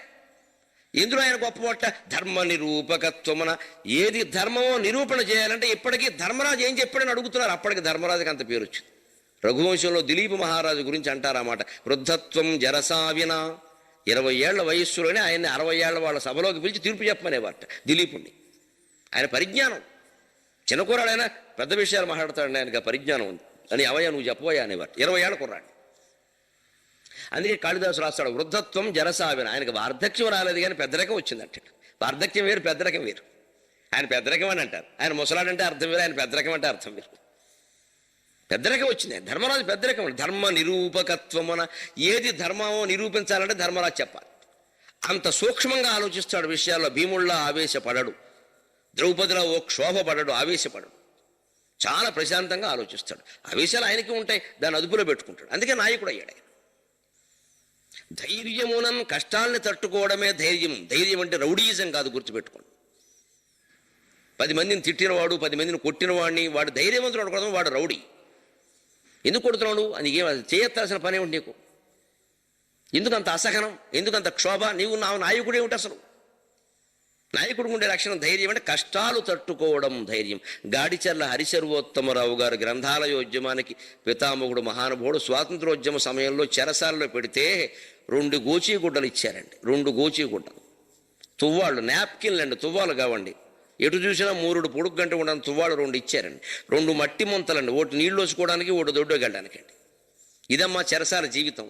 ఎందులో ఆయన గొప్పవాట? ధర్మ నిరూపకత్వమున. ఏది ధర్మమో నిరూపణ చేయాలంటే ఇప్పటికీ ధర్మరాజు ఏం చెప్పాడని అడుగుతున్నారు. అప్పటికి ధర్మరాజుకి అంత పేరు వచ్చింది. రఘువంశంలో దిలీప మహారాజు గురించి అంటారన్నమాట, వృద్ధత్వం జరసావిన. 20 ఏళ్ల వయస్సులోనే ఆయన్ని 60 ఏళ్ల వాళ్ళ సభలోకి పిలిచి తీర్పు చెప్పమనేవారట దిలీపుణ్ణి. ఆయన పరిజ్ఞానం, చిన్నకూరాడైనా పెద్ద విషయాలు మాట్లాడతాడు, ఆయనకు ఆ పరిజ్ఞానం ఉంది అని. అవయ్యా నువ్వు చెప్పబోయా అనేవారు. 20 ఏళ్ల కుర్రాడు. అందుకే కాళిదాసు రాస్తాడు, వృద్ధత్వం జరసావిన. ఆయనకు వార్ధక్యం రాలేదు కానీ పెద్దరకం వచ్చిందంటే. వార్ధక్యం వేరు, పెద్దరకం వేరు. ఆయన పెద్దరకం అని అంటారు, ఆయన ముసలాడంటే అర్థం వేరు, ఆయన పెద్దరకం అంటే అర్థం వేరు. పెద్దరకం వచ్చింది. ధర్మరాజు పెద్దరకం. ధర్మ నిరూపకత్వమున. ఏది ధర్మమో నిరూపించాలంటే ధర్మరాజు చెప్పాలి. అంత సూక్ష్మంగా ఆలోచిస్తాడు విషయాల్లో. భీముళ్ళ ఆవేశపడడు, ద్రౌపదిలో ఓ క్షోభపడడు, ఆవేశపడడు. చాలా ప్రశాంతంగా ఆలోచిస్తాడు. ఆవేశాలు ఆయనకి ఉంటాయి, దాన్ని అదుపులో పెట్టుకుంటాడు. అందుకే నాయకుడు అయ్యాడు ఆయన. ధైర్యమునన్, కష్టాలని తట్టుకోవడమే ధైర్యం. ధైర్యం అంటే రౌడీయిజం కాదు, గుర్తుపెట్టుకోండి. 10 మందిని తిట్టినవాడు, 10 మందిని కొట్టినవాడిని వాడు ధైర్యవంతుడు అనుకోవడం, వాడు రౌడీ. ఎందుకు కొడుతున్నాడు? నీకేం చేయెత్తాల్సిన పని ఏమిటి నీకు? ఎందుకంత అసహనం, ఎందుకంత క్షోభ? నీవు నా నాయకుడు ఏమిటి అసలు? నాయకుడు ఉండే లక్షణం ధైర్యం. అంటే కష్టాలు తట్టుకోవడం ధైర్యం. గాడిచర్ల హరిశర్వోత్తమరావు గారు గ్రంథాలయోద్యమానికి పితామహుడు, మహానుభావుడు. స్వాతంత్రోద్యమ సమయంలో చెరసాలలో పెడితే 2 గోచీగుడ్డలు ఇచ్చారండి. 2 గోచీగుడ్డలు, తువ్వాళ్ళు, నాప్కిన్లు అండి, తువ్వాలు కావండి. ఎటు చూసినా 3 పొడుగు గంట ఉండని తువ్వాళ్ళు 2 ఇచ్చారండి. 2 మట్టి ముంతలండి, ఒకటి నీళ్ళు వచ్చుకోవడానికి, ఒకటి దొడ్డగలడానికి అండి. ఇదమ్మా చెరసాల జీవితం.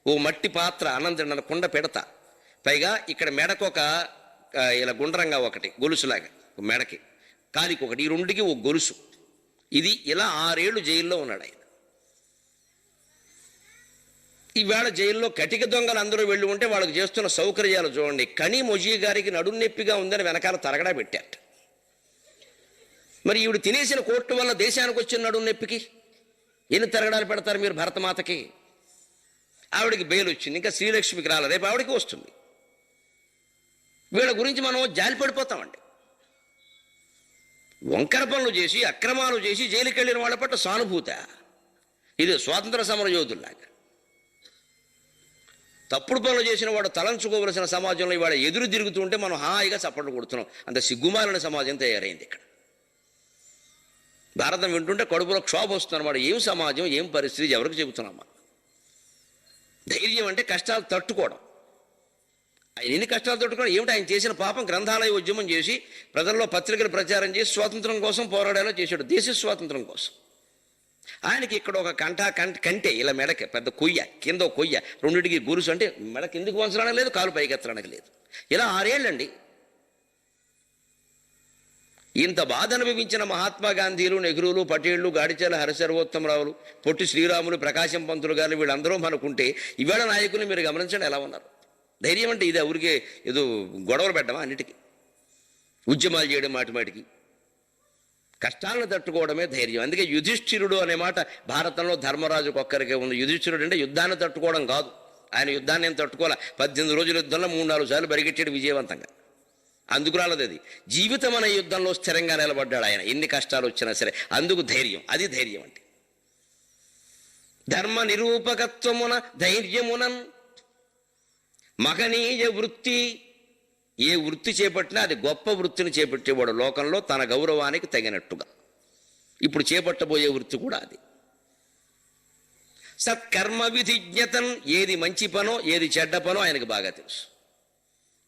ఓ మట్టి పాత్ర, అన్నం కుండ పెడతా, పైగా ఇక్కడ మెడకొక ఇలా గుండ్రంగా ఒకటి గొలుసులాగా మెడకి, కాలికి ఒకటి, ఈ 2కి ఒక గొలుసు. ఇది ఇలా 6 ఏళ్ళు జైల్లో ఉన్నాడు ఆయన. ఈవేళ జైల్లో కటిక దొంగలు అందరూ వెళ్ళి ఉంటే వాళ్ళకి చేస్తున్న సౌకర్యాలు చూడండి. కనీ మొజీ గారికి నడుం నొప్పిగా ఉందని వెనకాల తరగడా పెట్టారట. మరి ఈవిడ తినేసిన కోర్టు వల్ల దేశానికి వచ్చిన నడుం నొప్పికి ఎన్ని తరగడాలు పెడతారు మీరు భరతమాతకి? ఆవిడికి బెయిల్ వచ్చింది, ఇంకా శ్రీలక్ష్మికి రాలేదు, రేపు ఆవిడకి వస్తుంది. వీళ్ళ గురించి మనం జాలి పడిపోతామండి. వంకర పనులు చేసి, అక్రమాలు చేసి జైలుకి వెళ్ళిన వాళ్ళ పట్ల సానుభూత. ఇది స్వాతంత్ర సమర యోధుల్లాగా. తప్పుడు పనులు చేసిన వాడు తలంచుకోవలసిన సమాజంలో ఇవాళ ఎదురు తిరుగుతుంటే మనం హాయిగా చప్పట్లు కొడుతున్నాం. అంత సిగ్గుమాలిన సమాజం తయారైంది ఇక్కడ. భారతం వింటుంటే కడుపులో క్షోభ వస్తుందన్నమాట. ఏం సమాజం, ఏం పరిస్థితి, ఎవరికి చెబుతున్నామా? ధైర్యం అంటే కష్టాలు తట్టుకోవడం. ఆయన ఎన్ని కష్టాలు తట్టుకోవడం ఏమిటి? ఆయన చేసిన పాపం గ్రంథాలయ ఉద్యమం చేసి ప్రజల్లో పత్రికలు ప్రచారం చేసి స్వాతంత్రం కోసం పోరాడేలా చేశాడు, దేశ స్వాతంత్రం కోసం. ఆయనకి ఇక్కడ ఒక కంటే ఇలా మెడకి పెద్ద కొయ్య, కింద కొయ్య, రెండింటికి గురుసు, అంటే మెడ కిందికి వంచడానికి లేదు, కాలు పైకి ఎత్తడానికి లేదు. ఇలా 6 ఏళ్ళండి. ఇంత బాధ అనుభవించిన మహాత్మా గాంధీలు, నెహ్రూలు, పటేళ్లు, గాడిచల హరిసర్వోత్తమరావులు, పొట్టి శ్రీరాములు, ప్రకాశం పంతులు గారు వీళ్ళందరూ మనకుంటే ఇవాళ నాయకులు మీరు గమనించండి ఎలా ఉన్నారు. ధైర్యం అంటే ఇది ఊరికే ఏదో గొడవలు పెట్టడమా? అన్నిటికీ ఉద్యమాలు చేయడం, మాటిమాటికి కష్టాలను తట్టుకోవడమే ధైర్యం. అందుకే యుధిష్ఠిరుడు అనే మాట భారతంలో ధర్మరాజుకు ఒక్కరికే ఉంది. యుధిష్ఠిరుడు అంటే యుద్ధాన్ని తట్టుకోవడం కాదు. ఆయన యుద్ధాన్ని ఏం తట్టుకోలే. 18 రోజుల యుద్ధంలో 3-4 సార్లు పరిగెట్టాడు విజయవంతంగా. అందుకు రాలేదు అది. జీవితం అనే యుద్ధంలో స్థిరంగా నిలబడ్డాడు ఆయన, ఎన్ని కష్టాలు వచ్చినా సరే. అందుకు ధైర్యం, అది ధైర్యం అంటే. ధర్మ నిరూపకత్వమున ధైర్యమునన్ మహనీయ వృత్తి. ఏ వృత్తి చేపట్టినా అది గొప్ప వృత్తిని చేపట్టేవాడు లోకంలో తన గౌరవానికి తగినట్టుగా. ఇప్పుడు చేపట్టబోయే వృత్తి కూడా అది. సత్కర్మ విధిజ్ఞతన్. ఏది మంచి పనో ఏది చెడ్డ పనో ఆయనకు బాగా తెలుసు.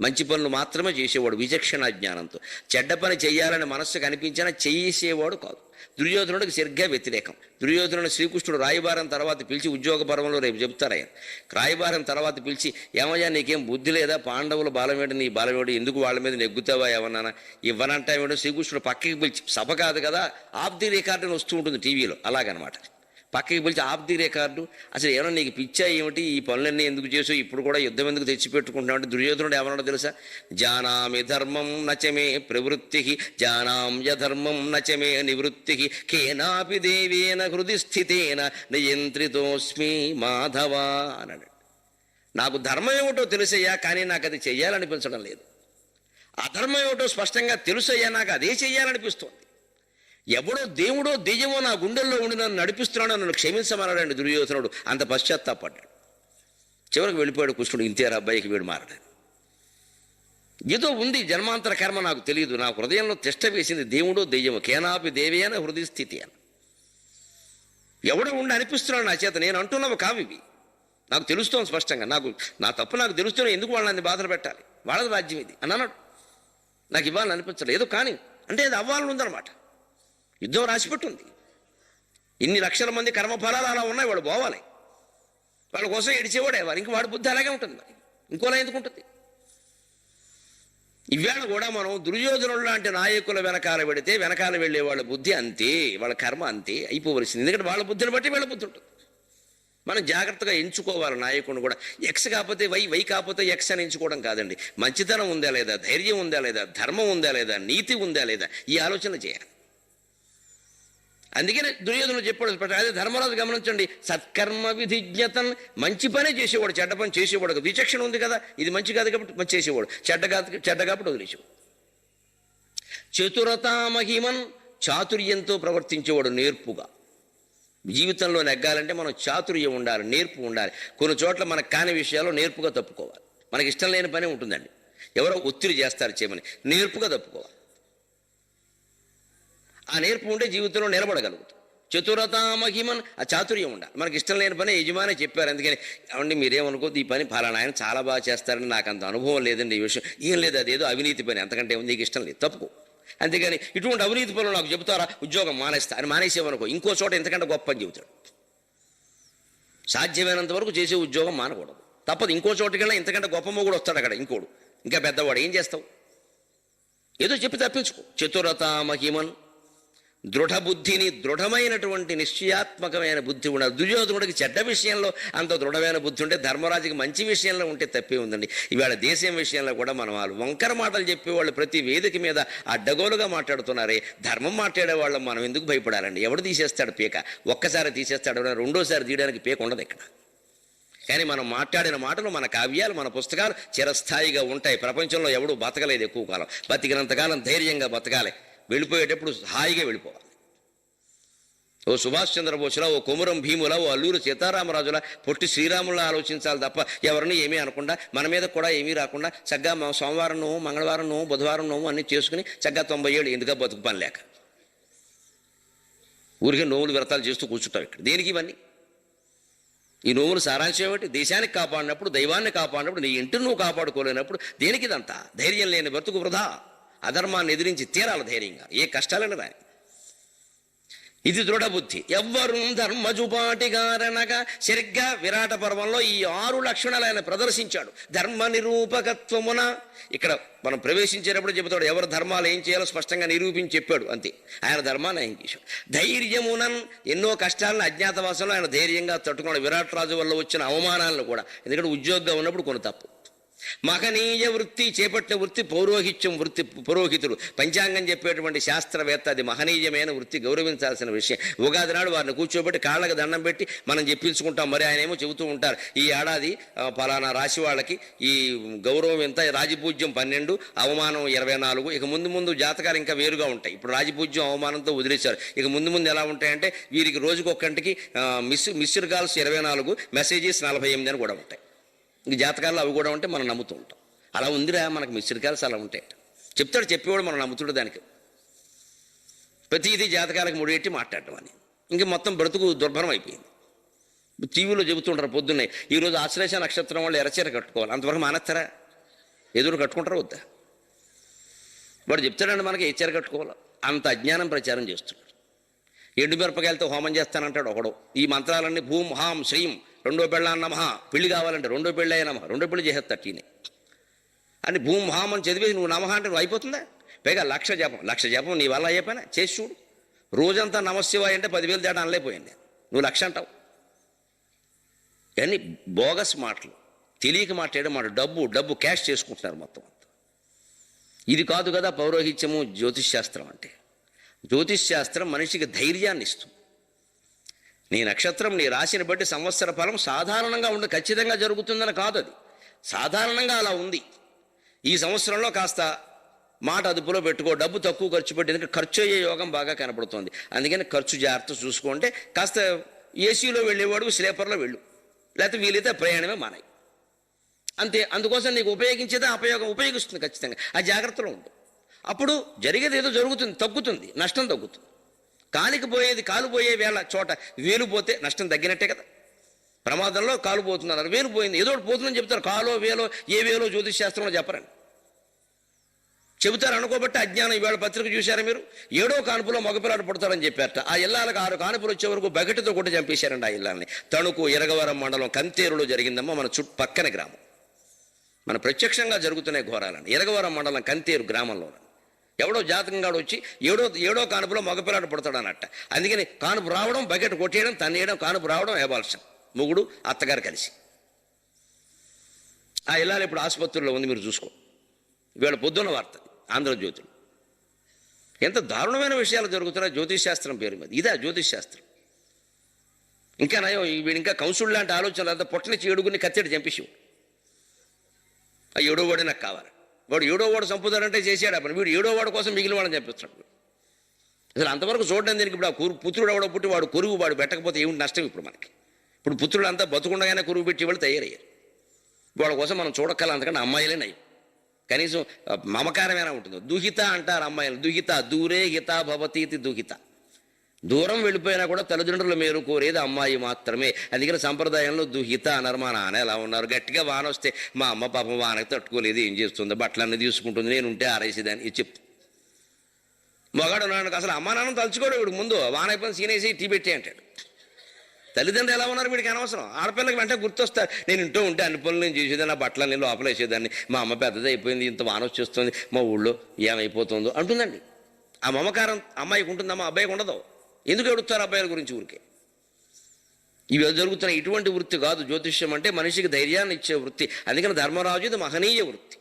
మంచి పనులు మాత్రమే చేసేవాడు విచక్షణ జ్ఞానంతో. చెడ్డ పని చెయ్యాలని మనస్సుకు అనిపించినా చేసేవాడు కాదు. దుర్యోధనుడికి సరిగ్గా వ్యతిరేకం. దుర్యోధనుడు శ్రీకృష్ణుడు రాయబారం తర్వాత పిలిచి, ఉద్యోగ పర్వంలో రేపు చెబుతారు ఆయన, రాయబారం తర్వాత పిలిచి, ఏమయ్యా నీకేం బుద్ధి లేదా? పాండవుల బాలమేడు నీ బాలమేడు, ఎందుకు వాళ్ళ మీద నెగ్గుతావా ఏమన్నా? ఇవ్వనంటావేడు. శ్రీకృష్ణుడు పక్కకి పిలిచి, సభ కాదు కదా, ఆఫ్ ది రికార్డ్ అని వస్తూ ఉంటుంది టీవీలో, అలాగనమాట. పక్కకి పిలిచి ఆఫ్ ది రికార్డు, అసలు ఏమన్నా నీకు పిచ్చా ఏమిటి? ఈ పనులన్నీ ఎందుకు చేసావు? ఇప్పుడు కూడా యుద్ధం ఎందుకు తెచ్చిపెట్టుకుంటున్నావు అంటే దుర్యోధనుడు ఏమన్నాడో తెలుసా? జానామి ధర్మం నచమే ప్రవృత్తి, జానామ్యధర్మం నచమే నివృత్తి, కేనాపి దేవేన హృది స్థితేన నియంత్రితోస్మి మాధవ అన్నాడు. నాకు ధర్మం ఏమిటో తెలుసయ్యా, కానీ నాకు అది చెయ్యాలనిపించడం లేదు. అధర్మం ఏమిటో స్పష్టంగా తెలుసయ్యా, నాకు అదే చెయ్యాలనిపిస్తుంది. ఎవడో దేవుడో దెయ్యమో నా గుండెల్లో ఉండి నన్ను నడిపిస్తున్నాడో నన్ను క్షమించమన్నాడండి దుర్యోధనుడు. అంత పశ్చాత్తాపడ్డాడు. చివరికి వెళ్ళిపోయాడు కృష్ణుడు. ఇంతేరా అబ్బాయికి వీడు మారడాడు. ఏదో ఉంది జన్మాంతర కర్మ, నాకు తెలియదు. నాకు హృదయంలో తిష్ట వేసింది దేవుడో దెయ్యమో, కేనాపి దేవేన హృదయ స్థితి అని. ఎవడో ఉండి అనిపిస్తున్నాడు నా చేత. నేను అంటున్నావు కావు ఇవి, నాకు తెలుస్తోంది స్పష్టంగా. నా తప్పు నాకు తెలుస్తూనే ఎందుకు వాళ్ళని బాధలు పెట్టాలి? వాళ్ళది రాజ్యం ఇది అని అన్నాడు. నాకు ఇవ్వాలని అనిపించలేదు. ఏదో కానీ అంటే అది అవ్వాలని ఉందన్నమాట. యుద్ధం రాసిపెట్టుంది. ఇన్ని లక్షల మంది కర్మఫలాలు అలా ఉన్నాయి, వాడు పోవాలి. వాళ్ళ కోసం ఏడిచేవాడే వారు. ఇంక వాడి బుద్ధి అలాగే ఉంటుంది, మరి ఇంకోలా ఎందుకు ఉంటుంది? ఇవాళ కూడా మనం దుర్యోధనుడు లాంటి నాయకుల వెనకాల పెడితే వెనకాల వెళ్ళే వాళ్ళ బుద్ధి అంతే, వాళ్ళ కర్మ అంతే అయిపోవలసింది. ఎందుకంటే వాళ్ళ బుద్ధిని బట్టి వీళ్ళ బుద్ధి ఉంటుంది. మనం జాగ్రత్తగా ఎంచుకోవాలి నాయకుడిని కూడా. ఎక్స్ కాకపోతే వై, వై కాకపోతే ఎక్స్ అని ఎంచుకోవడం కాదండి. మంచితనం ఉందా లేదా, ధైర్యం ఉందా లేదా, ధర్మం ఉందా లేదా, నీతి ఉందా లేదా, ఈ ఆలోచన చేయాలి. అందుకనే దుర్యోధనుడు చెప్పాడు. అదే ధర్మరాజు గమనించండి, సత్కర్మ విధిజ్ఞతన్. మంచి పనే చేసేవాడు, చెడ్డ పని చేసేవాడు. విచక్షణ ఉంది కదా, ఇది మంచి కాదు కాబట్టి మంచి చేసేవాడు, చెడ్డ కాబట్టి వదిలేసేవాడు. చతురతా మహిమన్. చాతుర్యంతో ప్రవర్తించేవాడు, నేర్పుగా. జీవితంలో నెగ్గాలంటే మనం చాతుర్యం ఉండాలి, నేర్పు ఉండాలి. కొన్ని చోట్ల మనకు కాని విషయాల్లో నేర్పుగా తప్పుకోవాలి. మనకి ఇష్టం లేని పని ఉంటుందండి, ఎవరో ఒత్తిడి చేస్తారు చేయమని, నేర్పుగా తప్పుకోవాలి. ఆ నేర్పు ఉంటే జీవితంలో నిలబడగలుగుతాం. చతురతా మహిమన్. ఆ చాతుర్యం ఉండాలి. మనకి ఇష్టం లేని పని యజమాని చెప్పారు, అందుకని ఏమండి మీరేమనుకోద్దు, ఈ పని ఫలానా ఆయన చాలా బాగా చేస్తారని నాకు అంత అనుభవం లేదండి, ఈ విషయం ఏం లేదు, అదేదో అవినీతి పని, అంతకంటే ఏముంది, నీకు ఇష్టం లేదు తప్పుకో. అంతేగాని ఇటువంటి అవినీతి పనులు నాకు చెబుతారా, ఉద్యోగం మానేస్తా అని మానేసేవనుకో, ఇంకో చోట ఇంతకంటే గొప్ప అని చెబుతాడు. సాధ్యమైనంత వరకు చేసే ఉద్యోగం మానకూడదు, తప్పదు. ఇంకో చోటుకెళ్ళినా ఇంతకంటే గొప్ప మొగుడు వస్తాడు అక్కడ, ఇంకోడు ఇంకా పెద్దవాడు, ఏం చేస్తావు? ఏదో చెప్పి తప్పించుకో. చతురతా మహిమన్. దృఢబుద్ధిని, దృఢమైనటువంటి నిశ్చయాత్మకమైన బుద్ధి ఉండాలి. దుర్యోధనుడికి చెడ్డ విషయంలో అంత దృఢమైన బుద్ధి ఉంటే ధర్మరాజుకి మంచి విషయంలో ఉంటే తప్పే ఉందండి. ఇవాళ దేశం విషయంలో కూడా మనం వాళ్ళు వంకర మాటలు చెప్పేవాళ్ళు ప్రతి వేదిక మీద అడ్డగోలుగా మాట్లాడుతున్నారే. ధర్మం మాట్లాడేవాళ్ళం మనం ఎందుకు భయపడాలండి? ఎవడు తీసేస్తాడు పీక? ఒక్కసారి తీసేస్తాడు, రెండోసారి తీయడానికి పీక ఉండదు ఇక్కడ. కానీ మనం మాట్లాడిన మాటలు, మన కావ్యాలు, మన పుస్తకాలు చిరస్థాయిగా ఉంటాయి. ప్రపంచంలో ఎవడు బతకలేదు ఎక్కువ కాలం. బతికినంతకాలం ధైర్యంగా బతకాలి. వెళ్ళిపోయేటప్పుడు హాయిగా వెళ్ళిపోవాలి. ఓ సుభాష్ చంద్రబోసులా, ఓ కొమురం భీములా, ఓ అల్లూరు సీతారామరాజులా, పొట్టి శ్రీరాములా ఆలోచించాలి తప్ప ఎవరిని ఏమీ అనకుండా, మన మీద కూడా ఏమీ రాకుండా చక్కగా సోమవారం నోము, మంగళవారం నోము, బుధవారం నోము అన్నీ చేసుకుని చక్కగా 90 ఏళ్ళు ఎందుగా బతుకు పని లేక ఊరికే నోములు వ్రతాలు చేస్తూ కూర్చుంటాం ఇక్కడ. దేనికి ఇవన్నీ? ఈ నోములు సారాంశం ఏమిటి? దేశానికి కాపాడినప్పుడు, దైవాన్ని కాపాడినప్పుడు, నీ ఇంటిని నువ్వు కాపాడుకోలేనప్పుడు దేనికి ఇదంతా? ధైర్యం లేని బ్రతుకు వృధా. అధర్మాన్ని ఎదిరించి తీరాలి ధైర్యంగా, ఏ కష్టాలని రాని. ఇది దృఢబుద్ధి. ఎవ్వరు ధర్మజుపాటిగారనగా సరిగ్గా విరాట పర్వంలో ఈ 6 లక్షణాలు ఆయన ప్రదర్శించాడు. ధర్మ నిరూపకత్వమున ఇక్కడ మనం ప్రవేశించేటప్పుడు చెబుతాడు ఎవరు ధర్మాలు ఏం చేయాలో స్పష్టంగా నిరూపించి చెప్పాడు. అంతే, ఆయన ధర్మాన్ని ఆయన చేశాడు. ధైర్యమునన్ ఎన్నో కష్టాలను అజ్ఞాతవాసంలో ఆయన ధైర్యంగా తట్టుకున్నాడు. విరాట్ రాజు వల్ల వచ్చిన అవమానాలను కూడా, ఎందుకంటే ఉద్యోగంగా ఉన్నప్పుడు కొన్ని తప్పు. మహనీయ వృత్తి చేపట్టిన వృత్తి పౌరోహిత్యం వృత్తి. పురోహితుడు పంచాంగం చెప్పేటువంటి శాస్త్రవేత్త, అది మహనీయమైన వృత్తి, గౌరవించాల్సిన విషయం. ఉగాది నాడు వారిని కూర్చోబెట్టి కాళ్ళకి దండం పెట్టి మనం చెప్పించుకుంటాం. మరి ఆయన ఏమో చెబుతూ ఉంటారు, ఈ ఏడాది పలానా రాశి వాళ్ళకి ఈ గౌరవం ఎంత, రాజపూజ్యం 12, అవమానం 24. ఇక ముందు ముందు జాతకాలు ఇంకా వేరుగా ఉంటాయి. ఇప్పుడు రాజపూజ్యం అవమానంతో వదిలేశారు. ఇక ముందు ముందు ఎలా ఉంటాయంటే వీరికి రోజుకు ఒక్కంటికి మిస్డ్ కాల్స్ 24, మెసేజెస్ 48 అని కూడా ఉంటాయి. ఇంక జాతకాల్లో అవి కూడా ఉంటే మనం నమ్ముతూ ఉంటాం. అలా ఉందిరా మనకు మిస్డ్ కాల్స్ అలా ఉంటాయి చెప్తాడు. చెప్పేవాడు మనం నమ్ముతుడు. దానికి ప్రతిదీ జాతకాలకు ముడిపెట్టి మాట్లాడటం అని ఇంక మొత్తం బ్రతుకు దుర్భరం అయిపోయింది. టీవీలో చెబుతుంటారు పొద్దున్నే, ఈరోజు ఆశ్లేష నక్షత్రం వాళ్ళు ఎర్రచీర కట్టుకోవాలి. అంతవరకు మానేస్తారా? ఎదురు కట్టుకుంటారా వద్దా? వాడు చెప్తాడండి మనకి ఏ చీర కట్టుకోవాలో. అంత అజ్ఞానం ప్రచారం చేస్తున్నాడు. ఎండుమిరపకాయలతో హోమం చేస్తానంటాడు ఒకడు. ఈ మంత్రాలన్నీ భూమ్ హాం శ్రీం, 2వ పెళ్ళ నమః, పెళ్లి కావాలంటే 2వ పెళ్ళి అయిన నమః, 2వ పెళ్లి చేసేస్తాడు టీనే అని భూమ్ హాం అని చదివేసి నువ్వు నమః అంటే నువ్వు అయిపోతుందా? పైగా 1,00,000 జపం నీ వల్ల అయ్యేపైనా చేసి చూడు. రోజంతా నమశివాయ అంటే 10,000 తేడా అనలేకపోయింది. నువ్వు 1,00,000 అంటావు. కానీ బోగస్ మాటలు, తెలియక మాట్లాడే మాట. డబ్బు క్యాష్ చేసుకుంటున్నారు మొత్తం అంతా. ఇది కాదు కదా పౌరోహిత్యము, జ్యోతిష్ శాస్త్రం అంటే. జ్యోతిష్ శాస్త్రం మనిషికి ధైర్యాన్ని ఇస్తుంది. నీ నక్షత్రం, నీ రాశిని బట్టి సంవత్సర ఫలం సాధారణంగా ఉండి ఖచ్చితంగా జరుగుతుందని కాదు. అది సాధారణంగా అలా ఉంది. ఈ సంవత్సరంలో కాస్త మాట అదుపులో పెట్టుకో, డబ్బు తక్కువ ఖర్చు పెట్టి, ఎందుకంటే ఖర్చు అయ్యే యోగం బాగా కనపడుతుంది. అందుకని ఖర్చు జాగ్రత్త చూసుకుంటే కాస్త ఏసీలో వెళ్ళేవాడు స్లీపర్లో వెళ్ళు, లేకపోతే వీలైతే ప్రయాణమే మానాయి. అంతే. అందుకోసం నీకు ఉపయోగించేదే అపయోగం ఉపయోగిస్తుంది ఖచ్చితంగా. ఆ జాగ్రత్తలో ఉండు. అప్పుడు జరిగేది ఏదో జరుగుతుంది, తగ్గుతుంది, నష్టం తగ్గుతుంది. కాలు పోయే వేళ చోట వేలు పోతే నష్టం తగ్గినట్టే కదా. ప్రమాదంలో కాలు పోతున్నారు, వేలు పోయింది, ఏదో ఒకటి పోతుందని చెప్తారు. కాలో వేలో ఏ వేలో జ్యోతిష్ శాస్త్రంలో చెప్పరండి. చెబుతారు అనుకోబట్టి అజ్ఞానం. ఈవేళ పత్రిక చూశారా మీరు? 7వ కానుపులో మగపిల్లాడు పుడతారని చెప్పారట. ఆ ఇల్లాలకు 6 కానుపులు వచ్చే వరకు బకెట్తో కొట్టి చంపేశారండి ఆ ఇల్లాలని. తణుకు ఇరగవరం మండలం కంతేరులో జరిగిందమ్మా, మన పక్కన గ్రామం. మన ప్రత్యక్షంగా జరుగుతున్నాయి ఘోరాలని. ఇరగవరం మండలం కంతేరు గ్రామంలో ఎవడో జాతకంగాడు వచ్చి 7వ కానుపులో మగపిల్లాడు పుడతాడు అన్నట్ట. అందుకని కానుపు రావడం, బకెట్ కొట్టేయడం, తన్నేయడం, కానుపు రావడం, ఏబాల్సం. మొగుడు అత్తగారు కలిసి. ఆ ఇల్లాలు ఇప్పుడు ఆసుపత్రిలో ఉంది, మీరు చూసుకో. ఇవాళ పొద్దున్న వార్త ఆంధ్రజ్యోతిలో. ఎంత దారుణమైన విషయాలు జరుగుతున్నాయి జ్యోతిష్ శాస్త్రం పేరు మీద. ఇదా జ్యోతిష్ శాస్త్రం? ఇంకా నయం, వీడు ఇంకా కౌన్సుల్ లాంటి ఆలోచనలు అంతా పొట్టనిచ్చి 7గురిని కత్తెడు చంపేసి, ఆ 7వ వాడే నాకు కావాలి. వాడు 7వ వాడు చంపుతారంటే చేసాడు అప్పుడు. వీడు 7వ వాడు కోసం మిగిలిన వాడిని చంపిస్తున్నాడు. అసలు అంతవరకు చూడడం దీనికి. ఇప్పుడు ఆ పుత్రుడు ఎవడో పుట్టి వాడు కొరువు వాడు పెట్టకపోతే ఏమిటి నష్టం ఇప్పుడు మనకి? ఇప్పుడు పుత్రుడు అంతా బతుకుండగానే కొరువు పెట్టి వాళ్ళు తయారయ్యారు. వాళ్ళ కోసం మనం చూడక్కల, అంతకంటే అమ్మాయిలే నయం. కనీసం మమకారమైనా ఉంటుంది. దుహిత అంటారు అమ్మాయిలు. దుహిత దూరే హిత భవతీతి దుహిత. దూరం వెళ్ళిపోయినా కూడా తల్లిదండ్రులు మేలు కోరేది అమ్మాయి మాత్రమే. అందుకని సంప్రదాయంలో దుహిత అన్నారు. మా నాన్న ఎలా ఉన్నారు, గట్టిగా వాన వస్తే మా అమ్మ పాపం వానకి తట్టుకోలేదు, ఏం చేస్తుంది, బట్టలన్నీ తీసుకుంటుంది, నేను ఉంటే ఆరేసేదాన్ని ఇది చెప్తుంది. మగాడు నాన్నకు అసలు అమ్మా నాన్న తలుచుకోడు. వీడు ముందు వాన అయిపోయిన సీనేసి టీ పెట్టి అంటాడు. తల్లిదండ్రులు ఎలా ఉన్నారు వీడికి అనవసరం. ఆడపిల్లకి వెంటనే గుర్తొస్తారు. నేను ఇంట్లో ఉంటే అన్ని పనులు నేను చేసేదాన్ని, ఆ బట్టలు నేను లోపల వేసేదాన్ని, మా అమ్మ పెద్దది అయిపోయింది, ఇంత వాన వచ్చేస్తుంది, మా ఊళ్ళో ఏమైపోతుందో అంటుందండి. ఆ మమకారం అమ్మాయికి ఉంటుందమ్మా, అబ్బాయికి ఉండదు. ఎందుకు ఎడుస్తారు అబ్బాయిల గురించి ఊరికే? ఇవి జరుగుతున్న ఇటువంటి వృత్తి కాదు జ్యోతిష్యం అంటే. మనిషికి ధైర్యాన్ని ఇచ్చే వృత్తి. అందుకని ధర్మరాజు ఇది మహనీయ వృత్తి.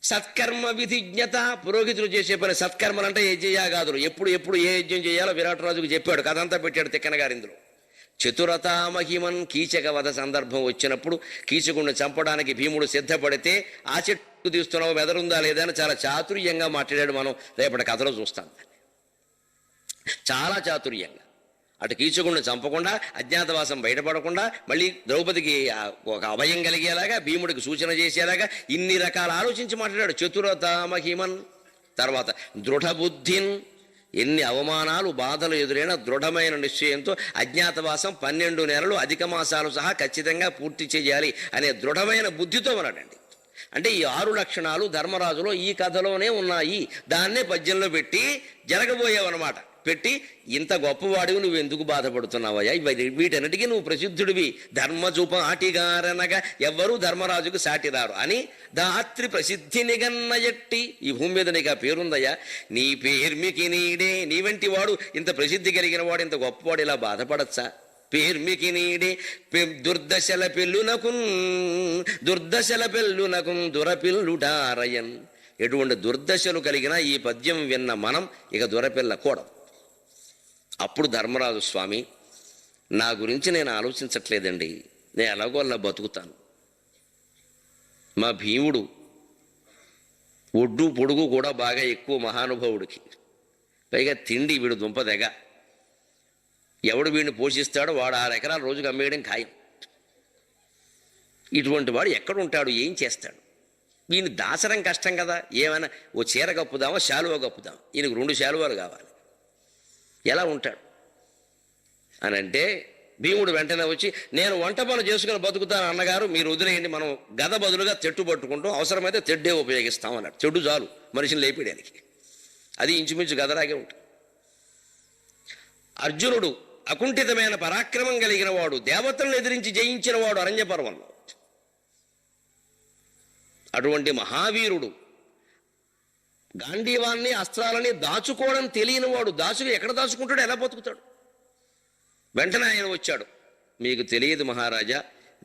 సత్కర్మ విధిజ్ఞత. పురోహితులు చేసే పని సత్కర్మలు అంటే యజ్ఞయాగాదులు. ఎప్పుడు ఏ యజ్ఞం చేయాలో విరాట్ రాజుకు చెప్పాడు. కథంతా పెట్టాడు తిక్కన గారు ఇందులో. చతురతా మహిమన్. కీచక వధ సందర్భం వచ్చినప్పుడు కీచకుడిని చంపడానికి భీముడు సిద్ధపడితే ఆ చెట్టు తీస్తున్నావు మెదరుందా లేదా అని చాలా చాతుర్యంగా మాట్లాడాడు. మనం రేపటి కథలో చూస్తాం. చాలా చాతుర్యంగా. అటు కీచకుడిని చంపకుండా, అజ్ఞాతవాసం బయటపడకుండా, మళ్ళీ ద్రౌపదికి ఒక అభయం కలిగేలాగా, భీముడికి సూచన చేసేలాగా ఇన్ని రకాలు ఆలోచించి మాట్లాడాడు. చతురత మహిమన్, తర్వాత దృఢబుద్ధిన్, ఎన్ని అవమానాలు బాధలు ఎదురైనా దృఢమైన నిశ్చయంతో అజ్ఞాతవాసం 12 నెలలు అధిక మాసాలు సహా ఖచ్చితంగా పూర్తి చేయాలి అనే దృఢమైన బుద్ధితో ఉన్నాడండి. అంటే ఈ 6 లక్షణాలు ధర్మరాజులో ఈ కథలోనే ఉన్నాయి. దాన్నే పద్యంలో పెట్టి జరగబోయేవన్నమాట. పెట్టి ఇంత గొప్పవాడివి నువ్వు ఎందుకు బాధపడుతున్నావయ్యా, వీటన్నిటికీ నువ్వు ప్రసిద్ధుడివి, ధర్మజూపాటిగారనగా ఎవ్వరూ ధర్మరాజుకు సాటిరారు అని దాత్రి ప్రసిద్ధి నిగన్నయట్టి. ఈ భూమి మీద నీకు ఆ పేరుందయ్యా, నీ పేర్మికి నీడే, నీ వంటి వాడు ఇంత ప్రసిద్ధి కలిగిన వాడు, ఇంత గొప్పవాడు ఇలా బాధపడచ్చా? పేర్మికి నీడే దుర్దశల పెళ్ళునకున్ దురపిల్లుడారయన్. ఎటువంటి దుర్దశలు కలిగినా ఈ పద్యం విన్న మనం ఇక దురపిల్లకూడదు. అప్పుడు ధర్మరాజు, స్వామి నా గురించి నేను ఆలోచించట్లేదండి, నేను ఎలాగో అలా బతుకుతాను. మా భీముడు ఒడ్డు పొడుగు కూడా బాగా ఎక్కువ మహానుభావుడికి, పైగా తిండి వీడు దుంపదెగ. ఎవడు వీడిని పోషిస్తాడో వాడు 6 ఎకరాలు రోజుకు అమ్మేయడం ఖాయం. ఇటువంటి వాడు ఎక్కడుంటాడు, ఏం చేస్తాడు? ఈయన దాసరం కష్టం కదా, ఏమైనా ఓ చీర కప్పుదామా, శాలువ కప్పుదాం, ఈయనకు 2 శాలువాలు కావాలి, ఎలా ఉంటాడు అని అంటే భీముడు వెంటనే వచ్చి, నేను వంట పనులు చేసుకుని బతుకుతాను అన్నగారు, మీరు వదిలేయండి, మనం గద బదులుగా తెట్టు పట్టుకుంటాం, అవసరమైతే తెడ్డే ఉపయోగిస్తాం అన్నాడు. తెడ్డు చాలు మనిషిని లేపేయడానికి, అది ఇంచుమించు గదలాగే ఉంటుంది. అర్జునుడు అకుంఠితమైన పరాక్రమం కలిగిన వాడు, దేవతలను ఎదిరించి జయించిన వాడు అరణ్య పర్వంలో. అటువంటి మహావీరుడు గాంధీవాన్ని అస్త్రాలని దాచుకోవడం తెలియని వాడు, ఎక్కడ దాచుకుంటాడు, ఎలా బతుకుతాడు? వెంటనే ఆయన వచ్చాడు, మీకు తెలియదు మహారాజా,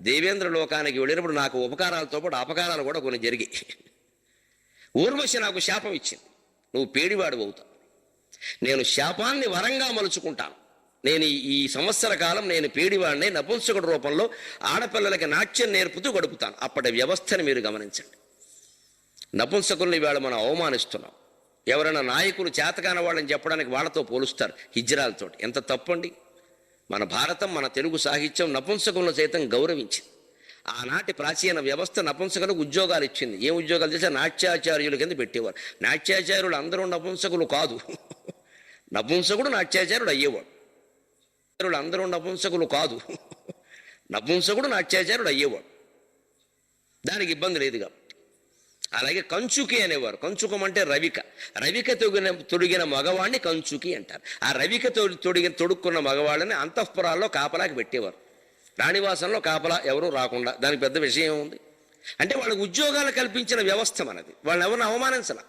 దేవేంద్ర లోకానికి వెళ్ళినప్పుడు నాకు ఉపకారాలతో పాటు అపకారాలు కూడా కొన్ని జరిగాయి. ఊర్వశి నాకు శాపం ఇచ్చింది, నువ్వు పేడివాడు అవుతావు, నేను శాపాన్ని వరంగా మలుచుకుంటాను. నేను ఈ సంవత్సర కాలం నేను పేడివాడిని నపుంసకుడి రూపంలో ఆడపిల్లలకి నాట్యం నేర్పుతూ గడుపుతాను. అప్పటి వ్యవస్థని మీరు గమనించండి. నపుంసకుల్ని ఇవాళ మనం అవమానిస్తున్నాం. ఎవరైనా నాయకులు చేతకాన వాళ్ళని చెప్పడానికి వాళ్ళతో పోలుస్తారు హిజ్రాలతో. ఎంత తప్పండి! మన భారతం, మన తెలుగు సాహిత్యం నపుంసకులను సైతం గౌరవించింది. ఆనాటి ప్రాచీన వ్యవస్థ నపుంసకులకు ఉద్యోగాలు ఇచ్చింది. ఏం ఉద్యోగాలు చేస్తే నాట్యాచార్యుల కింద పెట్టేవారు. నాట్యాచార్యులు అందరూ నపుంసకులు కాదు, నపుంసకుడు నాట్యాచార్యుడు అయ్యేవాడు. అందరూ నపుంసకులు కాదు, నపుంసకుడు నాట్యాచార్యుడు అయ్యేవాడు. దానికి ఇబ్బంది లేదు కాబట్టి. అలాగే కంచుకి అనేవారు. కంచుకం అంటే రవిక తొడిగిన మగవాడిని కంచుకి అంటారు. ఆ రవిక తొడుక్కున్న మగవాళ్ళని అంతఃపురాల్లో కాపలాకి పెట్టేవారు. రాణివాసంలో కాపలా ఎవరూ రాకుండా. దానికి పెద్ద విషయం ఉంది. అంటే వాళ్ళకి ఉద్యోగాలు కల్పించిన వ్యవస్థ మనది. వాళ్ళని ఎవరిని అవమానించాల.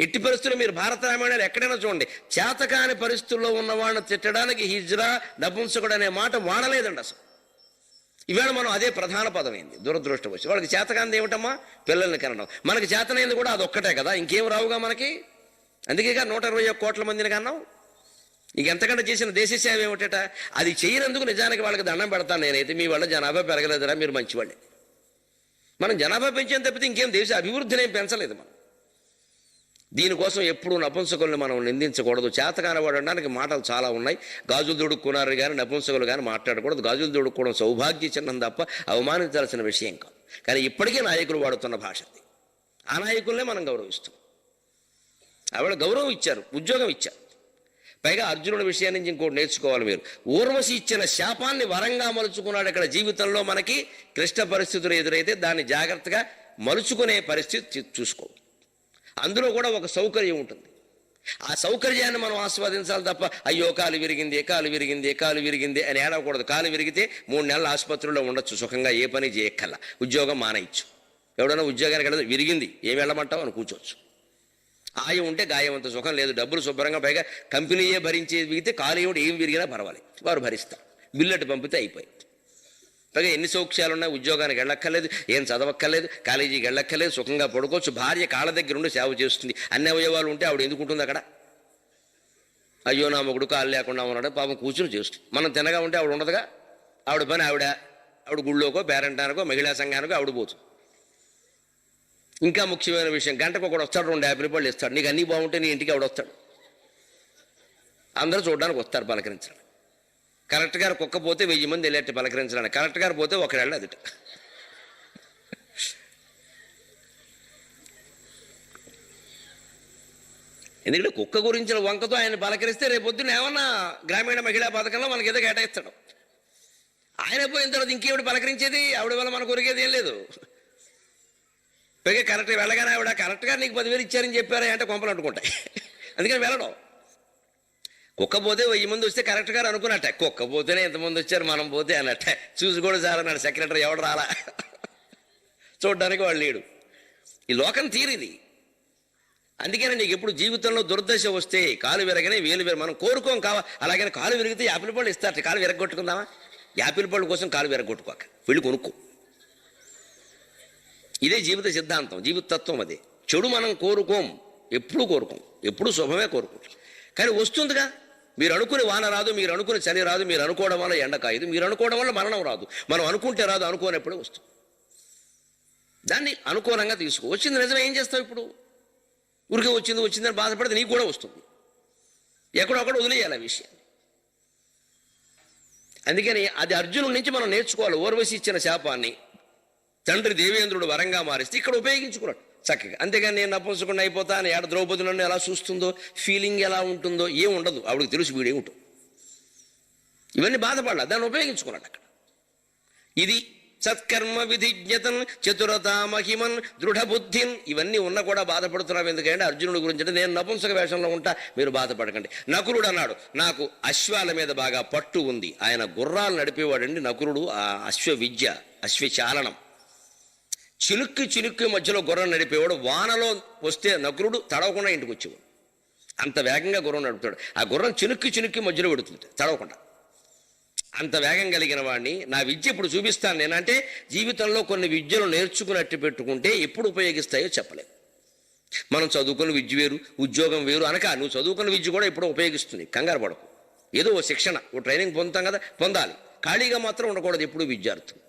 ఎట్టి పరిస్థితుల్లో మీరు భారత రామాయణాలు ఎక్కడైనా చూడండి, చేతకాని పరిస్థితుల్లో ఉన్న వాళ్ళని తిట్టడానికి హిజ్రా, నపుంసకుడు అనే మాట వాడలేదండి అసలు. ఇవాళ మనం అదే ప్రధాన పదమైంది. దురదృష్టవశాత్తు వాళ్ళకి చేతకాంది ఏమిటమ్మా, పిల్లల్ని కనడం. మనకి చేతనైంది కూడా అదొక్కటే కదా, ఇంకేం రావుగా మనకి. అందుకేగా 121 కోట్ల మందిని కన్నాం. ఇంకెంతకంటే చేసిన దేశ సేవ ఏమిటట? అది చేయనందుకు నిజానికి వాళ్ళకి దండం పెడతాను నేనైతే. మీ వల్ల జనాభా పెరగలేదురా, మీరు మంచివాళ్ళే. మనం జనాభా పెంచేది తప్పితే ఇంకేం దేశ అభివృద్ధిని ఏం పెంచలేదు మనం. దీనికోసం ఎప్పుడూ నపుంసకుల్ని మనం నిందించకూడదు. చేతకానవాడు అనడానికి మాటలు చాలా ఉన్నాయి. గాజులు దొడుక్కున్నారు కానీ నపుంసకులు కానీ మాట్లాడకూడదు. గాజులు దొడుక్కోవడం సౌభాగ్య చిహ్నం తప్ప అవమానించాల్సిన విషయం కాదు. కానీ ఇప్పటికే నాయకులు వాడుతున్న భాష అది. ఆ నాయకులనే మనం గౌరవిస్తాం. ఆవిడ గౌరవం ఇచ్చారు, ఉద్యోగం ఇచ్చారు. పైగా అర్జునుడి విషయం నుంచి ఇంకోటి నేర్చుకోవాలి మీరు. ఊర్వశి ఇచ్చిన శాపాన్ని వరంగా మలుచుకున్నాడు. ఇక్కడ జీవితంలో మనకి క్లిష్ట పరిస్థితులు ఎదురైతే దాన్ని జాగ్రత్తగా మలుచుకునే పరిస్థితి చూసుకో. అందులో కూడా ఒక సౌకర్యం ఉంటుంది. ఆ సౌకర్యాన్ని మనం ఆస్వాదించాలి తప్ప అయ్యో కాలు విరిగింది అని ఏడవకూడదు. కాలు విరిగితే 3 నెలలు ఆసుపత్రిలో ఉండొచ్చు, సుఖంగా ఏ పని చేయక్కల్లా, ఉద్యోగం మానేయచ్చు. ఎవడైనా ఉద్యోగానికి వెళ్ళదు, విరిగింది ఏం వెళ్ళమంటావు అని కూర్చోవచ్చు. ఆయం ఉంటే గాయం అంత సుఖం లేదు. డబ్బులు శుభ్రంగా, పైగా కంపెనీయే భరించే విగితే కాలు ఏం విరిగినా పర్వాలేదు, వారు భరిస్తారు. బిల్లెట్ పంపితే అయిపోయి. పైగా ఎన్ని సౌఖ్యాలు ఉన్నాయి. ఉద్యోగానికి వెళ్ళక్కర్లేదు, ఏం చదవక్కర్లేదు, కాలేజీకి వెళ్ళక్కర్లేదు, సుఖంగా పడుకోవచ్చు. భార్య కాళ్ళ దగ్గర ఉండి సేవ చేస్తుంది. అన్ని అవయవాలు ఉంటే ఆవిడ ఎందుకు ఉంటుంది అక్కడ? అయ్యో నా మొగుడు కాళ్ళు లేకుండా ఉన్నాడు పాపం, కూర్చుని చేస్తుంది. మనం తినగా ఉంటే ఆవిడ ఉండదుగా. ఆవిడ పని ఆవిడ గుళ్ళోకో పేరంటానికో మహిళా సంఘానికో ఆవిడ పోతుంది. ఇంకా ముఖ్యమైన విషయం, గంటకు ఒకడు వస్తాడు, 2 యాభై రూపాయలు ఇస్తాడు. నీకు అన్నీ బాగుంటే నీ ఇంటికి ఆవిడ వస్తాడు. అందరూ చూడడానికి వస్తారు పలకరించడానికి. కలెక్టర్ గారు కుక్క పోతే 1000 మంది వెళ్ళేట్టు పలకరించడానికి, కలెక్టర్ గారు పోతే ఒకడేళ్ళు అదిట. ఎందుకంటే కుక్క గురించిన వంకతో ఆయన పలకరిస్తే రేపొద్దున ఏమన్నా గ్రామీణ మహిళా పథకంలో మనకి ఏదో కేటాయిస్తాడు. ఆయన పోయిన తర్వాత ఇంకేమిటి పలకరించేది? ఆవిడ వల్ల మనకు ఒరిగేది ఏం లేదు. పైగా కరెక్ట్గా వెళ్ళగానే ఆవిడ కరెక్ట్గా నీకు 10,000 ఇచ్చారని చెప్పారా అంటే కొంపలు అంటుకుంటాయి. అందుకని వెళ్ళడం. కుక్క పోతే 1000 మంది వస్తే కరెక్ట్ గారు అనుకున్నట్టే, కుక్క పోతేనే ఎంతమంది వచ్చారు మనం పోతే అన్నట్టే. చూసి కూడా సార్ అన్నాడు సెక్రటరీ, ఎవడు రాలా చూడ్డానికి వాళ్ళు లేడు. ఈ లోకం తీరిది. అందుకని నీకు ఎప్పుడు జీవితంలో దుర్దశ వస్తే కాలు విరగనే వేలు మనం కోరుకోం కావా. అలాగని కాలు విరిగితే యాపిల్ పళ్ళు ఇస్తారు, కాలు విరగొట్టుకుందామా? యాపిల్ పళ్ళు కోసం కాలు విరగొట్టుకోక, వెళ్ళి కొనుక్కో. ఇదే జీవిత సిద్ధాంతం, జీవిత తత్వం. అదే చెడు మనం కోరుకోం, ఎప్పుడు కోరుకోం, ఎప్పుడు శుభమే కోరుకుంటాం. కానీ వస్తుందిగా. మీరు అనుకుని వాన రాదు, మీరు అనుకుని చలి రాదు, మీరు అనుకోవడం వల్ల ఎండ కాయదు, మీరు అనుకోవడం వల్ల మరణం రాదు. మనం అనుకుంటే రాదు, అనుకోనప్పుడే వస్తుంది. దాన్ని అనుకూలంగా తీసుకో. వచ్చింది నిజమే, ఏం చేస్తావు ఇప్పుడు? ఊరికే వచ్చిందని బాధపడితే నీకు కూడా వస్తుంది. ఎక్కడొక్కడ వదిలేయాలి ఆ విషయాన్ని. అందుకని అది అర్జునుడి నుంచి మనం నేర్చుకోవాలి. ఓర్వశి ఇచ్చిన శాపాన్ని తండ్రి దేవేంద్రుడు వరంగా మారిస్తే ఇక్కడ ఉపయోగించుకున్నాడు చక్కగా. అంతేగాని నేను నపుంసకుండా అయిపోతాను, ఏడ ద్రౌపది నన్ను ఎలా చూస్తుందో, ఫీలింగ్ ఎలా ఉంటుందో ఏం ఉండదు. ఆవిడకి తెలుసు వీడేమిటో. ఇవన్నీ బాధపడాలి, దాన్ని ఉపయోగించుకున్నాడు అక్కడ. ఇది సత్కర్మ విధిజ్ఞతన్ చతురతా మహిమన్ దృఢబుద్ధిన్. ఇవన్నీ ఉన్నా కూడా బాధపడుతున్నావు ఎందుకంటే అర్జునుడి గురించి అంటే నేను నపుంసక వేషంలో ఉంటా, మీరు బాధపడకండి. నకులుడు అన్నాడు, నాకు అశ్వాల మీద బాగా పట్టు ఉంది. ఆయన గుర్రాలు నడిపేవాడండి నకులుడు. ఆ అశ్వవిద్య, అశ్వచాలనం, చినుక్కి మధ్యలో గుర్రం నడిపేవాడు. వానలో వస్తే నకులుడు తడవకుండా ఇంటికి వచ్చేవాడు. అంత వేగంగా గుర్రం నడుపుతాడు. ఆ గుర్రం చినుక్కి మధ్యలో పెడుతుంది తడవకుండా. అంత వేగం కలిగిన వాడిని. నా విద్య ఇప్పుడు చూపిస్తాను నేనంటే జీవితంలో కొన్ని విద్యలు నేర్చుకున్నట్టు పెట్టుకుంటే ఎప్పుడు ఉపయోగిస్తాయో చెప్పలేదు. మనం చదువుకున్న విద్య వేరు, ఉద్యోగం వేరు అనక నువ్వు చదువుకున్న విద్య కూడా ఎప్పుడో ఉపయోగిస్తుంది. కంగారు పడకు. ఏదో ఓ శిక్షణ, ఓ ట్రైనింగ్ పొందుతాం కదా, పొందాలి. ఖాళీగా మాత్రం ఉండకూడదు ఎప్పుడు విద్యార్థులు.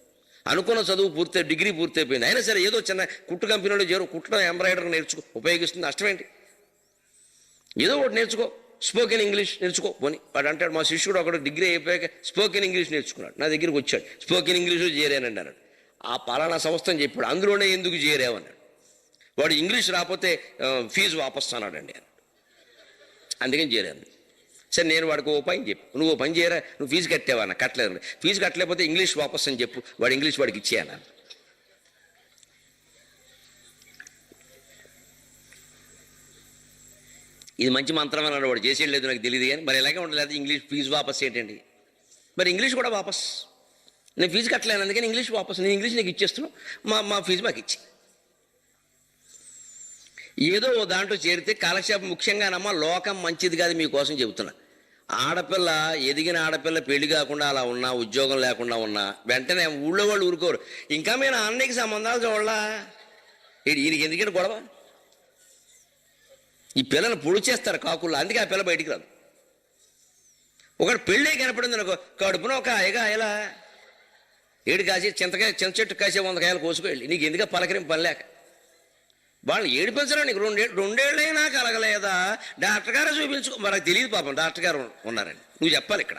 అనుకున్న చదువు పూర్తి, డిగ్రీ పూర్తయిపోయింది, అయినా సరే ఏదో చిన్న కుట్టు కంపెనీలో కుట్టడం, ఎంబ్రాయిడరీ నేర్చుకో, ఉపయోగిస్తుంది. నష్టమేంటి? ఏదో ఒకటి నేర్చుకో. స్పోకెన్ ఇంగ్లీష్ నేర్చుకో పోని. వాడు అంటాడు, మా శిష్యుడు ఒకడు డిగ్రీ అయిపోయాక స్పోకెన్ ఇంగ్లీష్ నేర్చుకున్నాడు, నా దగ్గరికి వచ్చాడు. స్పోకెన్ ఇంగ్లీష్లో చేరానండి అన్నాడు. ఆ పలానా సంస్థ అని చెప్పాడు. అందులోనే ఎందుకు చేరావన్నాడు. వాడు ఇంగ్లీష్ రాకపోతే ఫీజు వాపస్ అన్నాడండి అన్నాడు. అందుకని చేరాను. సరే నేను వాడికి ఓ పని చెప్పు, నువ్వు పని చేయరా, నువ్వు ఫీజు కట్టావా? నాకు కట్టలేదు. ఫీజు కట్టలేకపోతే ఇంగ్లీష్ వాపస్ అని చెప్పు, వాడు ఇంగ్లీష్ వాడికి ఇచ్చేయన్నాను. ఇది మంచి మంత్రం అన్నాడు. వాడు చేసేది లేదు నాకు తెలియదు కానీ మరి ఇలాగే ఉండలేదు. ఇంగ్లీష్ ఫీజు వాపస్ ఏంటండి? మరి ఇంగ్లీష్ కూడా వాపస్. నేను ఫీజు కట్టలేను అందుకని ఇంగ్లీష్ వాపస్. నేను ఇంగ్లీష్ నీకు ఇచ్చేస్తున్నావు, మా ఫీజు మాకు ఇచ్చి. ఏదో ఓ దాంట్లో చేరితే కాలక్షేపం. ముఖ్యంగానమ్మా లోకం మంచిది కాదు, మీకోసం చెబుతున్నా. ఆడపిల్ల, ఎదిగిన ఆడపిల్ల పెళ్లి కాకుండా అలా ఉన్నా, ఉద్యోగం లేకుండా ఉన్నా వెంటనే ఊళ్ళో వాళ్ళు ఊరుకోరు. ఇంకా మేము అన్నయ్యకి సంబంధాలు చూడలా, ఈయనకి ఎందుకంటే గొడవ. ఈ పిల్లని పొడి చేస్తారు కాకుల్లో, అందుకే ఆ పిల్ల బయటికి రాదు. ఒకటి పెళ్ళే కనపడింది అనుకో, కడుపున ఒక కాయగా ఏడు కాసి చింత చెట్టు కాసే 100 కాయలు కోసుకోవాలి. నీకు ఎందుకు పలకరింపు పని లేక. వాళ్ళు ఏడిపించరా నీకు. రెండేళ్ళైనా కలగలేదా? డాక్టర్ గారు చూపించుకో. మనకు తెలియదు పాపం, డాక్టర్ గారు ఉన్నారని నువ్వు చెప్పాలి ఇక్కడ.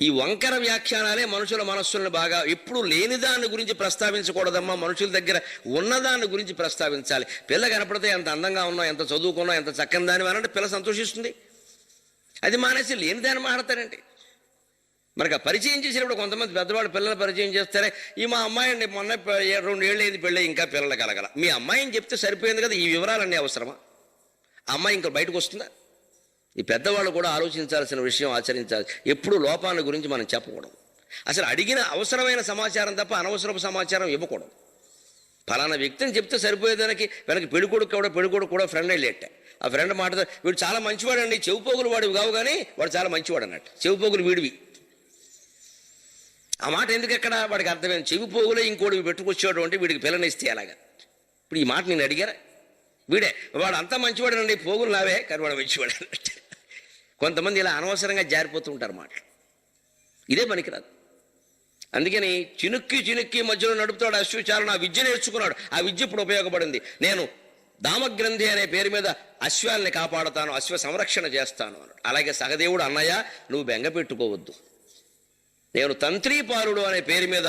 ఈ వంకర వ్యాఖ్యానాలే మనుషుల మనస్సులను బాగా. ఎప్పుడు లేని దాని గురించి ప్రస్తావించకూడదమ్మా, మనుషుల దగ్గర ఉన్నదాన్ని గురించి ప్రస్తావించాలి. పిల్ల కనపడితే ఎంత అందంగా ఉన్నావు, ఎంత చదువుకున్నావు, ఎంత చక్కని దాని అనంటే పిల్ల సంతోషిస్తుంది. అది మానేసి లేని దాన్ని మాట్లాడతారండి. మనకు పరిచయం చేసినప్పుడు కొంతమంది పెద్దవాళ్ళు పిల్లలు పరిచయం చేస్తారే, ఈ మా అమ్మాయి అండి మొన్న 2 ఏళ్ళు అయింది పెళ్ళి, ఇంకా పిల్లలు కలగల. మీ అమ్మాయిని చెప్తే సరిపోయింది కదా, ఈ వివరాలన్నీ అవసరమా? అమ్మాయి ఇంకా బయటకు వస్తుందా? ఈ పెద్దవాళ్ళు కూడా ఆలోచించాల్సిన విషయం, ఆచరించాలి. ఎప్పుడు లోపాల గురించి మనం చెప్పకూడదు. అసలు అడిగిన అవసరమైన సమాచారం తప్ప అనవసరపు సమాచారం ఇవ్వకూడదు. ఫలానా వ్యక్తిని చెప్తే సరిపోయేదానికి వెనక్కి పెళ్ళికొడుకు కూడా ఫ్రెండ్ వెళ్ళేట. ఆ ఫ్రెండ్ మాటతో వీడు చాలా మంచివాడు అండి, చెవిపోగులు వాడివి కావు కానీ వాడు చాలా మంచివాడు అన్నట్టు. చెవిపోగులు వీడివి. ఆ మాట ఎందుకు ఎక్కడ వాడికి అర్థమైంది. చెవిపోగులే ఇంకోటి పెట్టుకొచ్చాడు అంటే వీడికి పిల్లనిస్తే అలాగా. ఇప్పుడు ఈ మాట నేను అడిగారా? వీడే వాడు అంతా మంచివాడు అండి, పోగులు నావే కానీ వాడు మంచివాడు అన్నట్టు. కొంతమంది ఇలా అనవసరంగా జారిపోతూ ఉంటారు మాటలు. ఇదే పనికిరాదు. అందుకని చినుక్కి మధ్యలో నడుపుతాడు అశ్వచారణ. ఆ విద్య నేర్చుకున్నాడు, ఆ విద్య ఇప్పుడు ఉపయోగపడింది. నేను దామగ్రంథి అనే పేరు మీద అశ్వాల్ని కాపాడుతాను, అశ్వ సంరక్షణ చేస్తాను అన్నాడు. అలాగే సహదేవుడు, అన్నయ్య నువ్వు బెంగ పెట్టుకోవద్దు, నేను తంత్రీపాలుడు అనే పేరు మీద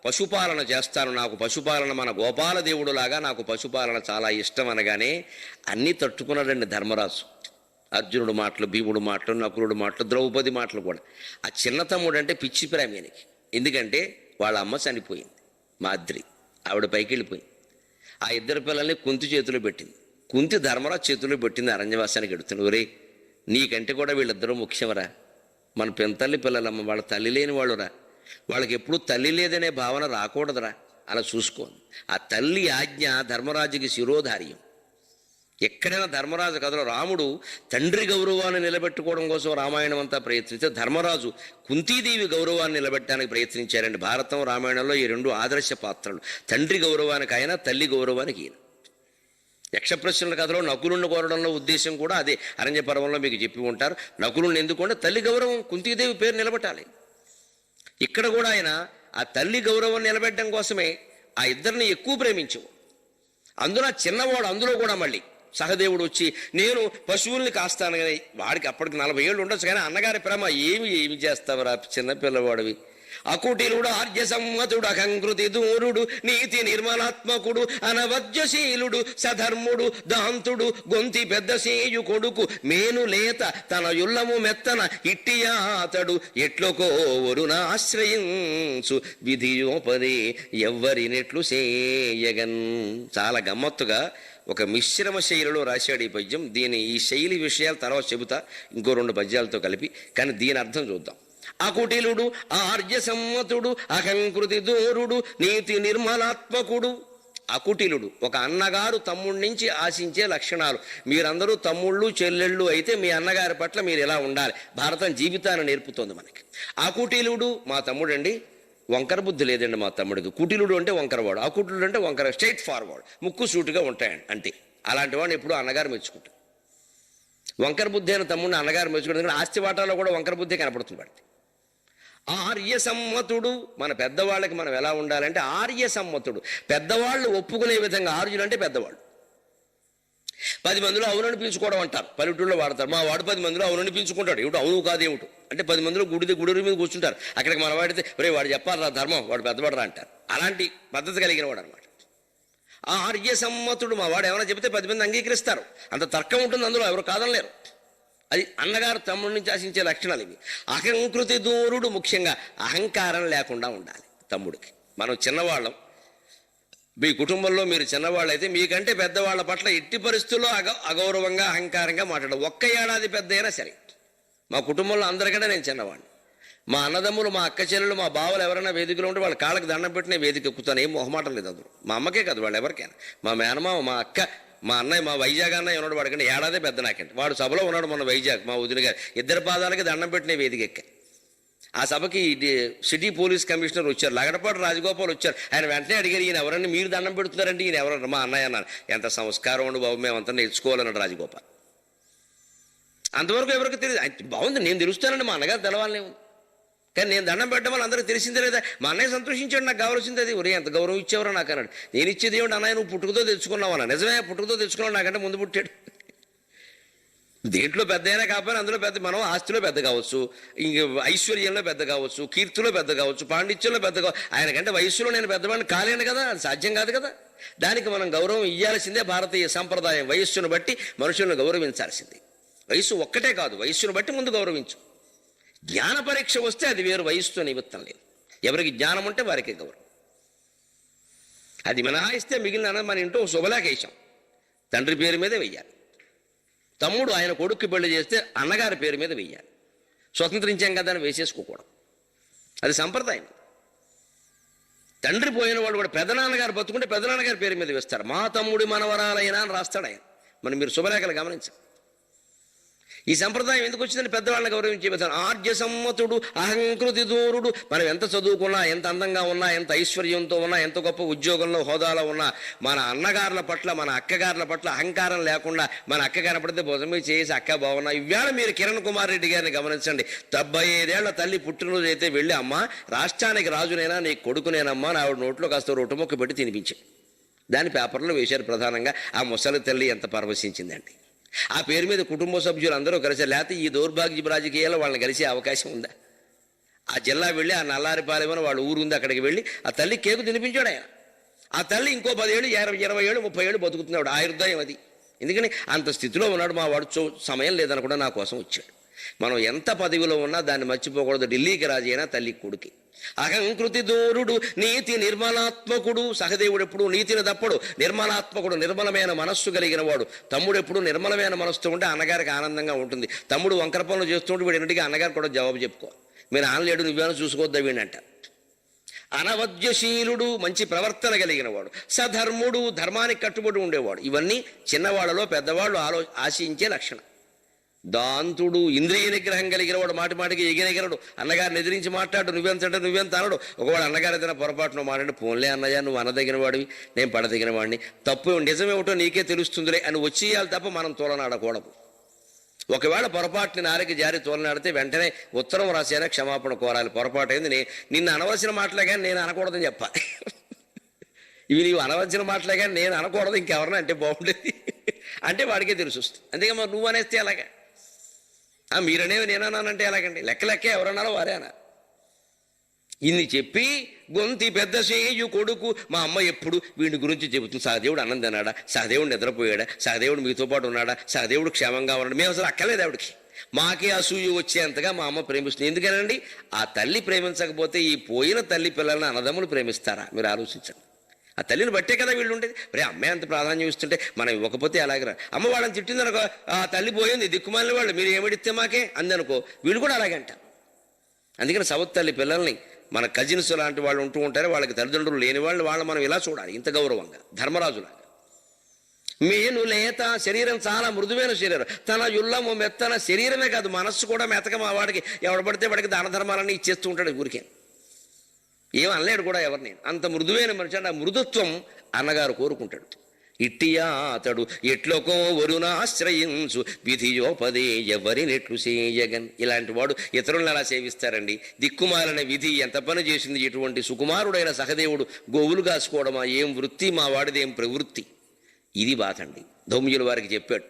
పశుపాలన చేస్తాను, నాకు పశుపాలన మన గోపాలదేవుడులాగా నాకు పశుపాలన చాలా ఇష్టం అనగానే అన్నీ తట్టుకున్నాడండి ధర్మరాజు. అర్జునుడు మాటలు, భీముడు మాటలు, నకులుడు మాటలు, ద్రౌపది మాటలు కూడా. ఆ చిన్న తమ్ముడు అంటే పిచ్చి ప్రేమేనికి. ఎందుకంటే వాళ్ళ అమ్మ చనిపోయింది, మాద్రి, ఆవిడ పైకి వెళ్ళిపోయింది. ఆ ఇద్దరు పిల్లల్ని కుంతి చేతిలో పెట్టింది. కుంతి ధర్మరాజు చేతిలో పెట్టింది, అరణ్యవాసానికి ఎడుతుంది. ఒరే నీకంటే కూడా వీళ్ళిద్దరూ ముఖ్యమరా, మన పెంతల్లి పిల్లలమ్మ, వాళ్ళ తల్లి లేని వాళ్ళురా, వాళ్ళకి ఎప్పుడు తల్లి లేదనే భావన రాకూడదురా, అలా చూసుకోండి. ఆ తల్లి ఆజ్ఞ ధర్మరాజుకి శిరోధార్యం. ఎక్కడైనా ధర్మరాజు కథలో రాముడు తండ్రి గౌరవాన్ని నిలబెట్టుకోవడం కోసం రామాయణం అంతా ప్రయత్నిస్తే ధర్మరాజు కుంతీదేవి గౌరవాన్ని నిలబెట్టడానికి ప్రయత్నించారండి. భారతం రామాయణంలో ఈ రెండు ఆదర్శ పాత్రలు. తండ్రి గౌరవానికి ఆయన, తల్లి గౌరవానికి ఈయన. యక్షప్రశ్నల కథలో నకులుణ్ణి కోరడంలో ఉద్దేశం కూడా అదే. అరణ్య పర్వంలో మీకు చెప్పి ఉంటారు. నకులుణ్ణి ఎందుకంటే తల్లి గౌరవం, కుంతీదేవి పేరు నిలబెట్టాలి. ఇక్కడ కూడా ఆయన ఆ తల్లి గౌరవం నిలబెట్టడం కోసమే ఆ ఇద్దరిని ఎక్కువ ప్రేమించవు. అందులో చిన్నవాడు, అందులో కూడా మళ్ళీ సహదేవుడు వచ్చి నేను పశువుల్ని కాస్తాను కానీ, వాడికి అప్పటికి 40 ఏళ్ళు ఉండొచ్చు కానీ అన్నగారి ప్రేమ ఏమి చేస్తావురా చిన్నపిల్లవాడివి. అకుటిలుడు ఆర్య సమ్మతుడు అకంకృతి దూరుడు నీతి నిర్మలాత్మకుడు అనవద్యశీలుడు సధర్ముడు దాంతుడు గొంతి పెద్ద సేయు కొడుకు మేను లేత తన యుల్లము మెత్తన ఇట్టియాతడు ఎట్లకో వరుణ ఆశ్రయించు విధియోపదే ఎవ్వరినెట్లు సేయగన్. చాలా గమ్మత్తుగా ఒక మిశ్రమ శైలిలో రాశాడు ఈ పద్యం. ఈ శైలి విషయాలు తర్వాత చెబుతా ఇంకో 2 పద్యాలతో కలిపి. కానీ దీని అర్థం చూద్దాం. అకుటిలుడు ఆర్య సమ్మతుడు అహంకృతి దూరుడు నీతి నిర్మలాత్మకుడు. అకుటిలుడు ఒక అన్నగారు తమ్ముడి నుంచి ఆశించే లక్షణాలు. మీరందరూ తమ్ముళ్ళు చెల్లెళ్ళు అయితే మీ అన్నగారి పట్ల మీరు ఎలా ఉండాలి, భారతం జీవితాన్ని నేర్పుతోంది మనకి. అకుటిలుడు మా తమ్ముడండి, వంకర బుద్ధి లేదండి మా తమ్ముడికి. కుటిలుడు అంటే వంకరవాడు, అకుటిలుడు అంటే వంకర, స్ట్రైట్ ఫార్వర్డ్, ముక్కు సూటుగా ఉంటాయండి అంతే. అలాంటి వాడిని ఎప్పుడు అన్నగారు మెచ్చుకుంటారు. వంకర బుద్ధి అయిన తమ్ముడిని అన్నగారు మెచ్చుకుంటారు. ఆస్తి వాటాలో కూడా వంకర బుద్ధి కనపడుతుంది వాడికి. ఆర్య సమ్మతుడు మన పెద్దవాళ్ళకి మనం ఎలా ఉండాలంటే ఆర్య సమ్మతుడు, పెద్దవాళ్ళు ఒప్పుకునే విధంగా. ఆర్యులు అంటే పెద్దవాళ్ళు. 10 మందిలో అవునని పీల్చుకోవడం అంటారు, పల్లెటూళ్ళలో వాడతారు. మా వాడు 10 మందిలో అవునని పీల్చుకుంటాడు, ఏమిటో అవును కాదేమిటో అంటే 10 మందిలో గుడి మీద కూర్చుంటారు. అక్కడికి మన వాడితే రే వాడు చెప్పారా ధర్మం, వాడు పెద్దవాడరా అంటారు. అలాంటి పద్ధతి కలిగిన వాడు అనమాట. ఆ ఆర్య సమ్మతుడు, మా వాడు ఏమైనా చెబితే 10 మంది అంగీకరిస్తారు. అంత తర్కం ఉంటుంది అందులో, ఎవరు కాదనలేరు. అది అన్నగారు తమ్ముడి నుంచి ఆశించే లక్షణాలు ఇవి. అహంకృతి దూరుడు, ముఖ్యంగా అహంకారం లేకుండా ఉండాలి తమ్ముడికి. మనం చిన్నవాళ్ళం, మీ కుటుంబంలో మీరు చిన్నవాళ్ళు అయితే మీకంటే పెద్దవాళ్ళ పట్ల ఎట్టి పరిస్థితుల్లో అగౌరవంగా అహంకారంగా మాట్లాడడం. ఒక్క ఏడాది పెద్ద అయినా సరే. మా కుటుంబంలో అందరికంటే నేను చిన్నవాడిని. మా అన్నదమ్ములు, మా అక్క చెల్లెలు, మా బావలు ఎవరైనా వేదికలో ఉంటే వాళ్ళ కాళ్ళకి దండం పెట్టిన వేదిక ఎక్కుతాను, ఏం మొహమాటం లేదు అందులో. మా అమ్మకే కాదు, వాళ్ళు ఎవరికైనా. మా మేనమామ, మా అక్క, మా అన్నయ్య, మా వైజాగ్ అన్నయ్య ఉన్నాడు, వాడికంటే ఏడాదే పెద్ద నాకంటే. వాడు సభలో ఉన్నాడు మొన్న వైజాగ్, మా వదిన గారు. 2 పాదాలకి దండం పెట్టిన వేదిక ఎక్కా. ఆ సభకి సిటీ పోలీస్ కమిషనర్ వచ్చారు, లగడపాటి రాజగోపాల్ వచ్చారు. ఆయన వెంటనే అడిగారు, ఈయన ఎవరన్నా మీరు దండం పెడుతున్నారంటే ఈయన ఎవరన్నా? మా అన్నయ్య అన్నాను. ఎంత సంస్కారం ఉండు బాబు, మేమంతా నేర్చుకోవాలన్నాడు రాజగోపాల్. అంతవరకు ఎవరికి తెలియదు. బాగుంది, నేను తెలుస్తానండి, మా అన్నగారు తెలవాలనే ఉంది. కానీ నేను దండం పెట్టడం వల్ల అందరికీ తెలిసిందే లేదా? మా అన్నయ్య సంతోషించాడు, నాకు కావాల్సింది అది. ఒరే ఎంత గౌరవం ఇచ్చేవరో నాకు అన్నాడు. నేను ఇచ్చేది ఏమిటి అన్నయ్య, నువ్వు పుట్టుకతో తెచ్చుకున్నావు అన్న. నిజమే, పుట్టుకతో తెచ్చుకున్నావు, నాకంటే ముందు పుట్టాడు. దేంట్లో పెద్ద అయినా కాకపోయినా అందులో పెద్ద. మనం ఆస్తిలో పెద్ద కావచ్చు, ఇంక ఐశ్వర్యంలో పెద్ద కావచ్చు, కీర్తిలో పెద్ద కావచ్చు, పాండిత్యంలో పెద్ద కావచ్చు. ఆయనకంటే వయస్సులో నేను పెద్దవాడిని కాలేను కదా, అది సాధ్యం కాదు కదా. దానికి మనం గౌరవం ఇవ్వాల్సిందే. భారతీయ సంప్రదాయం వయస్సును బట్టి మనుషులను గౌరవించాల్సింది. వయస్సు ఒక్కటే కాదు, వయస్సును బట్టి ముందు గౌరవించు. జ్ఞాన పరీక్ష వస్తే అది వేరు, వయస్సుతో నిమిత్తం లేదు. ఎవరికి జ్ఞానం ఉంటే వారికి గౌరవం. అది మినహాయిస్తే మిగిలిన మన ఇంట్లో శుభలేఖ వేసాం, తండ్రి పేరు మీదే వెయ్యాలి. తమ్ముడు ఆయన కొడుక్కి పెళ్లి చేస్తే అన్నగారి పేరు మీద వెయ్యాలి. స్వతంత్రించాం కదా అని వేసేసుకోకూడదు, అది సంప్రదాయం. తండ్రి పోయిన వాళ్ళు కూడా పెదనాన్నగారు బతుకుంటే పెదనాన్నగారి పేరు మీద వేస్తారు. మా తమ్ముడి మనవరాలైనా అని రాస్తాడు ఆయన. మరి మీరు శుభలేఖలు గమనించాలి. ఈ సంప్రదాయం ఎందుకు వచ్చిందని పెద్దవాళ్ళని గౌరవించే విధానం. ఆర్య సమ్మతుడు అహంకృతి దూరుడు. మనం ఎంత చదువుకున్నా, ఎంత అందంగా ఉన్నా, ఎంత ఐశ్వర్యంతో ఉన్నా, ఎంత గొప్ప ఉద్యోగంలో హోదాలో ఉన్నా, మన అన్నగారుల పట్ల, మన అక్కగారుల పట్ల అహంకారం లేకుండా, మన అక్క కనపడితే భుజమే చేసి అక్క బాగున్నా. ఇవాళ మీరు కిరణ్ కుమార్ రెడ్డి గారిని గమనించండి. 75 ఏళ్ల తల్లి పుట్టినరోజు అయితే వెళ్ళి, అమ్మ రాష్ట్రానికి రాజునైనా నీ కొడుకునేనమ్మా, నా ఆవిడ నోట్లో కాస్త రొట్టె మొక్క పెట్టి తినిపించే. దాని పేపర్లో వేశారు ప్రధానంగా. ఆ ముసలి తల్లి ఎంత పరవశించిందండి. ఆ పేరు మీద కుటుంబ సభ్యులు అందరూ కలిసి, లేకపోతే ఈ దౌర్భాగ్య రాజకీయాల్లో వాళ్ళని కలిసే అవకాశం ఉందా? ఆ జిల్లా వెళ్ళి ఆ నల్లారిపాలెమని వాళ్ళ ఊరు ఉంది, అక్కడికి వెళ్ళి ఆ తల్లి కేకు తినిపించాడు ఆయన. ఆ తల్లి ఇంకో 10 ఏళ్ళు 20 ఏళ్ళు 30 ఏళ్ళు బతుకుతున్నాడు. ఆయుర్దాయం అది. ఎందుకని అంత స్థితిలో ఉన్నాడు. మా వాడు సమయం లేదనకుండా నా కోసం వచ్చాడు. మనం ఎంత పదవిలో ఉన్నా దాన్ని మర్చిపోకూడదు. ఢిల్లీకి రాజైనా తల్లి కొడుకి. అహంకృతి దూరుడు నీతి నిర్మలాత్మకుడు. సహదేవుడు ఎప్పుడు నీతిని తప్పడు, నిర్మలాత్మకుడు, నిర్మలమైన మనస్సు కలిగిన వాడు. తమ్ముడు ఎప్పుడు నిర్మలమైన మనస్సుతో ఉంటే అన్నగారికి ఆనందంగా ఉంటుంది. తమ్ముడు వంకర పనులు చేస్తుంటే వీడింటికి అన్నగారు కూడా జవాబు చెప్పుకోవాలి. మీరు ఆనలేడు, నువ్వేమో చూసుకోవద్దా వీడంట. అనవద్యశీలుడు, మంచి ప్రవర్తన కలిగిన వాడు. సధర్ముడు, ధర్మానికి కట్టుబడి ఉండేవాడు. ఇవన్నీ చిన్నవాళ్ళలో పెద్దవాళ్ళు ఆశించే లక్షణం. దాంతుడు, ఇంద్రియ నిగ్రహం కలిగిన వాడు. మాటి మాటికి ఎగిరెగరడు, అన్నగారిని ఎదిరించి మాట్లాడు, నువ్వెంతంటే నువ్వెంత అనడు. ఒకవేళ అన్నగారు ఏదైనా పొరపాటును మాట్లాడి, పోన్లే అన్నయ్య నువ్వు అనదగిన వాడివి, నేను పడదగిన వాడిని, తప్పు నిజమేమిటో నీకే తెలుస్తుందిలే అని వచ్చేయాలి తప్ప మనం తోలనాడకూడదు. ఒకవేళ పొరపాటుని నారికి జారి తోలనాడితే వెంటనే ఉత్తరం రాసేనా క్షమాపణ కోరాలి. పొరపాటు అయింది, నిన్ను అనవలసిన మాటలే కానీ నేను అనకూడదని చెప్పాలి. ఇవి నీవు అనవలసిన మాటలే కానీ నేను అనకూడదు, ఇంకెవరన్నా అంటే బాగుండేది అంటే వాడికే తెలుసు వస్తుంది. అంతేగా మరి నువ్వు అనేస్తే అలాగా, మీరనేవి నేనన్నానంటే ఎలాగండి? లెక్క ఎవరన్నారో వారే అన్నారు. ఇన్ని చెప్పి గొంతి పెద్ద సేయు కొడుకు. మా అమ్మ ఎప్పుడు వీడి గురించి చెబుతుంది. సహదేవుడు అన్నం తిన్నాడా, సహదేవుడు నిద్రపోయాడా, సహదేవుడు మీతో పాటు ఉన్నాడా, సహదేవుడు క్షేమంగా ఉన్నాడు. మేము అసలు అక్కర్లేదు ఆవిడకి. మాకే అసూయ వచ్చేంతగా మా అమ్మ ప్రేమిస్తుంది. ఎందుకనండి? ఆ తల్లి ప్రేమించకపోతే ఈ పోయిన తల్లి పిల్లల్ని అన్నదమ్ములు ప్రేమిస్తారా? మీరు ఆలోచించండి. ఆ తల్లిని బట్టే కదా వీళ్ళు ఉండేది. మరి అమ్మాయి అంత ప్రాధాన్యం ఇస్తుంటే మనం ఇవ్వకపోతే అలాగరా? అమ్మ వాళ్ళని తిట్టిందనుకో, ఆ తల్లి పోయింది దిక్కుమాలిన వాళ్ళు, మీరు ఏమిడిస్తే మాకే అందనుకో, వీళ్ళు కూడా అలాగే అంటారు. అందుకని సవత్ తల్లి పిల్లల్ని, మన కజిన్స్ లాంటి వాళ్ళు ఉంటూ ఉంటారు, వాళ్ళకి తల్లిదండ్రులు లేని వాళ్ళు మనం ఇలా చూడాలి, ఇంత గౌరవంగా, ధర్మరాజులాగా. మేను లేత శరీరం, చాలా మృదువైన శరీరం. తన యుల్లము మెత్తన శరీరమే కాదు, మనస్సు కూడా మెత్తక. మా వాడికి ఎవడు పడితే వాడికి దాన ధర్మాలన్నీ ఇచ్చేస్తూ ఉంటాడు ఊరికే, ఏం అనలేడు కూడా ఎవరిని. అంత మృదువైన మనిషి. ఆ మృదుత్వం అన్నగారు కోరుకుంటాడు. ఇట్టియా అతడు ఎట్లకో వరుణాశ్రయించు విధియోపదే ఎవరినెట్లు చేయగన్. ఇలాంటి వాడు ఇతరులను ఎలా సేవిస్తారండి? దిక్కుమాలిన విధి ఎంత పని చేసింది. ఇటువంటి సుకుమారుడైన సహదేవుడు గోవులు కాసుకోవడమా? ఏం వృత్తి మా వాడిదేం ప్రవృత్తి? ఇది బాధ అండి. ధౌమ్యుల వారికి చెప్పాడు,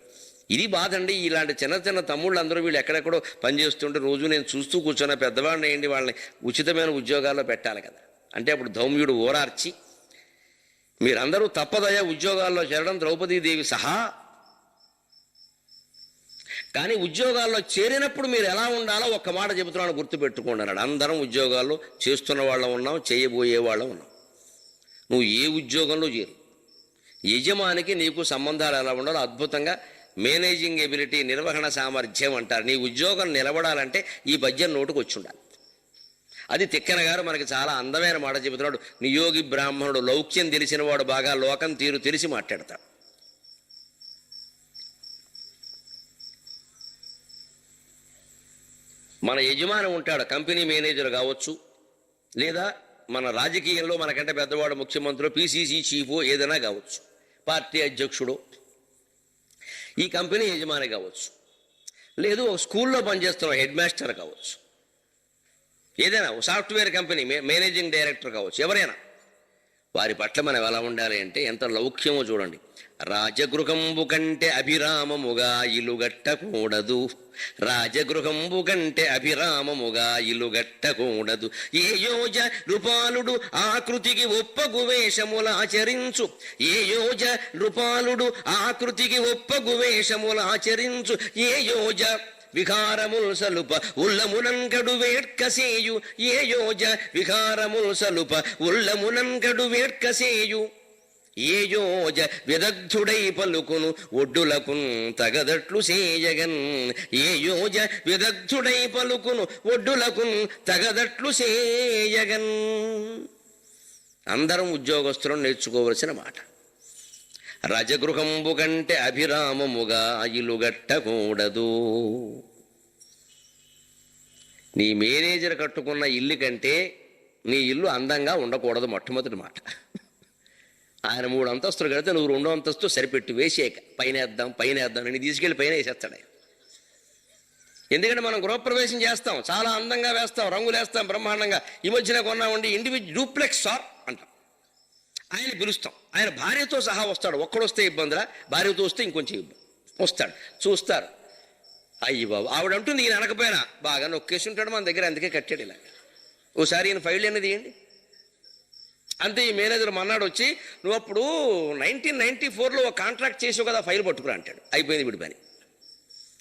ఇది బాధ అండి. ఇలాంటి చిన్న చిన్న తమ్ముళ్ళు అందరూ వీళ్ళు ఎక్కడెక్కడో పనిచేస్తుంటే రోజు నేను చూస్తూ కూర్చున్న పెద్దవాడిని వేయండి, వాళ్ళని ఉచితమైన ఉద్యోగాల్లో పెట్టాలి కదా అంటే, అప్పుడు ధౌమ్యుడు ఓరార్చి, మీరందరూ తప్పదయ్యా ఉద్యోగాల్లో చేరడం, ద్రౌపదీదేవి సహా. కానీ ఉద్యోగాల్లో చేరినప్పుడు మీరు ఎలా ఉండాలో ఒక్క మాట చెబుతున్నాను, గుర్తుపెట్టుకోండి అన్నాడు. అందరం ఉద్యోగాల్లో చేస్తున్న వాళ్ళం ఉన్నాం, చేయబోయే వాళ్ళం ఉన్నాం. నువ్వు ఏ ఉద్యోగంలో చేరు, యజమానికి నీకు సంబంధాలు ఎలా ఉండాలో అద్భుతంగా మేనేజింగ్ ఎబిలిటీ, నిర్వహణ సామర్థ్యం అంటారు. నీ ఉద్యోగం నిలబడాలంటే ఈ పద్యం నోటుకు వచ్చి ఉండాలి. అది తిక్కన గారు మనకి చాలా అందమైన మాట చెబుతున్నాడు. నియోగి బ్రాహ్మణుడు, లౌక్యం తెలిసినవాడు, బాగా లోకం తీరు తెలిసి మాట్లాడతాడు. మన యజమాని ఉంటాడు, కంపెనీ మేనేజర్ కావచ్చు, లేదా మన రాజకీయంలో మనకంటే పెద్దవాడు ముఖ్యమంత్రి, పిసిసి చీఫ్ ఏదైనా కావచ్చు, పార్టీ అధ్యక్షుడు, ఈ కంపెనీ యజమాని కావచ్చు, లేదు ఒక స్కూల్లో పనిచేస్తున్న హెడ్ మాస్టర్ కావచ్చు, ఏదైనా సాఫ్ట్వేర్ కంపెనీ మేనేజింగ్ డైరెక్టర్ కావచ్చు, ఎవరైనా వారి పట్ల మనం ఎలా ఉండాలి అంటే ఎంత లౌక్యమో చూడండి. రాజగృహంబు కంటే అభిరామముగా ఇలుగట్టకూడదు, రాజగృహంబు కంటే అభిరామముగా ఇలుగట్టకూడదు. ఏ యోజ రూపాలుడు ఆకృతికి ఒప్పగు వేషములాచరించు, ఏ యోజ రూపాలుడు ఆకృతికి ఒప్పగు వేషములాచరించు, ఏ యోజ విహారముల్ సలుప ఉల్లమునంకడు వేట్కసేయు, ఏ యోజ విహారముల్ సలుప ఉల్లమునంకడు వేట్కసేయు, ఏ యోజ విదగ్ధుడై పలుకును ఒడ్డులకున్ తగదట్లు సేయగన్, ఏ యోజ విదగ్ధుడై పలుకును ఒడ్డులకున్ తగదట్లు సేయగన్. అందరం ఉద్యోగస్తులను నేర్చుకోవలసిన మాట. రాజగృహంబు కంటే అభిరామముగా ఇలుగట్టకూడదు. నీ మేనేజర్ కట్టుకున్న ఇల్లు కంటే నీ ఇల్లు అందంగా ఉండకూడదు, మొట్టమొదటి మాట. ఆయన 3 అంతస్తులు కడితే నువ్వు 2వ అంతస్తు సరిపెట్టి వేసేక పైన వేద్దాం నేను తీసుకెళ్ళి పైన వేసేస్తాడు. ఎందుకంటే మనం గృహప్రవేశం చేస్తాం, చాలా అందంగా వేస్తాం, రంగులు వేస్తాం బ్రహ్మాండంగా. ఈ మధ్యన కొన్నామండి డూప్లెక్స్ సార్ అంటాం. ఆయన పిలుస్తాం, ఆయన భార్యతో సహా వస్తాడు. ఒక్కడొస్తే ఇబ్బందిరా, భార్యతో వస్తే ఇంకొంచెం ఇబ్బంది. వస్తాడు, చూస్తారు. అయ్యి బాబు, ఆవిడ అంటుంది ఈయన అనకపోయినా బాగా నొక్కేసి ఉంటాడు మన దగ్గర, అందుకే కట్టాడు ఇలా. ఓసారి ఈయన ఫైల్ అనేది ఇవ్వండి అంతే. ఈ మేనేజర్ మన్నాడు వచ్చి, నువ్వు అప్పుడు 1994లో ఒక కాంట్రాక్ట్ చేసావు కదా, ఫైల్ పట్టుకురా అంటాడు. అయిపోయింది వీడి పని.